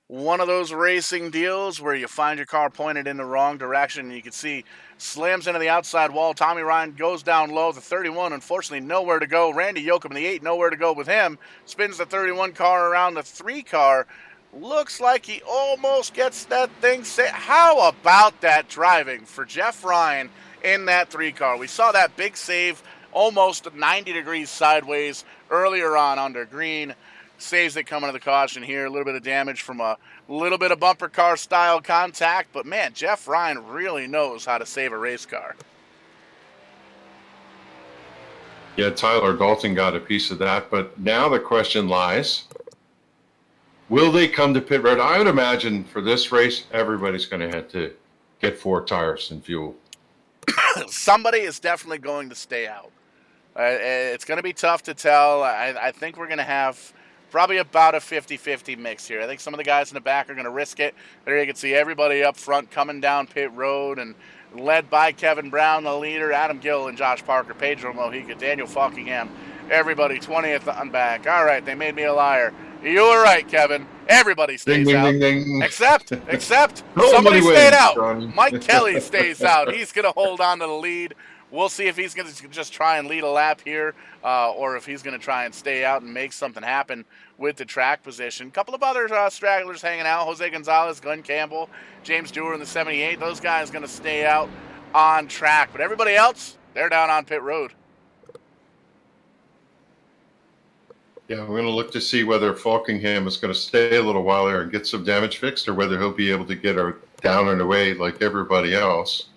one of those racing deals where you find your car pointed in the wrong direction, and you can see slams into the outside wall. Tommy Ryan goes down low. The 31, unfortunately, nowhere to go. Randy Yoakum in the 8, nowhere to go with him. Spins the 31 car around the 3 car. Looks like he almost gets that thing set. How about that driving for Jeff Ryan in that 3 car? We saw that big save almost 90 degrees sideways earlier on under green. Saves it coming to the caution here. A little bit of damage from a little bit of bumper car style contact. But man, Jeff Ryan really knows how to save a race car. Yeah, Tyler Dalton got a piece of that. But now the question lies, will they come to pit road? I would imagine for this race, everybody's going to have to get 4 tires and fuel. Somebody is definitely going to stay out. It's going to be tough to tell. I think we're going to have probably about a 50-50 mix here. I think some of the guys in the back are going to risk it. There you can see everybody up front coming down pit road and led by Kevin Brown, the leader, Adam Gill and Josh Parker, Pedro Mojica, Daniel Falkingham, everybody 20th on back. All right, they made me a liar. You were right, Kevin. Everybody stays ding, out. Ding, ding. Except Nobody somebody stayed wins, out. Johnny. Mike Kelly stays out. He's going to hold on to the lead. We'll see if he's going to just try and lead a lap here or if he's going to try and stay out and make something happen with the track position. A couple of other stragglers hanging out. Jose Gonzalez, Glenn Campbell, James Dewar in the 78. Those guys going to stay out on track. But everybody else, they're down on pit road. Yeah, we're going to look to see whether Falkingham is going to stay a little while there and get some damage fixed or whether he'll be able to get her down and away like everybody else.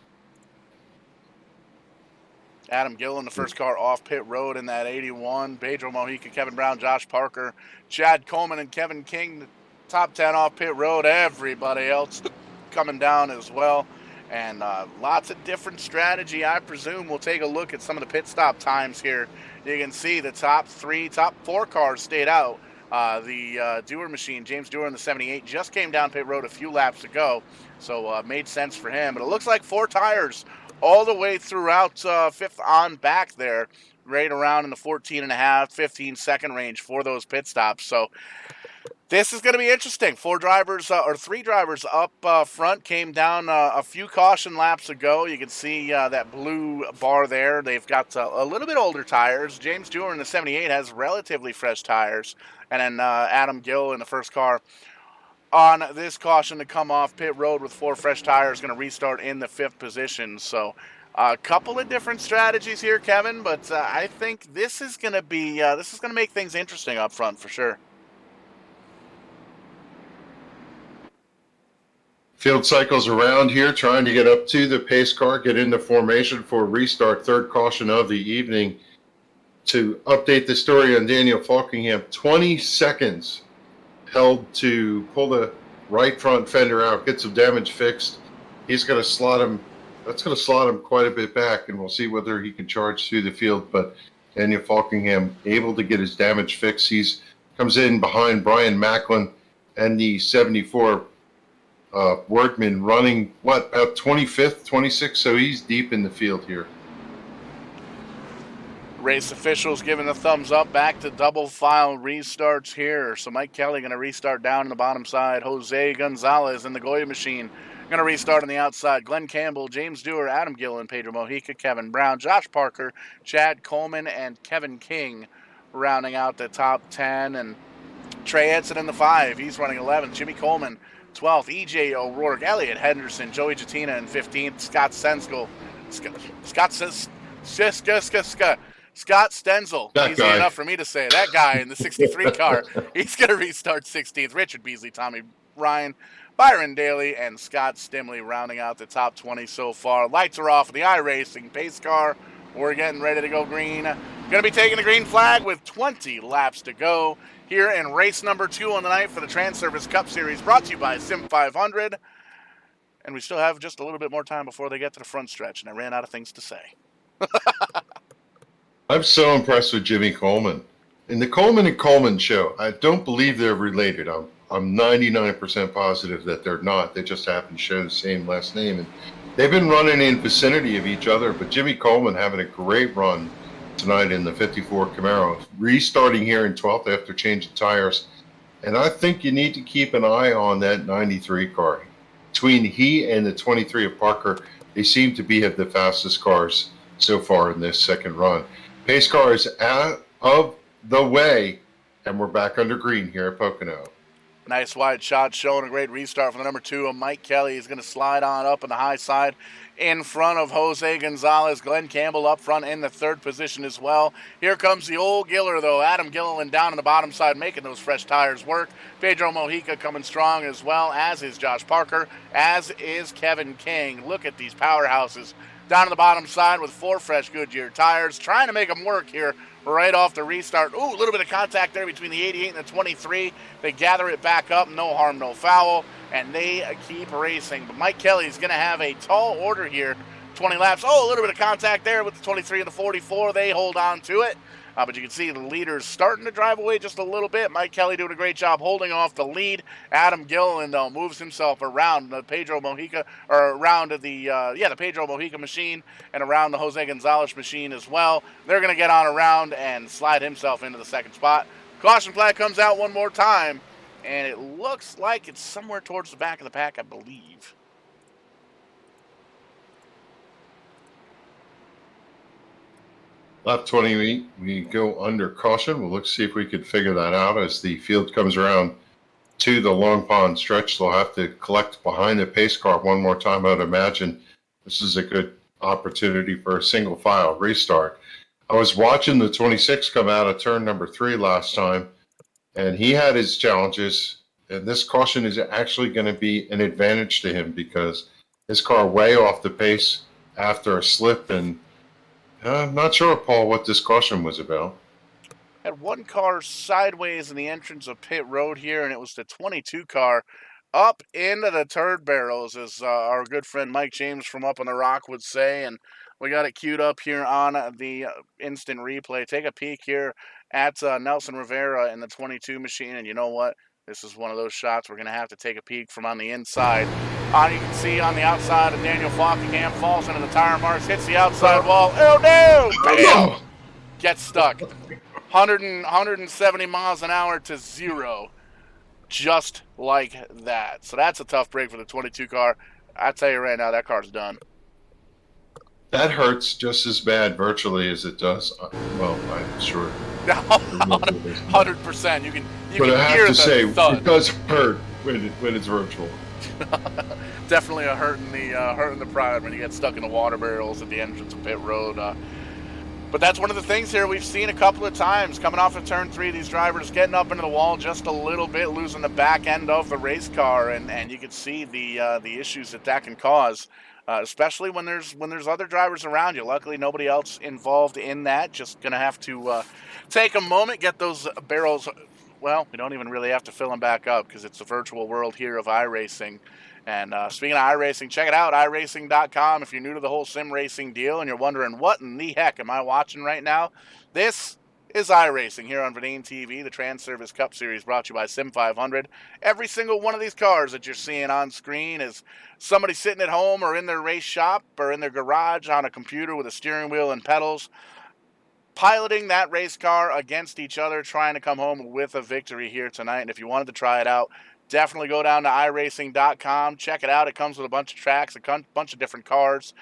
Adam Gill in the first car off pit road in that 81. Pedro Mojica, Kevin Brown, Josh Parker, Chad Coleman, and Kevin King, the top 10 off pit road. Everybody else coming down as well. And lots of different strategy. I presume we'll take a look at some of the pit stop times here. You can see the top 4 cars stayed out. The Dewar machine, James Dewar in the 78, just came down pit road a few laps ago. So made sense for him. But it looks like 4 tires all the way throughout 5th on back there, right around in the 14.5, 15-second range for those pit stops. So this is going to be interesting. 3 drivers up front came down a few caution laps ago. You can see that blue bar there. They've got a little bit older tires. James Dewar in the 78 has relatively fresh tires. And then Adam Gill in the first car on this caution to come off pit road with 4 fresh tires, going to restart in the 5th position. So a couple of different strategies here, Kevin, but I think this is going to make things interesting up front for sure. Field cycles around here, trying to get up to the pace car, get into formation for a restart, 3rd caution of the evening. To update the story on Daniel Falkingham, 20 seconds held to pull the right front fender out, get some damage fixed. He's going to slot him. That's going to slot him quite a bit back, and we'll see whether he can charge through the field. But Daniel Falkingham able to get his damage fixed. He's comes in behind Brian Macklin and the 74 Workman running, about 25th, 26th, so he's deep in the field here. Race officials giving the thumbs up back to double file restarts here. So Mike Kelly going to restart down in the bottom side. Jose Gonzalez in the Goya machine going to restart on the outside. Glenn Campbell, James Dewar, Adam Gill, and Pedro Mojica, Kevin Brown, Josh Parker, Chad Coleman, and Kevin King rounding out the top 10. And Trey Edson in the 5. He's running 11th. Jimmy Coleman, 12th. EJ O'Rourke, Elliott Henderson, Joey Jatina in 15th. Scott Stenzel. Scott Stenzel, easy enough for me to say. That guy in the 63 car, he's going to restart 16th. Richard Beasley, Tommy Ryan, Byron Daly, and Scott Stimley rounding out the top 20 so far. Lights are off of the iRacing pace car. We're getting ready to go green. Going to be taking the green flag with 20 laps to go here in race number 2 on the night for the Transervice Cup Series, brought to you by SIM500. And we still have just a little bit more time before they get to the front stretch, and I ran out of things to say. I'm so impressed with Jimmy Coleman. In the Coleman and Coleman show, I don't believe they're related. I'm 99% positive that they're not. They just happen to share the same last name. And they've been running in vicinity of each other, but Jimmy Coleman having a great run tonight in the 54 Camaro, restarting here in 12th after changing tires. And I think you need to keep an eye on that 93 car. Between he and the 23 of Parker, they seem to be the fastest cars so far in this second run. Pace car is out of the way, and we're back under green here at Pocono. Nice wide shot, showing a great restart from the number 2 of Mike Kelly. He's going to slide on up on the high side in front of Jose Gonzalez. Glenn Campbell up front in the 3rd position as well. Here comes the old Giller, though. Adam Gilliland down on the bottom side, making those fresh tires work. Pedro Mojica coming strong, as well as is Josh Parker, as is Kevin King. Look at these powerhouses down on the bottom side with 4 fresh Goodyear tires, trying to make them work here right off the restart. Ooh, a little bit of contact there between the 88 and the 23. They gather it back up, no harm, no foul, and they keep racing. But Mike Kelly's going to have a tall order here, 20 laps. Oh, a little bit of contact there with the 23 and the 44. They hold on to it. But you can see the leaders starting to drive away just a little bit. Mike Kelly doing a great job holding off the lead. Adam Gilliland, though, moves himself around the Pedro Mojica, or around the Pedro Mojica machine and around the Jose Gonzalez machine as well. They're going to get on around and slide himself into the 2nd spot. Caution flag comes out one more time, and it looks like it's somewhere towards the back of the pack, I believe. Lap 28, we go under caution. We'll look see if we could figure that out as the field comes around to the Long Pond stretch. They'll have to collect behind the pace car one more time. I would imagine this is a good opportunity for a single file restart. I was watching the 26 come out of turn number 3 last time, and he had his challenges, and this caution is actually going to be an advantage to him because his car way off the pace after a slip, and I'm not sure, Paul, what this caution was about. Had one car sideways in the entrance of pit road here, and it was the 22 car up into the turd barrels, as our good friend Mike James from Up on the Rock would say. And we got it queued up here on the instant replay. Take a peek here at Nelson Rivera in the 22 machine, and you know what? This is one of those shots we're going to have to take a peek from on the inside. You can see on the outside of Daniel Falkingham, falls into the tire marks, hits the outside wall. Oh no! Bam! Gets stuck. 170 miles an hour to 0. Just like that. So that's a tough break for the 22 car. I tell you right now, that car's done. That hurts just as bad virtually as it does. Well, I'm sure. 100%. You can but I have hear to the say, thud. it does hurt when it's virtual. Definitely a hurting the pride when you get stuck in the water barrels at the entrance of pit road. But that's one of the things here we've seen a couple of times coming off of turn 3. These drivers getting up into the wall just a little bit, losing the back end of the race car, and you can see the issues that can cause, especially when there's other drivers around you. Luckily, nobody else involved in that. Just gonna have to take a moment, get those barrels. Well, we don't even really have to fill them back up because it's the virtual world here of iRacing. And speaking of iRacing, check it out, iRacing.com. If you're new to the whole sim racing deal and you're wondering, what in the heck am I watching right now? This is iRacing here on Verdane TV, the Transervice Cup Series brought to you by SIM500. Every single one of these cars that you're seeing on screen is somebody sitting at home or in their race shop or in their garage on a computer with a steering wheel and pedals, piloting that race car against each other, trying to come home with a victory here tonight. And if you wanted to try it out, definitely go down to iRacing.com. Check it out. It comes with a bunch of tracks, a bunch of different cars.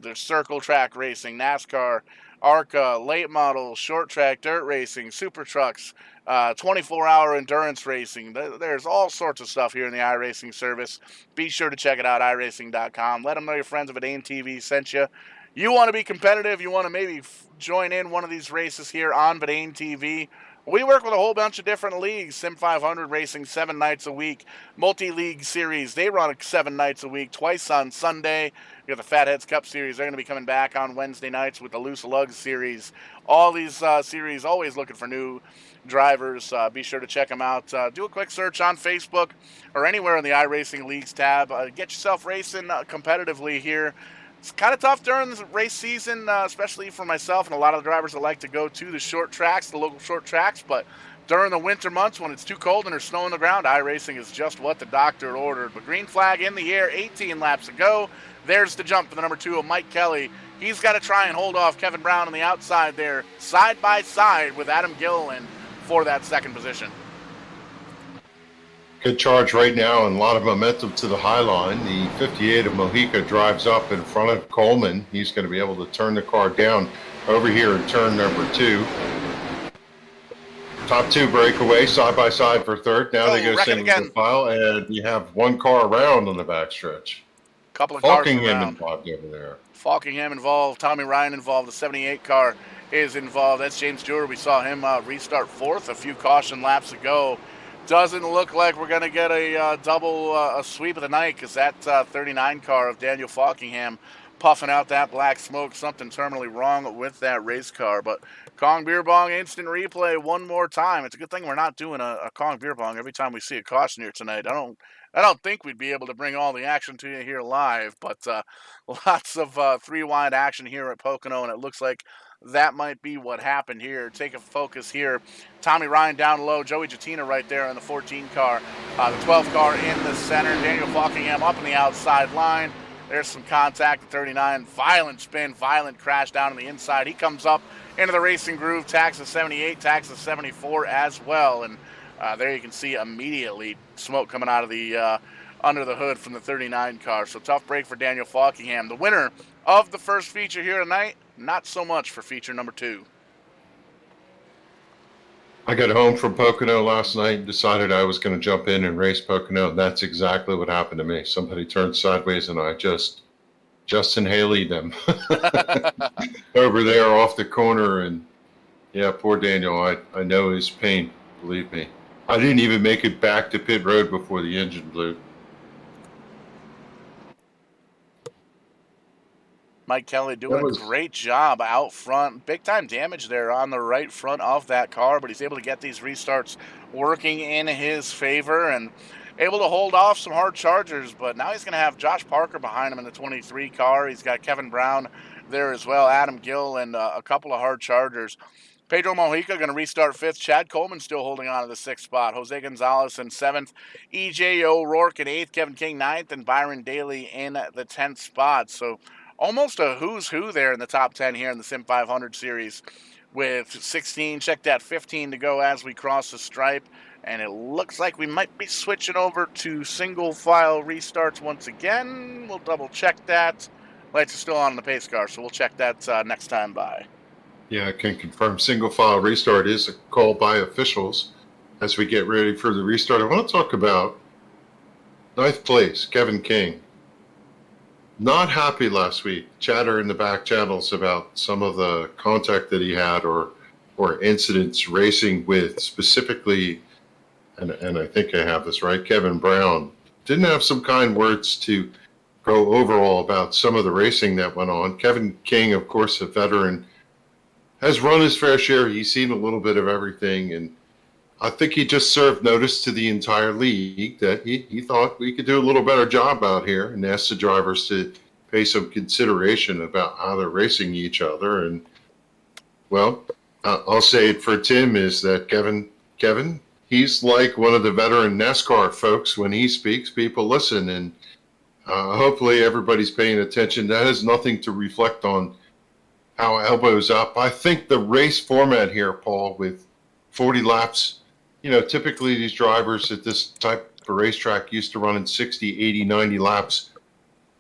There's circle track racing, NASCAR, ARCA, late models, short track, dirt racing, super trucks, 24-hour endurance racing. There's all sorts of stuff here in the iRacing service. Be sure to check it out, iRacing.com. Let them know your friends of Verdane TV sent you. You want to be competitive, you want to maybe join in one of these races here on Verdane TV. We work with a whole bunch of different leagues. SIM500 racing 7 nights a week. Multi-league series, they run 7 nights a week, twice on Sunday. We got the Fatheads Cup Series. They're going to be coming back on Wednesday nights with the Loose Lugs Series. All these series, always looking for new drivers. Be sure to check them out. Do a quick search on Facebook or anywhere in the iRacing Leagues tab. Get yourself racing competitively here. It's kind of tough during the race season, especially for myself and a lot of the drivers that like to go to the short tracks, the local short tracks. But during the winter months when it's too cold and there's snow on the ground, iRacing is just what the doctor ordered. But green flag in the air, 18 laps to go. There's the jump for the number 2 of Mike Kelly. He's got to try and hold off Kevin Brown on the outside there, side by side with Adam Gilliland for that second position. Good charge right now and a lot of momentum to the high line. The 58 of Mojica drives up in front of Coleman. He's going to be able to turn the car down over here in turn number 2. Top two breakaway, side by side for third. Now they go wreck it single file, and you have one car around on the backstretch. Couple of cars around. Falkingham involved over there. Falkingham involved. Tommy Ryan involved. The 78 car is involved. That's James Dewar. We saw him restart fourth a few caution laps ago. Doesn't look like we're going to get a double a sweep of the night because that 39 car of Daniel Falkingham puffing out that black smoke. Something terminally wrong with that race car. But Kong Beer Bong instant replay one more time. It's a good thing we're not doing a Kong Beer Bong every time we see a caution here tonight. I don't think we'd be able to bring all the action to you here live, but lots of three-wide action here at Pocono, and it looks like that might be what happened here. Take a focus here. Tommy Ryan down low, Joey Jattina right there in the 14 car, the 12 car in the center, Daniel Falkingham up on the outside line. There's some contact at 39, violent spin, violent crash down on the inside. He comes up into the racing groove, taxes 78, taxes 74 as well, and there you can see immediately smoke coming out of the under the hood from the 39 car. So tough break for Daniel Falkingham. The winner of the first feature here tonight, not so much for feature number 2. I got home from Pocono last night and decided I was going to jump in and race Pocono. And that's exactly what happened to me. Somebody turned sideways and I just Justin Haley them over there off the corner. And yeah, poor Daniel. I know his pain, believe me. I didn't even make it back to pit road before the engine blew. Mike Kelly doing a great job out front. Big time damage there on the right front of that car, but he's able to get these restarts working in his favor and able to hold off some hard chargers. But now he's going to have Josh Parker behind him in the 23 car. He's got Kevin Brown there as well, Adam Gill, and a couple of hard chargers. Pedro Mojica going to restart 5th. Chad Coleman still holding on to the 6th spot. Jose Gonzalez in 7th. E.J. O'Rourke in 8th. Kevin King 9th. And Byron Daly in the 10th spot. So almost a who's who there in the top 10 here in the SIM500 series with 16, check that, 15 to go as we cross the stripe. And it looks like we might be switching over to single file restarts once again. We'll double check that. Lights are still on the pace car, so we'll check that next time by. Yeah, I can confirm single file restart is a call by officials as we get ready for the restart. I want to talk about 9th place, Kevin King. Not happy last week. Chatter in the back channels about some of the contact that he had or incidents racing with specifically, and I think I have this right, Kevin Brown. Didn't have some kind words to go overall about some of the racing that went on. Kevin King, of course, a veteran, has run his fair share. He's seen a little bit of everything, and I think he just served notice to the entire league that he thought we could do a little better job out here and asked the drivers to pay some consideration about how they're racing each other. And, well, I'll say it for Tim is that Kevin, he's like one of the veteran NASCAR folks. When he speaks, people listen, and hopefully everybody's paying attention. That has nothing to reflect on how elbows up. I think the race format here, Paul, with 40 laps, typically these drivers at this type of racetrack used to run in 60, 80, 90 laps.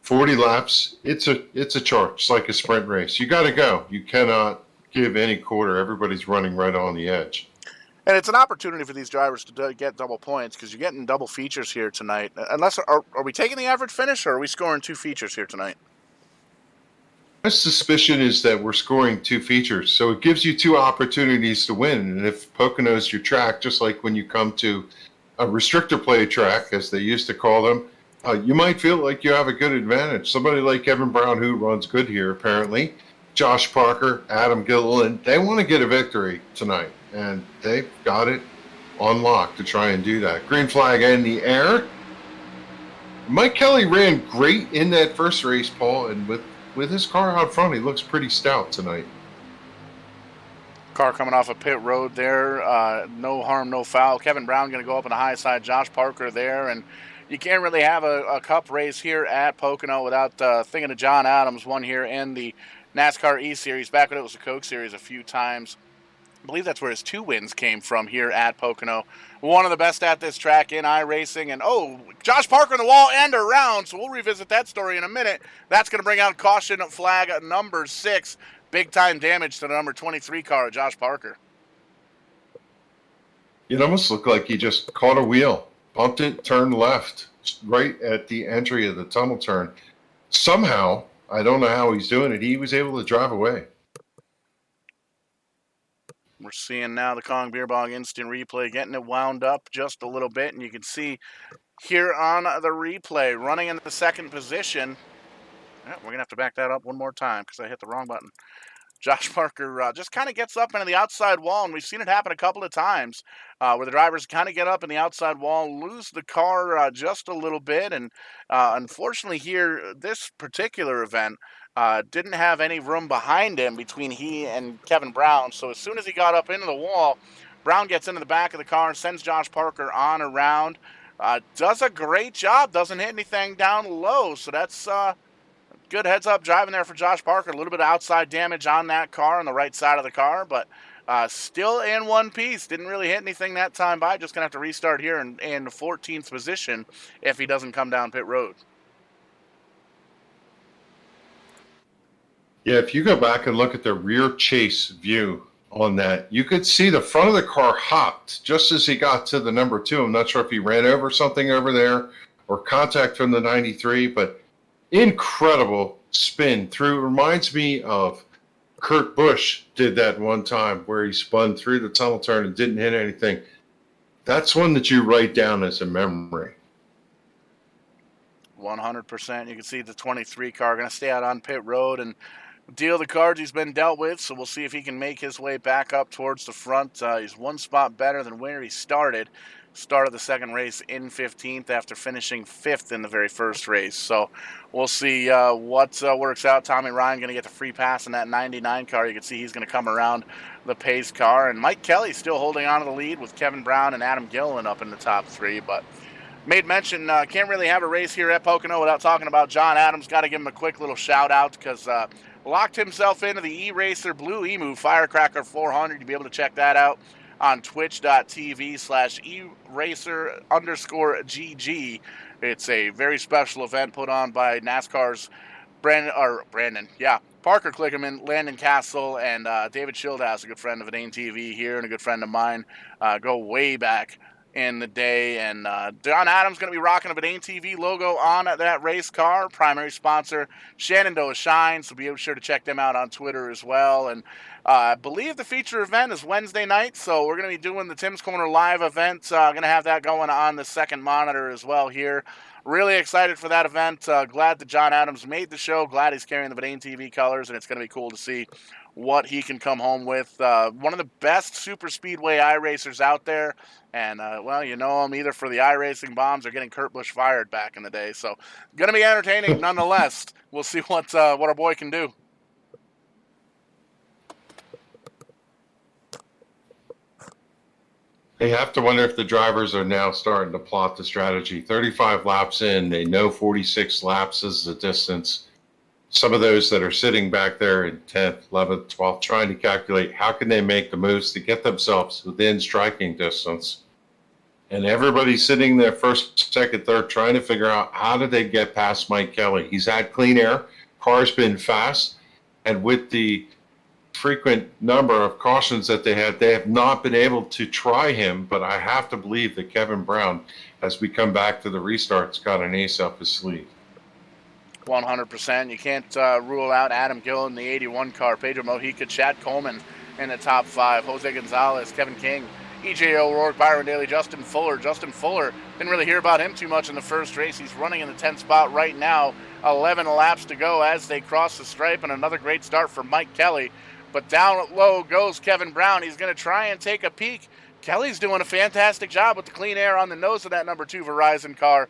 40 laps, it's a charge. It's like a sprint race. You got to go. You cannot give any quarter. Everybody's running right on the edge. And it's an opportunity for these drivers to get double points because you're getting double features here tonight. Unless, are we taking the average finish or are we scoring 2 features here tonight? My suspicion is that we're scoring 2 features, so it gives you 2 opportunities to win. And if Pocono's your track, just like when you come to a restrictor play track, as they used to call them, you might feel like you have a good advantage. Somebody like Kevin Brown, who runs good here, apparently, Josh Parker, Adam Gilliland, they want to get a victory tonight, and they've got it on lock to try and do that. Green flag in the air. Mike Kelly ran great in that first race, Paul, and with his car out front, he looks pretty stout tonight. Car coming off a pit road there. No harm, no foul. Kevin Brown going to go up on the high side. Josh Parker there. And you can't really have a cup race here at Pocono without thinking of John Adams, won here in the NASCAR E-Series, back when it was the Coke Series a few times. I believe that's where his 2 wins came from here at Pocono. One of the best at this track in iRacing. And, Josh Parker on the wall and around, so we'll revisit that story in a minute. That's going to bring out caution flag number 6. Big-time damage to the number 23 car, Josh Parker. It almost looked like he just caught a wheel, bumped it, turned left, right at the entry of the tunnel turn. Somehow, I don't know how he's doing it, he was able to drive away. We're seeing now the Kong Beer Bong instant replay getting it wound up just a little bit, and you can see here on the replay running in the second position. We're going to have to back that up one more time because I hit the wrong button. Josh Parker just kind of gets up into the outside wall, and we've seen it happen a couple of times where the drivers kind of get up in the outside wall, lose the car just a little bit, and unfortunately here, this particular event didn't have any room behind him between he and Kevin Brown, so as soon as he got up into the wall, Brown gets into the back of the car, sends Josh Parker on around, does a great job, doesn't hit anything down low, so that's good heads-up driving there for Josh Parker. A little bit of outside damage on that car, on the right side of the car, but still in one piece. Didn't really hit anything that time by. Just going to have to restart here in 14th position if he doesn't come down pit road. Yeah, if you go back and look at the rear chase view on that, you could see the front of the car hopped just as he got to the number 2. I'm not sure if he ran over something over there or contact from the 93, but incredible spin through. Reminds me of Kurt Busch did that one time where he spun through the tunnel turn and didn't hit anything. That's one that you write down as a memory. 100%. You can see the 23 car going to stay out on pit road and deal the cards he's been dealt with, so we'll see if he can make his way back up towards the front. He's one spot better than where he started the second race in 15th after finishing 5th in the very first race. So we'll see what works out. Tommy Ryan going to get the free pass in that 99 car. You can see he's going to come around the pace car. And Mike Kelly still holding on to the lead with Kevin Brown and Adam Gilliland up in the top 3. But made mention, can't really have a race here at Pocono without talking about John Adams. Got to give him a quick little shout out because locked himself into the E-Racer Blue Emu Firecracker 400. You'll be able to check that out on twitch.tv/eracer_GG. It's a very special event put on by NASCAR's Parker Klickerman, Landon Castle, and David Schildhouse, a good friend of Dane TV here and a good friend of mine. Go way back in the day, and John Adams going to be rocking a Dane TV logo on that race car. Primary sponsor Shenandoah Shine, so be sure to check them out on Twitter as well. And I believe the feature event is Wednesday night, so we're going to be doing the Tim's Corner live event. Going to have that going on the second monitor as well here. Really excited for that event. Glad that John Adams made the show. Glad he's carrying the Dane TV colors, and it's going to be cool to see what he can come home with. One of the best super speedway iRacers out there. And, you know him either for the iRacing bombs or getting Kurt Busch fired back in the day. So, going to be entertaining nonetheless. We'll see what our boy can do. They have to wonder if the drivers are now starting to plot the strategy. 35 laps in, they know 46 laps is the distance. Some of those that are sitting back there in 10th, 11th, 12th, trying to calculate how can they make the moves to get themselves within striking distance. And everybody's sitting there first, second, third, trying to figure out how did they get past Mike Kelly. He's had clean air, car's been fast, and with the frequent number of cautions that they have not been able to try him, but I have to believe that Kevin Brown, as we come back to the restarts, got an ace up his sleeve. 100%. You can't rule out Adam Gill in the 81 car, Pedro Mojica, Chad Coleman in the top 5, Jose Gonzalez, Kevin King, EJ O'Rourke, Byron Daly, Justin Fuller. Justin Fuller, didn't really hear about him too much in the first race. He's running in the 10th spot right now, 11 laps to go as they cross the stripe, and another great start for Mike Kelly. But down low goes Kevin Brown. He's going to try and take a peek. Kelly's doing a fantastic job with the clean air on the nose of that number 2 Verizon car.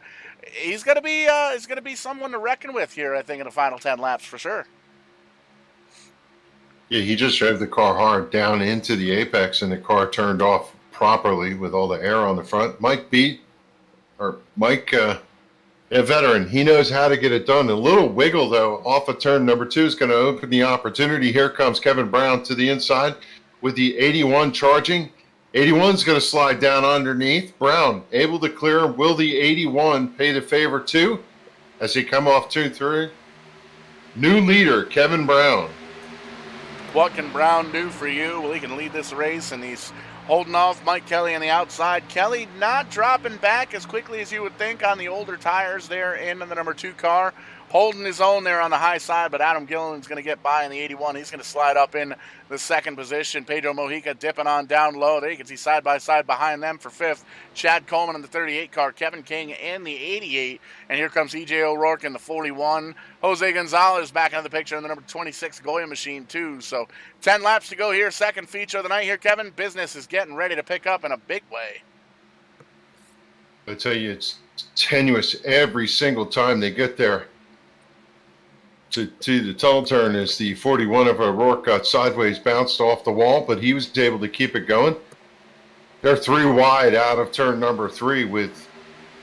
He's going to be someone to reckon with here, I think, in the final 10 laps for sure. Yeah, he just drove the car hard down into the apex, and the car turned off properly with all the air on the front. Mike, a veteran, he knows how to get it done. A little wiggle, though, off of turn number 2 is going to open the opportunity. Here comes Kevin Brown to the inside with the 81 charging. 81's going to slide down underneath. Brown able to clear. Will the 81 pay the favor too as he come off 2-3? New leader, Kevin Brown. What can Brown do for you? Well, he can lead this race, and he's holding off Mike Kelly on the outside. Kelly not dropping back as quickly as you would think on the older tires there in the number 2 car. Holding his own there on the high side, but Adam Gilliland's going to get by in the 81. He's going to slide up in the 2nd position. Pedro Mojica dipping on down low. There you can see side by side behind them for 5th. Chad Coleman in the 38 car. Kevin King in the 88. And here comes E.J. O'Rourke in the 41. Jose Gonzalez back into the picture in the number 26 Goya machine too. So 10 laps to go here. 2nd feature of the night here, Kevin. Business is getting ready to pick up in a big way. I tell you, it's tenuous every single time they get there. To the tunnel turn as the 41 of O'Rourke got sideways, bounced off the wall, but he was able to keep it going. They're 3 wide out of turn number 3 with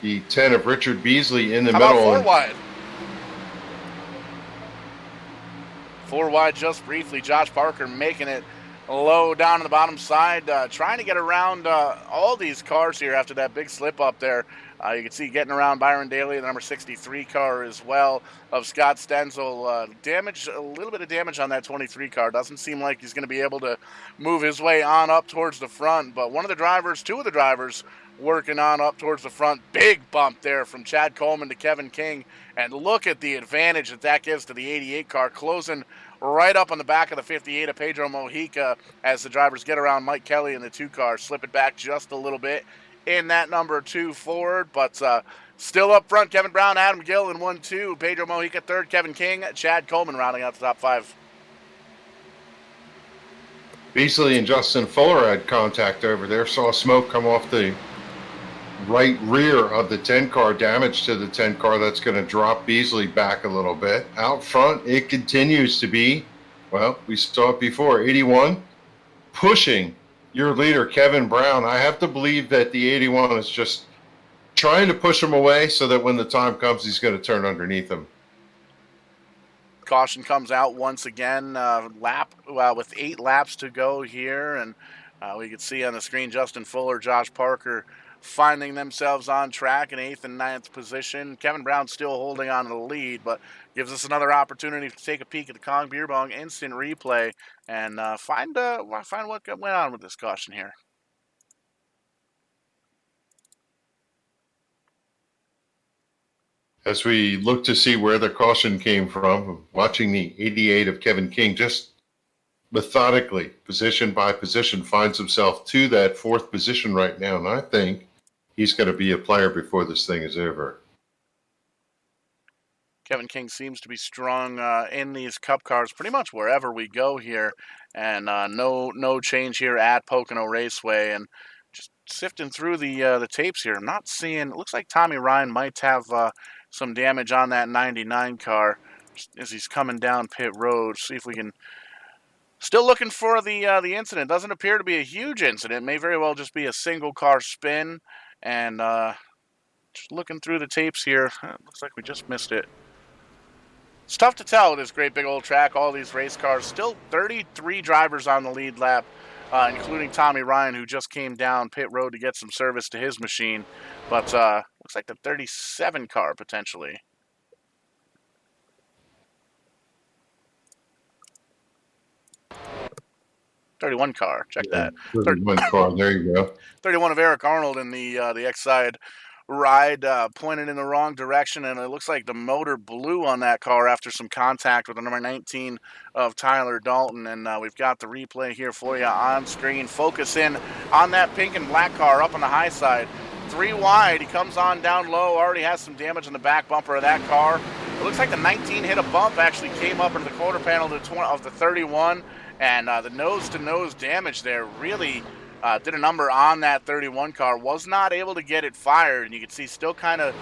the 10 of Richard Beasley in the middle. How about 4 wide? 4 wide just briefly. Josh Parker making it low down on the bottom side, trying to get around all these cars here after that big slip up there. You can see getting around Byron Daly, the number 63 car as well of Scott Stenzel. Damage, a little bit of damage on that 23 car. Doesn't seem like he's going to be able to move his way on up towards the front. But one of the drivers, 2 of the drivers, working on up towards the front. Big bump there from Chad Coleman to Kevin King. And look at the advantage that that gives to the 88 car, closing right up on the back of the 58 of Pedro Mojica as the drivers get around Mike Kelly in the 2 car. Slip it back just a little bit in that number 2 Ford, but still up front, Kevin Brown, Adam Gill in 1-2, Pedro Mojica 3rd, Kevin King, Chad Coleman rounding out the top 5. Beasley and Justin Fuller had contact over there. Saw smoke come off the right rear of the 10 car, damage to the 10 car. That's going to drop Beasley back a little bit. Out front, it continues to be, well, we saw it before, 81, pushing your leader, Kevin Brown. I have to believe that the 81 is just trying to push him away so that when the time comes, he's going to turn underneath him. Caution comes out once again, with 8 laps to go here, and we can see on the screen Justin Fuller, Josh Parker finding themselves on track in 8th and 9th position. Kevin Brown still holding on to the lead, but gives us another opportunity to take a peek at the Kong Beer Bong instant replay and find what went on with this caution here. As we look to see where the caution came from, watching the 88 of Kevin King just methodically, position by position, finds himself to that 4th position right now, and I think he's going to be a player before this thing is over. Kevin King seems to be strong in these Cup cars pretty much wherever we go here, and no change here at Pocono Raceway. And just sifting through the tapes here, I'm not seeing. It looks like Tommy Ryan might have some damage on that 99 car as he's coming down pit road. See if we can. Still looking for the incident. Doesn't appear to be a huge incident. May very well just be a single car spin. And just looking through the tapes here, it looks like we just missed it. It's tough to tell with this great big old track, all these race cars. Still 33 drivers on the lead lap, including Tommy Ryan, who just came down pit road to get some service to his machine. But looks like the 37 car potentially. .31 car, check that. 31 car, there you go. 31 of Eric Arnold in the X-side ride, pointed in the wrong direction, and it looks like the motor blew on that car after some contact with the number 19 of Tyler Dalton. And we've got the replay here for you on screen. Focus in on that pink and black car up on the high side. 3 wide, he comes on down low, already has some damage in the back bumper of that car. It looks like the 19 hit a bump, actually came up into the quarter panel of the 31, and the nose-to-nose damage there really did a number on that 31 car. Was not able to get it fired, and you can see still kind of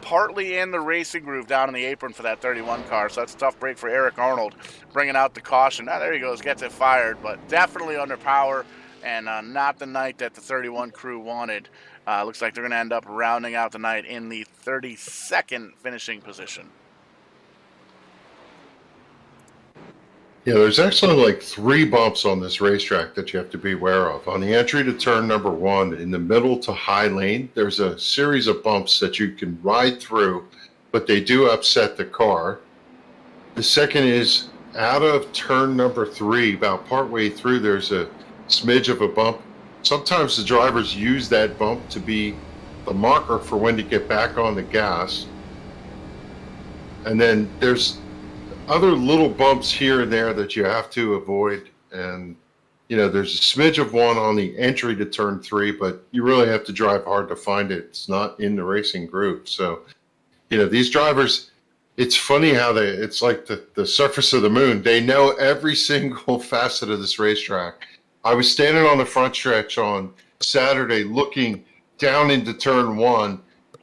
partly in the racing groove down in the apron for that 31 car. So that's a tough break for Eric Arnold, bringing out the caution. Now there he goes, gets it fired, but definitely under power, and not the night that the 31 crew wanted. Looks like they're going to end up rounding out the night in the 32nd finishing position. Yeah, there's actually like 3 bumps on this racetrack that you have to be aware of. On the entry to turn number 1, in the middle to high lane, there's a series of bumps that you can ride through, but they do upset the car. The second is out of turn number 3, about partway through, there's a smidge of a bump. Sometimes the drivers use that bump to be the marker for when to get back on the gas. And then there's other little bumps here and there that you have to avoid. And, there's a smidge of one on the entry to turn 3, but you really have to drive hard to find it. It's not in the racing group. So, these drivers, it's funny how it's like the surface of the moon. They know every single facet of this racetrack. I was standing on the front stretch on Saturday looking down into turn 1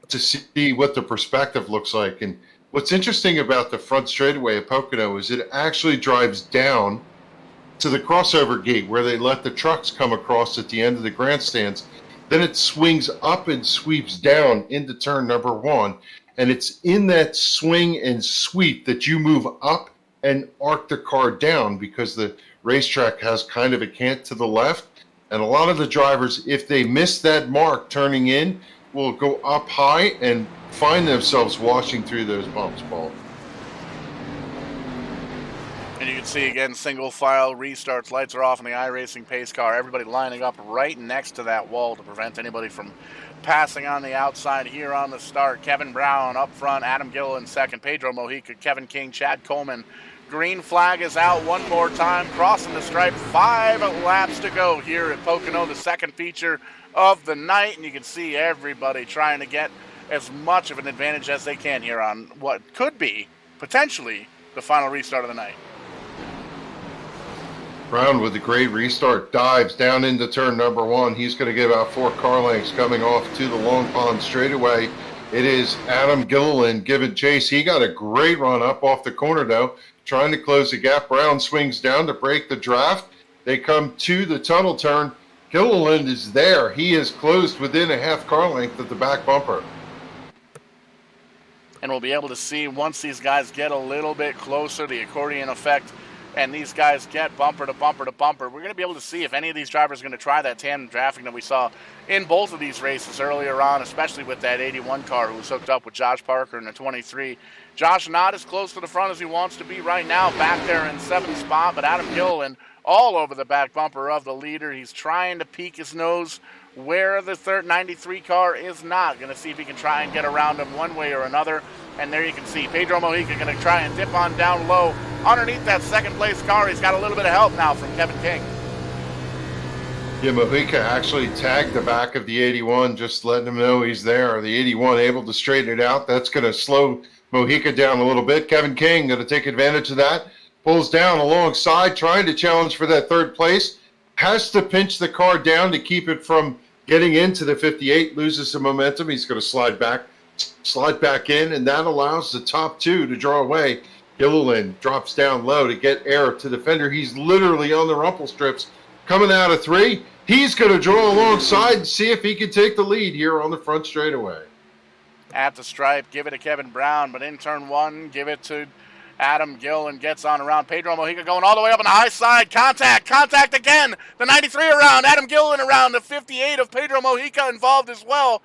to see what the perspective looks like. And what's interesting about the front straightaway at Pocono is it actually drives down to the crossover gate where they let the trucks come across at the end of the grandstands. Then it swings up and sweeps down into turn number 1. And it's in that swing and sweep that you move up and arc the car down, because the racetrack has kind of a cant to the left. And a lot of the drivers, if they miss that mark turning in, will go up high and find themselves washing through those bumps, Paul. And you can see again, single file restarts, lights are off on the iRacing pace car. Everybody lining up right next to that wall to prevent anybody from passing on the outside here on the start. Kevin Brown up front, Adam Gill in second, Pedro Mojica, Kevin King, Chad Coleman. Green flag is out one more time, crossing the stripe. 5 laps to go here at Pocono, the second feature of the night. And you can see everybody trying to get as much of an advantage as they can here on what could be potentially the final restart of the night. Brown with a great restart, dives down into turn number 1. He's going to get about 4 car lengths coming off to the Long Pond straightaway. It is Adam Gilliland giving chase. He got a great run up off the corner, though, trying to close the gap. Brown swings down to break the draft. They come to the tunnel turn. Gilliland is there. He is closed within a half car length of the back bumper. And we'll be able to see once these guys get a little bit closer, the accordion effect, and these guys get bumper to bumper to bumper. We're going to be able to see if any of these drivers are going to try that tandem drafting that we saw in both of these races earlier on, especially with that 81 car who was hooked up with Josh Parker in the 23. Josh not as close to the front as he wants to be right now, back there in 7th spot, but Adam Gilliland all over the back bumper of the leader. He's trying to peek his nose where the 93 car is not. Going to see if he can try and get around him one way or another. And there you can see Pedro Mojica going to try and dip on down low underneath that second place car. He's got a little bit of help now from Kevin King. Yeah, Mojica actually tagged the back of the 81, just letting him know he's there. The 81 able to straighten it out. That's going to slow Mojica down a little bit. Kevin King going to take advantage of that. Pulls down alongside, trying to challenge for that 3rd place. Has to pinch the car down to keep it from getting into the 58. Loses some momentum. He's going to slide back in, and that allows the top 2 to draw away. Gilliland drops down low to get air to the fender. He's literally on the rumple strips coming out of 3. He's going to draw alongside and see if he can take the lead here on the front straightaway. At the stripe, give it to Kevin Brown, but in turn 1, give it to Adam Gill and gets on around. Pedro Mojica going all the way up on the high side. Contact again. The 93 around. Adam Gilliland around. The 58 of Pedro Mojica involved as well.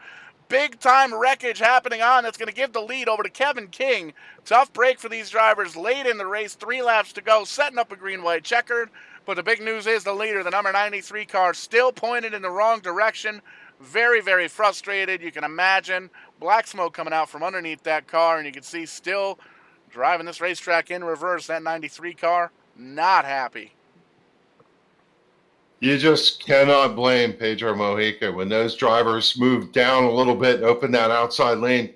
Big time wreckage happening on. That's going to give the lead over to Kevin King. Tough break for these drivers late in the race. 3 laps to go, setting up a green-white checkered. But the big news is the leader, the number 93 car, still pointed in the wrong direction. Very, very frustrated. You can imagine black smoke coming out from underneath that car, and you can see still driving this racetrack in reverse. That 93 car, not happy. You just cannot blame Pedro Mojica. When those drivers moved down a little bit and opened that outside lane,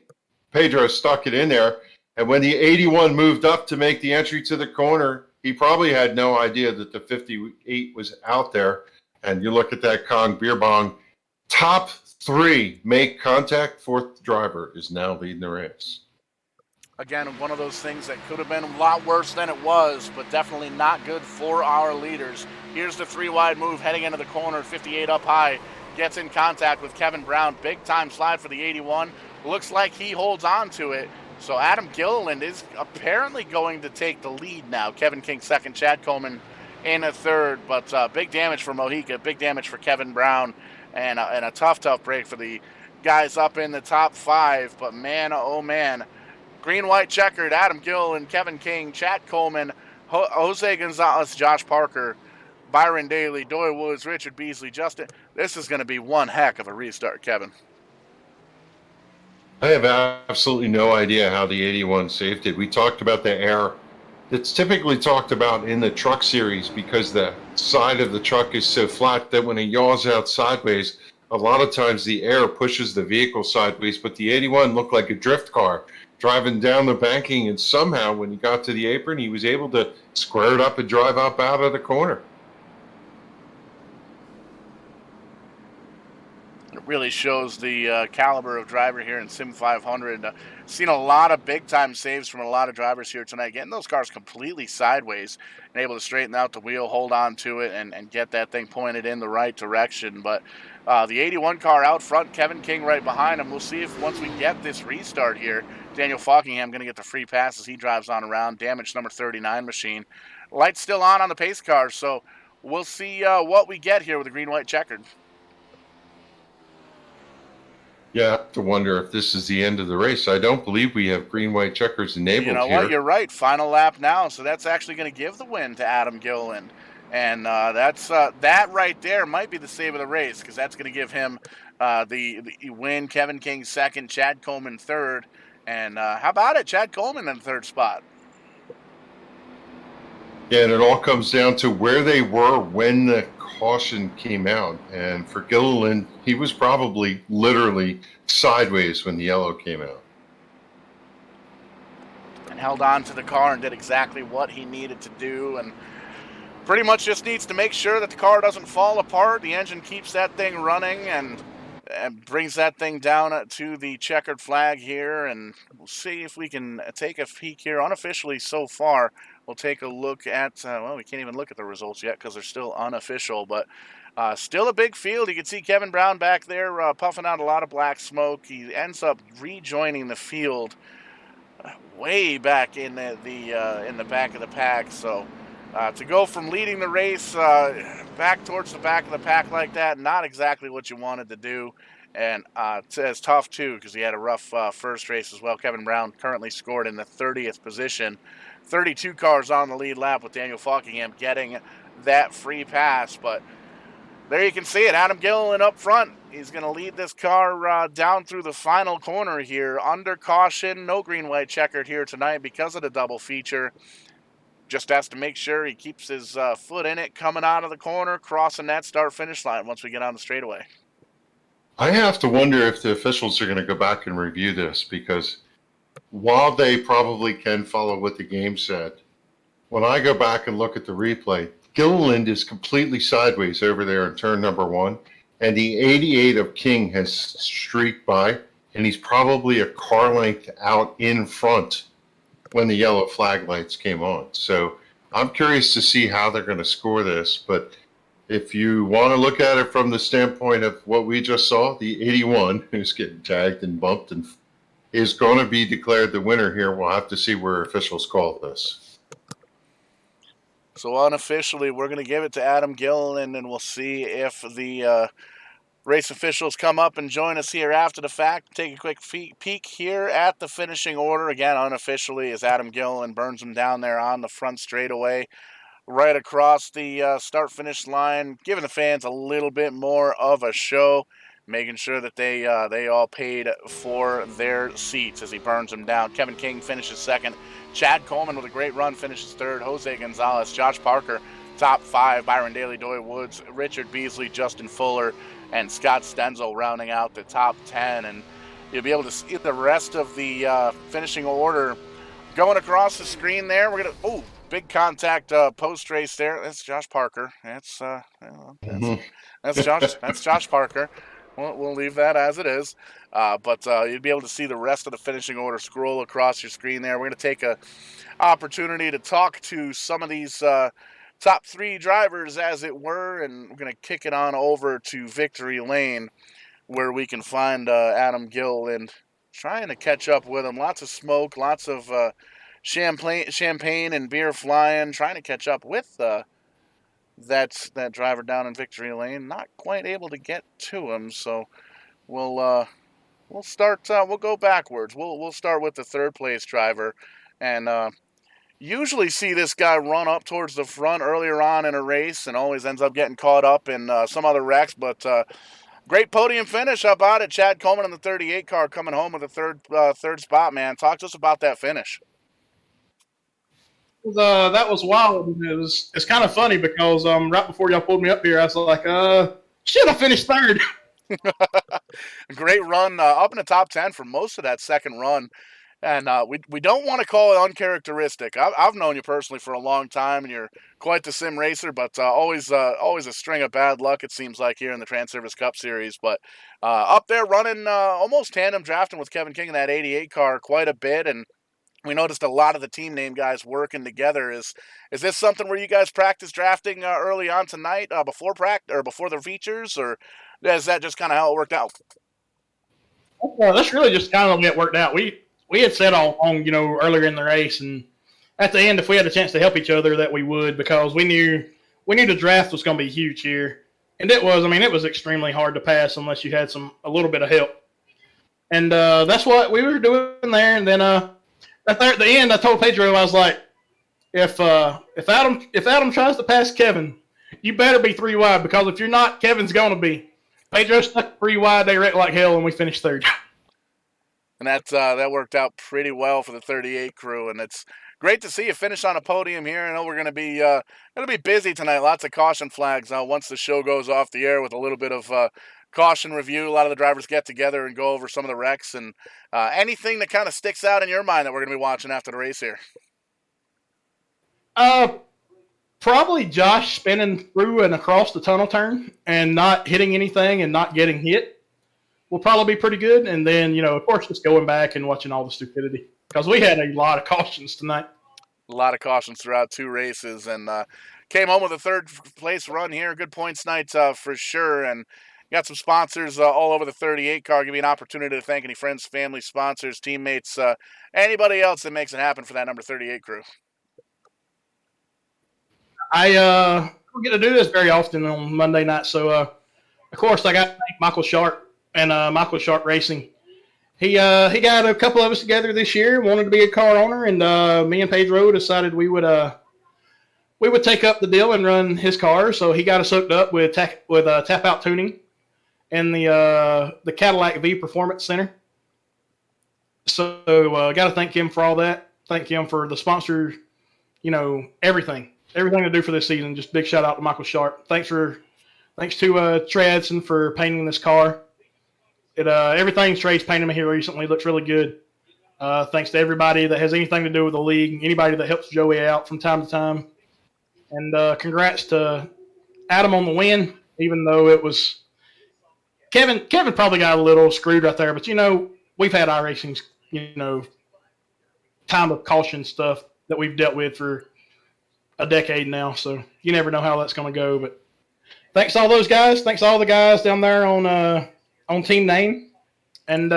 Pedro stuck it in there. And when the 81 moved up to make the entry to the corner, he probably had no idea that the 58 was out there. And you look at that Kong beer bong, top 3 make contact. 4th driver is now leading the race. Again, one of those things that could have been a lot worse than it was, but definitely not good for our leaders. Here's the 3-wide move heading into the corner. 58 up high, gets in contact with Kevin Brown. Big time slide for the 81. Looks like he holds on to it. So Adam Gilliland is apparently going to take the lead now. Kevin King 2nd, Chad Coleman in a 3rd. But big damage for Mojica, big damage for Kevin Brown, and a tough break for the guys up in the top 5. But man, oh man. Green-white checkered, Adam Gill and Kevin King, Chad Coleman, Jose Gonzalez, Josh Parker, Byron Daly, Doy Woods, Richard Beasley, Justin. This is going to be one heck of a restart, Kevin. I have absolutely no idea how the 81 saved it. We talked about the air that's typically talked about in the truck series because the side of the truck is so flat that when it yaws out sideways, a lot of times the air pushes the vehicle sideways, but the 81 looked like a drift car driving down the banking, and somehow when he got to the apron, he was able to square it up and drive up out of the corner. It really shows the caliber of driver here in SIM500. Seen a lot of big-time saves from a lot of drivers here tonight, getting those cars completely sideways and able to straighten out the wheel, hold on to it, and get that thing pointed in the right direction. But the 81 car out front, Kevin King right behind him. We'll see if once we get this restart here, Daniel Falkingham going to get the free pass as he drives on around. Damaged number 39 machine. Lights still on the pace car, so we'll see what we get here with the green-white checkered. Yeah, I have to wonder if this is the end of the race. I don't believe we have green-white checkers enabled here. You know what? You're right. Final lap now, so that's actually going to give the win to Adam Gilliland. And that right there might be the save of the race because that's going to give him the win. Kevin King second, Chad Coleman third. And how about it? Chad Coleman in the third spot. Yeah, and it all comes down to where they were when the caution came out. And for Gilliland, he was probably literally sideways when the yellow came out. And held on to the car and did exactly what he needed to do. And pretty much just needs to make sure that the car doesn't fall apart. The engine keeps that thing running and brings that thing down to the checkered flag here. And we'll see if we can take a peek here. Unofficially so far, we'll take a look at, well, we can't even look at the results yet because they're still unofficial, but still a big field. You can see Kevin Brown back there puffing out a lot of black smoke. He ends up rejoining the field way back in the back of the pack. So to go from leading the race back towards the back of the pack like that, not exactly what you wanted to do. And it's tough, too, because he had a rough first race as well. Kevin Brown currently scored in the 30th position. 32 cars on the lead lap with Daniel Falkingham getting that free pass. But there you can see it. Adam Gilliland up front. He's going to lead this car down through the final corner here. Under caution, no green-white checkered here tonight because of the double feature. Just has to make sure he keeps his foot in it coming out of the corner, crossing that start-finish line once we get on the straightaway. I have to wonder if the officials are going to go back and review this because while they probably can follow what the game said, when I go back and look at the replay, Gilliland is completely sideways over there in turn number one, and the 88 of King has streaked by, and he's probably a car length out in front when the yellow flag lights came on. So I'm curious to see how they're going to score this, but if you want to look at it from the standpoint of what we just saw, the 81, who's getting tagged and bumped and is going to be declared the winner here. We'll have to see where officials call this. So unofficially, we're going to give it to Adam Gilliland, and we'll see if the race officials come up and join us here after the fact. Take a quick peek here at the finishing order. Again, unofficially, as Adam Gilliland burns them down there on the front straightaway, right across the start-finish line, giving the fans a little bit more of a show, making sure that they all paid for their seats as he burns them down. Kevin King finishes second. Chad Coleman with a great run finishes third. Jose Gonzalez, Josh Parker, top five. Byron Daly, Doy Woods, Richard Beasley, Justin Fuller, and Scott Stenzel rounding out the top 10. And you'll be able to see the rest of the finishing order going across the screen there. We're going to, big contact post-race there. That's Josh Parker. That's Josh Parker. We'll leave that as it is. But you'd be able to see the rest of the finishing order scroll across your screen there. We're going to take an opportunity to talk to some of these top three drivers, as it were, and we're going to kick it on over to Victory Lane, where we can find Adam Gill and trying to catch up with him. Lots of smoke, lots of champagne and beer flying, trying to catch up with that driver down in Victory Lane. Not quite able to get to him, so we'll start. We'll go backwards. We'll start with the third place driver, and usually see this guy run up towards the front earlier on in a race and always ends up getting caught up in some other wrecks. But great podium finish up out at Chad Coleman in the 38 car, coming home with a third spot, man. Talk to us about that finish. That was wild. It's kind of funny because right before y'all pulled me up here, I was like, shit, I finished third. Great run up in the top 10 for most of that second run. And we don't want to call it uncharacteristic. I've known you personally for a long time, and you're quite the sim racer, but always a string of bad luck, it seems like, here in the Transervice Cup Series. But up there running almost tandem drafting with Kevin King in that 88 car quite a bit, and we noticed a lot of the team name guys working together. Is this something where you guys practice drafting early on tonight before practice or before the features, or is that just kind of how it worked out? That's really just kind of get worked out. We had said all along, earlier in the race, and at the end, if we had a chance to help each other, that we would, because we knew the draft was going to be huge here, and it was. I mean, it was extremely hard to pass unless you had a little bit of help, and that's what we were doing there. And then at the end, I told Pedro, I was like, if Adam tries to pass Kevin, you better be 3 wide, because if you're not, Kevin's going to be. Pedro stuck 3 wide. They wrecked like hell, and we finished third. And that worked out pretty well for the 38 crew, and it's great to see you finish on a podium here. I know we're going to be busy tonight. Lots of caution flags once the show goes off the air, with a little bit of caution review. A lot of the drivers get together and go over some of the wrecks, and anything that kind of sticks out in your mind that we're going to be watching after the race here. Probably Josh spinning through and across the tunnel turn and not hitting anything and not getting hit will probably be pretty good. And then, of course, just going back and watching all the stupidity, because we had a lot of cautions tonight. A lot of cautions throughout 2 races, and came home with a third place run here. Good points night for sure. And got some sponsors all over the 38 car. Give you an opportunity to thank any friends, family, sponsors, teammates, anybody else that makes it happen for that number 38 crew. I don't get to do this very often on Monday night, so of course I got to thank Michael Sharp and Michael Sharp Racing. He got a couple of us together this year, wanted to be a car owner, and me and Pedro decided we would take up the deal and run his car. So he got us hooked up with tap out tuning and the Cadillac V Performance Center. So got to thank him for all that. Thank him for the sponsor, everything to do for this season. Just big shout out to Michael Sharp. Thanks to Trey Edson for painting this car. Everything Trey's painted me here recently looks really good. Thanks to everybody that has anything to do with the league, anybody that helps Joey out from time to time. And congrats to Adam on the win, even though it was Kevin probably got a little screwed right there. But, we've had iRacing's, time of caution stuff that we've dealt with for a decade now. So you never know how that's going to go. But thanks to all those guys. Thanks to all the guys down there on Team Name. And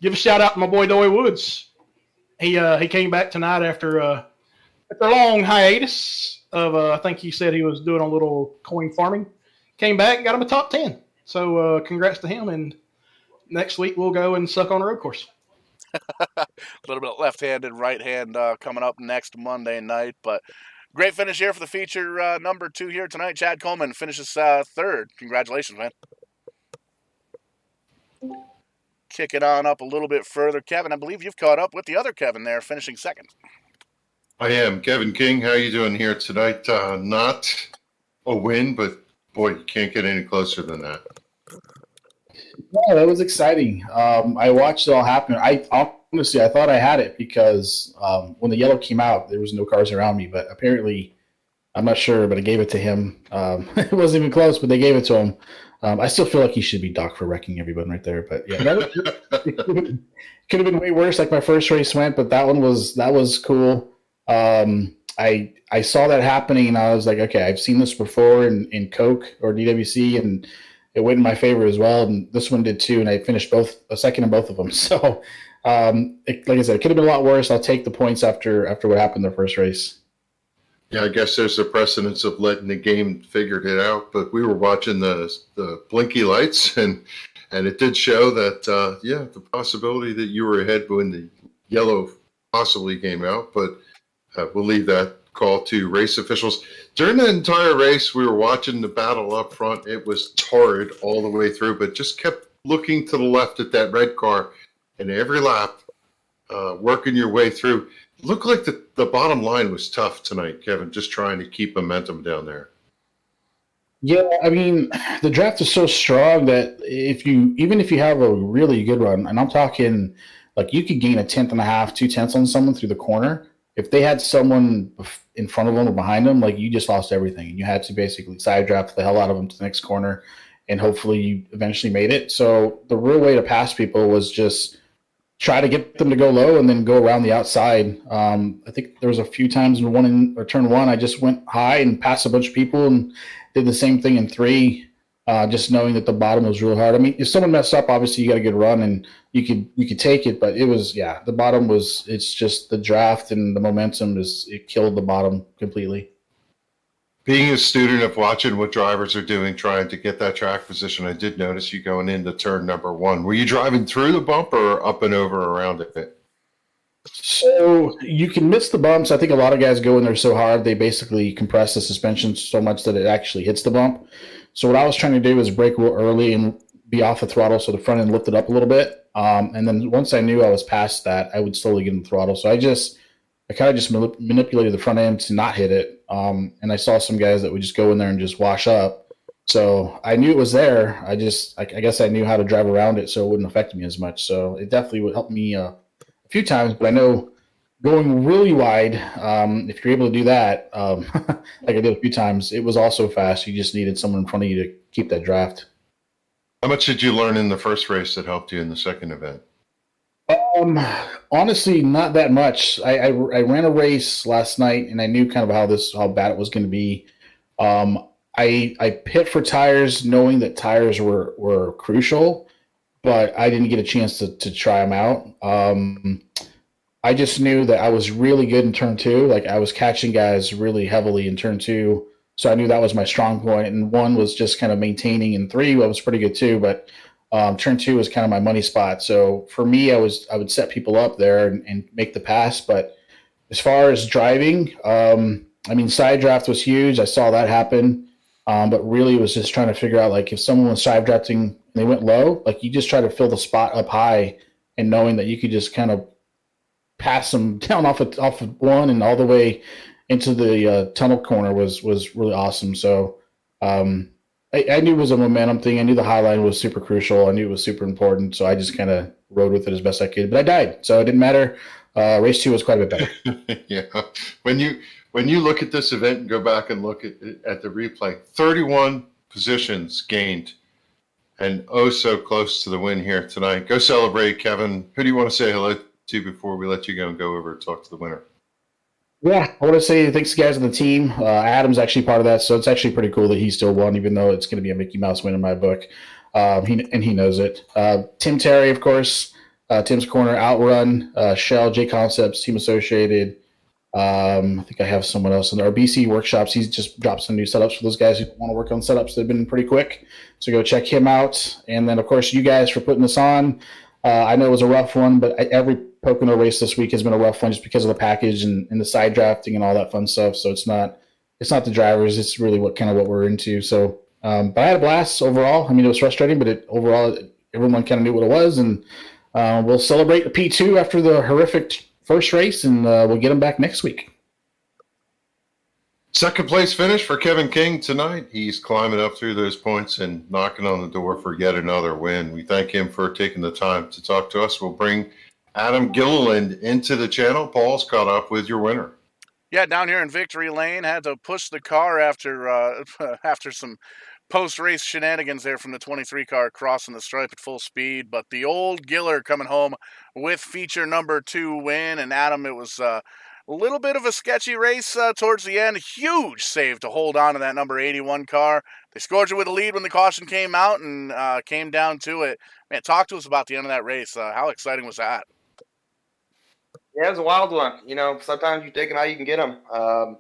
give a shout out to my boy Doy Woods. He came back tonight after a long hiatus of I think he said he was doing a little coin farming. Came back and got him a top 10. So congrats to him. And next week we'll go and suck on a road course. A little bit of left-handed, right-hand coming up next Monday night. But great finish here for the feature number 2 here tonight. Chad Coleman finishes third. Congratulations, man. Kick it on up a little bit further. Kevin, I believe you've caught up with the other Kevin there, finishing second. I am. Kevin King, how you doing here tonight? Not a win, but boy, you can't get any closer than that. Yeah, that was exciting. I watched it all happen. Honestly, I thought I had it because when the yellow came out, there was no cars around me. But apparently, I'm not sure, but I gave it to him. It wasn't even close, but they gave it to him. I still feel like he should be docked for wrecking everyone right there. But yeah, it could have been way worse. Like my first race went, but that was cool. I saw that happening, and I was like, okay, I've seen this before in Coke or DWC, and it went in my favor as well. And this one did too, and I finished a second in both of them. So, like I said, it could have been a lot worse. I'll take the points after what happened in the first race. Yeah, I guess there's a precedence of letting the game figure it out, but we were watching the blinky lights, and it did show that, the possibility that you were ahead when the yellow possibly came out, but we'll leave that call to race officials. During the entire race, we were watching the battle up front. It was torrid all the way through, but just kept looking to the left at that red car, and every lap, working your way through. Looked like the bottom line was tough tonight, Kevin, just trying to keep momentum down there. Yeah, I mean, the draft is so strong that even if you have a really good run, and I'm talking like you could gain a tenth and a half, 2/10 on someone through the corner. If they had someone in front of them or behind them, like you just lost everything, and you had to basically side draft the hell out of them to the next corner, and hopefully you eventually made it. So the real way to pass people was just try to get them to go low and then go around the outside. I think there was a few times in turn one, I just went high and passed a bunch of people and did the same thing in three, just knowing that the bottom was really hard. I mean, if someone messed up, obviously you got a good run and you could take it, but it was, the bottom it's just the draft and the momentum it killed the bottom completely. Being a student of watching what drivers are doing, trying to get that track position, I did notice you going into turn number one. Were you driving through the bump or up and over around it? So you can miss the bumps. I think a lot of guys go in there so hard, they basically compress the suspension so much that it actually hits the bump. So what I was trying to do was brake real early and be off the throttle so the front end lifted up a little bit. And then once I knew I was past that, I would slowly get in the throttle. So I kind of just manipulated the front end to not hit it. And I saw some guys that would just go in there and just wash up. So I knew it was there. I guess I knew how to drive around it so it wouldn't affect me as much. So it definitely would help me a few times. But I know going really wide, if you're able to do that, like I did a few times, it was also fast. You just needed someone in front of you to keep that draft. How much did you learn in the first race that helped you in the second event? Honestly, not that much. I ran a race last night and I knew kind of how bad it was going to be. I pit for tires knowing that tires were crucial, but I didn't get a chance to try them out. I just knew that I was really good in turn two. Like I was catching guys really heavily in turn two. So I knew that was my strong point. And one was just kind of maintaining, and three was pretty good too. But turn two was kind of my money spot. So for me, I would set people up there and make the pass. But as far as driving, I mean, side draft was huge. I saw that happen. But really it was just trying to figure out, like, if someone was side drafting and they went low, like you just try to fill the spot up high and knowing that you could just kind of pass them down off of one and all the way into the tunnel corner was really awesome. So I knew it was a momentum thing. I knew the high line was super crucial. I knew it was super important. So I just kind of rode with it as best I could. But I died, so it didn't matter. Race two was quite a bit better. Yeah. When you look at this event and go back and look at the replay, 31 positions gained and oh so close to the win here tonight. Go celebrate, Kevin. Who do you want to say hello to before we let you go and go over and talk to the winner? Yeah, I want to say thanks to guys on the team. Adam's actually part of that, so it's actually pretty cool that he still won, even though it's going to be a Mickey Mouse win in my book. He knows it. Tim Terry, of course, Tim's Corner, Outrun, Shell, J Concepts, Team Associated. I think I have someone else in there. BC Workshops, he's just dropped some new setups for those guys who want to work on setups that have been pretty quick. So go check him out. And then, of course, you guys for putting this on. I know it was a rough one, but every Pocono race this week has been a rough one just because of the package and the side drafting and all that fun stuff. So it's not the drivers. It's really what we're into. So, but I had a blast overall. I mean, it was frustrating, but overall, everyone kind of knew what it was. And we'll celebrate the P2 after the horrific first race, and we'll get them back next week. Second place finish for Kevin King tonight. He's climbing up through those points and knocking on the door for yet another win. We thank him for taking the time to talk to us. We'll bring Adam Gilliland into the channel. Paul's caught up with your winner. Yeah, down here in Victory Lane, had to push the car after some post-race shenanigans there from the 23 car crossing the stripe at full speed. But the old Giller coming home with feature number 2 win. And Adam, it was a little bit of a sketchy race towards the end. Huge save to hold on to that number 81 car. They scored you with a lead when the caution came out and came down to it. Man, talk to us about the end of that race. How exciting was that? Yeah, it was a wild one. You know, sometimes you take them how you can get them.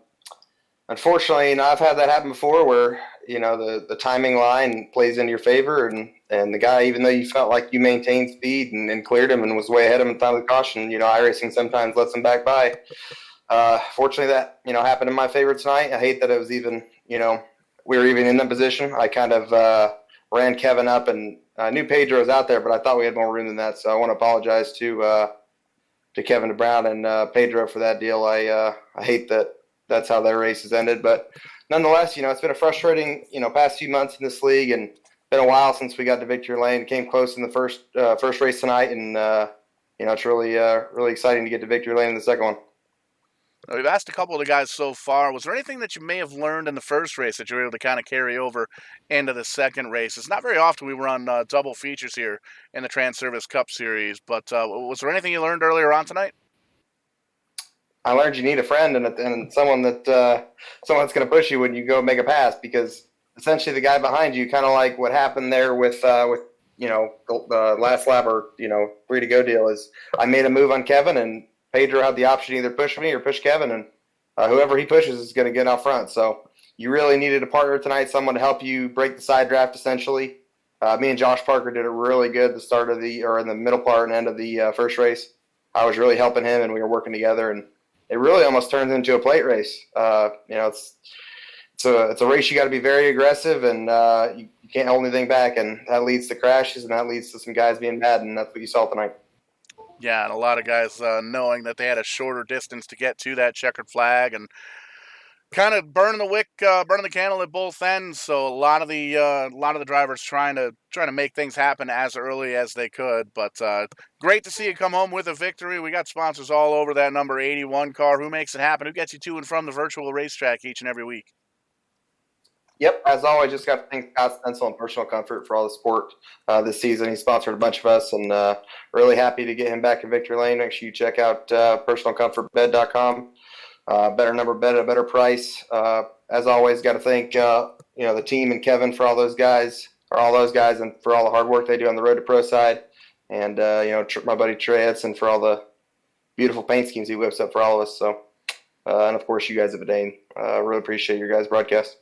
Unfortunately, I've had that happen before where, you know, the timing line plays into your favor and the guy, even though you felt like you maintained speed and cleared him and was way ahead of him in time of the caution, you know, iRacing sometimes lets him back by. Fortunately, that happened in my favor tonight. I hate that it was even we were even in that position. I kind of ran Kevin up, and I knew Pedro was out there, but I thought we had more room than that. So I want to apologize to Kevin Brown and Pedro for that deal. I hate that that's how their race has ended, but nonetheless, it's been a frustrating past few months in this league, and been a while since we got to victory lane. Came close in the first race tonight, and it's really exciting to get to victory lane in the second one. We've asked a couple of the guys so far. Was there anything that you may have learned in the first race that you were able to kind of carry over into the second race? It's not very often we were on double features here in the Transervice Cup Series, but was there anything you learned earlier on tonight? I learned you need a friend and someone that's going to push you when you go make a pass, because essentially the guy behind you, kind of like what happened there with the last lap or free to go deal, is I made a move on Kevin, and Pedro had the option to either push me or push Kevin, and whoever he pushes is going to get out front. So you really needed a partner tonight, someone to help you break the side draft. Essentially, me and Josh Parker did it really good the start of in the middle part and end of the first race. I was really helping him, and we were working together, and it really almost turns into a plate race. It's a race you got to be very aggressive, and you can't hold anything back, and that leads to crashes, and that leads to some guys being bad, and that's what you saw tonight. Yeah, and a lot of guys knowing that they had a shorter distance to get to that checkered flag, and kind of burning the candle at both ends. So a lot of the drivers trying to make things happen as early as they could. But great to see you come home with a victory. We got sponsors all over that number 81 car. Who makes it happen? Who gets you to and from the virtual racetrack each and every week? Yep, as always, just got to thank Scott Stencil and Personal Comfort for all the support this season. He sponsored a bunch of us, and really happy to get him back in victory lane. Make sure you check out personalcomfortbed.com. Better number bed at a better price. As always, got to thank the team and Kevin for all those guys, and for all the hard work they do on the road to pro side, and my buddy Trey Edson for all the beautiful paint schemes he whips up for all of us. So, and of course, you guys at Vidane. Really appreciate your guys' broadcast.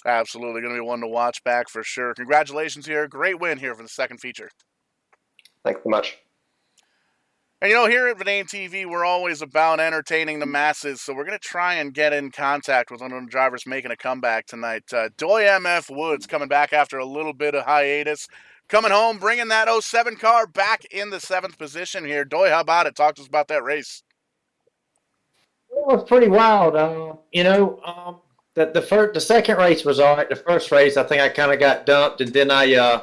Absolutely, going to be one to watch back for sure. Congratulations here. Great win here for the second feature. Thanks so much. And here at Vidane TV, we're always about entertaining the masses, so we're going to try and get in contact with one of the drivers making a comeback tonight. Doy MF Woods coming back after a little bit of hiatus. Coming home, bringing that 07 car back in the 7th position here. Doy, how about it? Talk to us about that race. It was pretty wild. The second race was all right. The first race, I think I kind of got dumped, and then I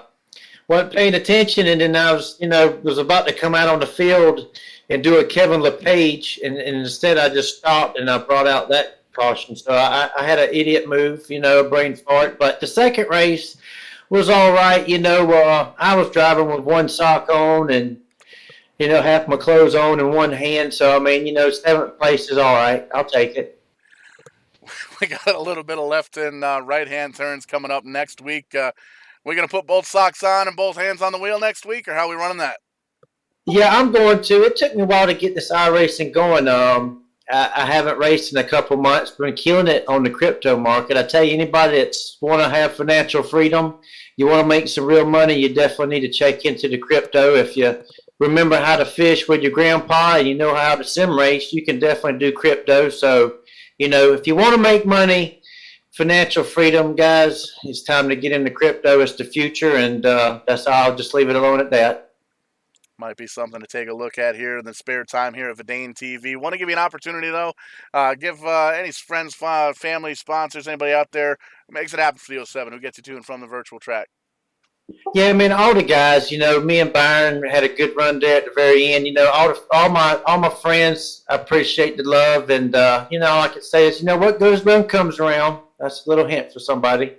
wasn't paying attention, and then I was about to come out on the field and do a Kevin LePage, and instead I just stopped and I brought out that caution. So I had an idiot move, a brain fart. But the second race was all right. I was driving with one sock on and half my clothes on in one hand. So 7th place is all right. I'll take it. We got a little bit of left in right-hand turns coming up next week. We're going to put both socks on and both hands on the wheel next week, or how are we running that? Yeah, I'm going to. It took me a while to get this iRacing going. I haven't raced in a couple months. Been killing it on the crypto market. I tell you, anybody that's want to have financial freedom, you want to make some real money, you definitely need to check into the crypto. If you remember how to fish with your grandpa and you know how to sim race, you can definitely do crypto. So, if you want to make money, financial freedom, guys, it's time to get into crypto. It's the future, and that's all. I'll just leave it alone at that. Might be something to take a look at here in the spare time here at Vidane TV. Want to give you an opportunity, though. Give any friends, family, sponsors, anybody out there who makes it happen for the 07, who gets you to and from the virtual track. Yeah, all the guys, me and Byron had a good run there at the very end. All my friends, I appreciate the love, and like it says, what goes around comes around. That's a little hint for somebody.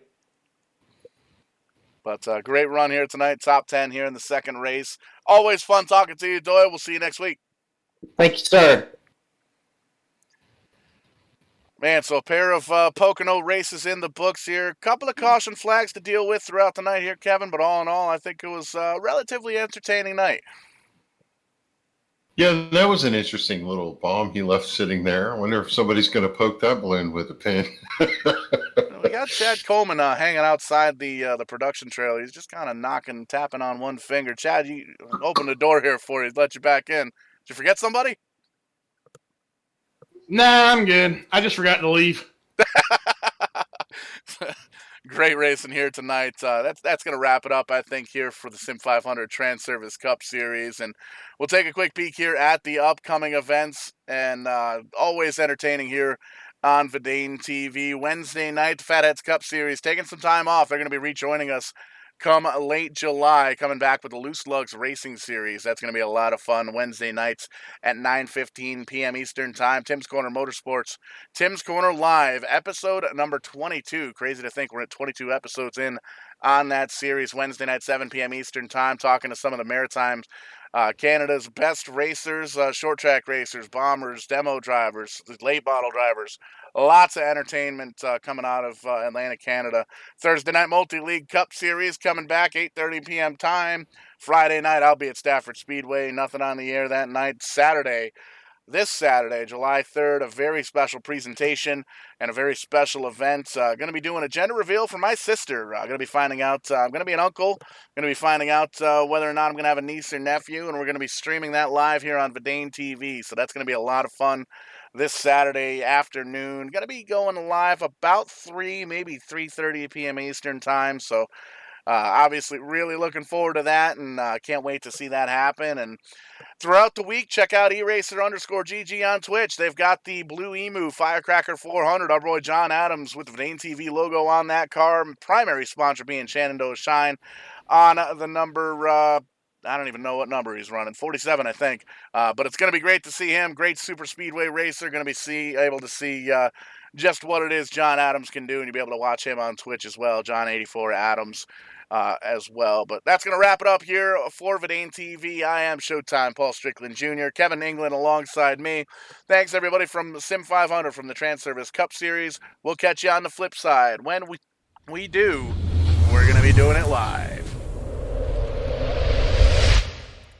But great run here tonight, top 10 here in the second race. Always fun talking to you, Doyle. We'll see you next week. Thank you, sir. Man, so a pair of Pocono races in the books here. A couple of caution flags to deal with throughout the night here, Kevin. But all in all, I think it was a relatively entertaining night. Yeah, that was an interesting little bomb he left sitting there. I wonder if somebody's going to poke that balloon with a pin. We got Chad Coleman hanging outside the production trailer. He's just kind of tapping on one finger. Chad, you open the door here for you. Let you back in. Did you forget somebody? Nah, I'm good. I just forgot to leave. Great racing here tonight. That's going to wrap it up, I think, here for the SIM500 Transervice Cup Series. And we'll take a quick peek here at the upcoming events. And always entertaining here on Vidane TV. Wednesday night, the Fatheads Cup Series, taking some time off. They're going to be rejoining us come late July, coming back with the Loose Lugs Racing Series. That's going to be a lot of fun. Wednesday nights at 9:15 p.m. Eastern Time. Tim's Corner Motorsports. Tim's Corner Live, episode number 22. Crazy to think we're at 22 episodes in on that series. Wednesday night, 7 p.m. Eastern Time, talking to some of the Maritimes, Canada's best racers, short track racers, bombers, demo drivers, late model drivers. Lots of entertainment coming out of Atlantic, Canada. Thursday night multi-league Cup Series coming back 8:30 p.m. time. Friday night I'll be at Stafford Speedway. Nothing on the air that night. This Saturday, July 3rd, a very special presentation and a very special event. Going to be doing a gender reveal for my sister. Going to be finding out, I'm going to be an uncle. Going to be finding out whether or not I'm going to have a niece or nephew, and we're going to be streaming that live here on Vidane TV. So that's going to be a lot of fun this Saturday afternoon. Going to be going live about 3, maybe 3:30 p.m. Eastern Time. So obviously really looking forward to that, and can't wait to see that happen. And throughout the week, check out eraser_GG on Twitch. They've got the Blue Emu Firecracker 400, our boy John Adams with the Vidane TV logo on that car. Primary sponsor being Shenandoah Shine on the number, I don't even know what number he's running, 47, I think. But it's going to be great to see him. Great super speedway racer. Going to be able to see just what it is John Adams can do, and you'll be able to watch him on Twitch as well, John84 Adams. As well. But that's going to wrap it up here for Vidane TV. I am Showtime Paul Strickland Jr., Kevin England alongside me. Thanks, everybody, from SIM500 from the Transervice Cup Series. We'll catch you on the flip side. When we do, we're going to be doing it live.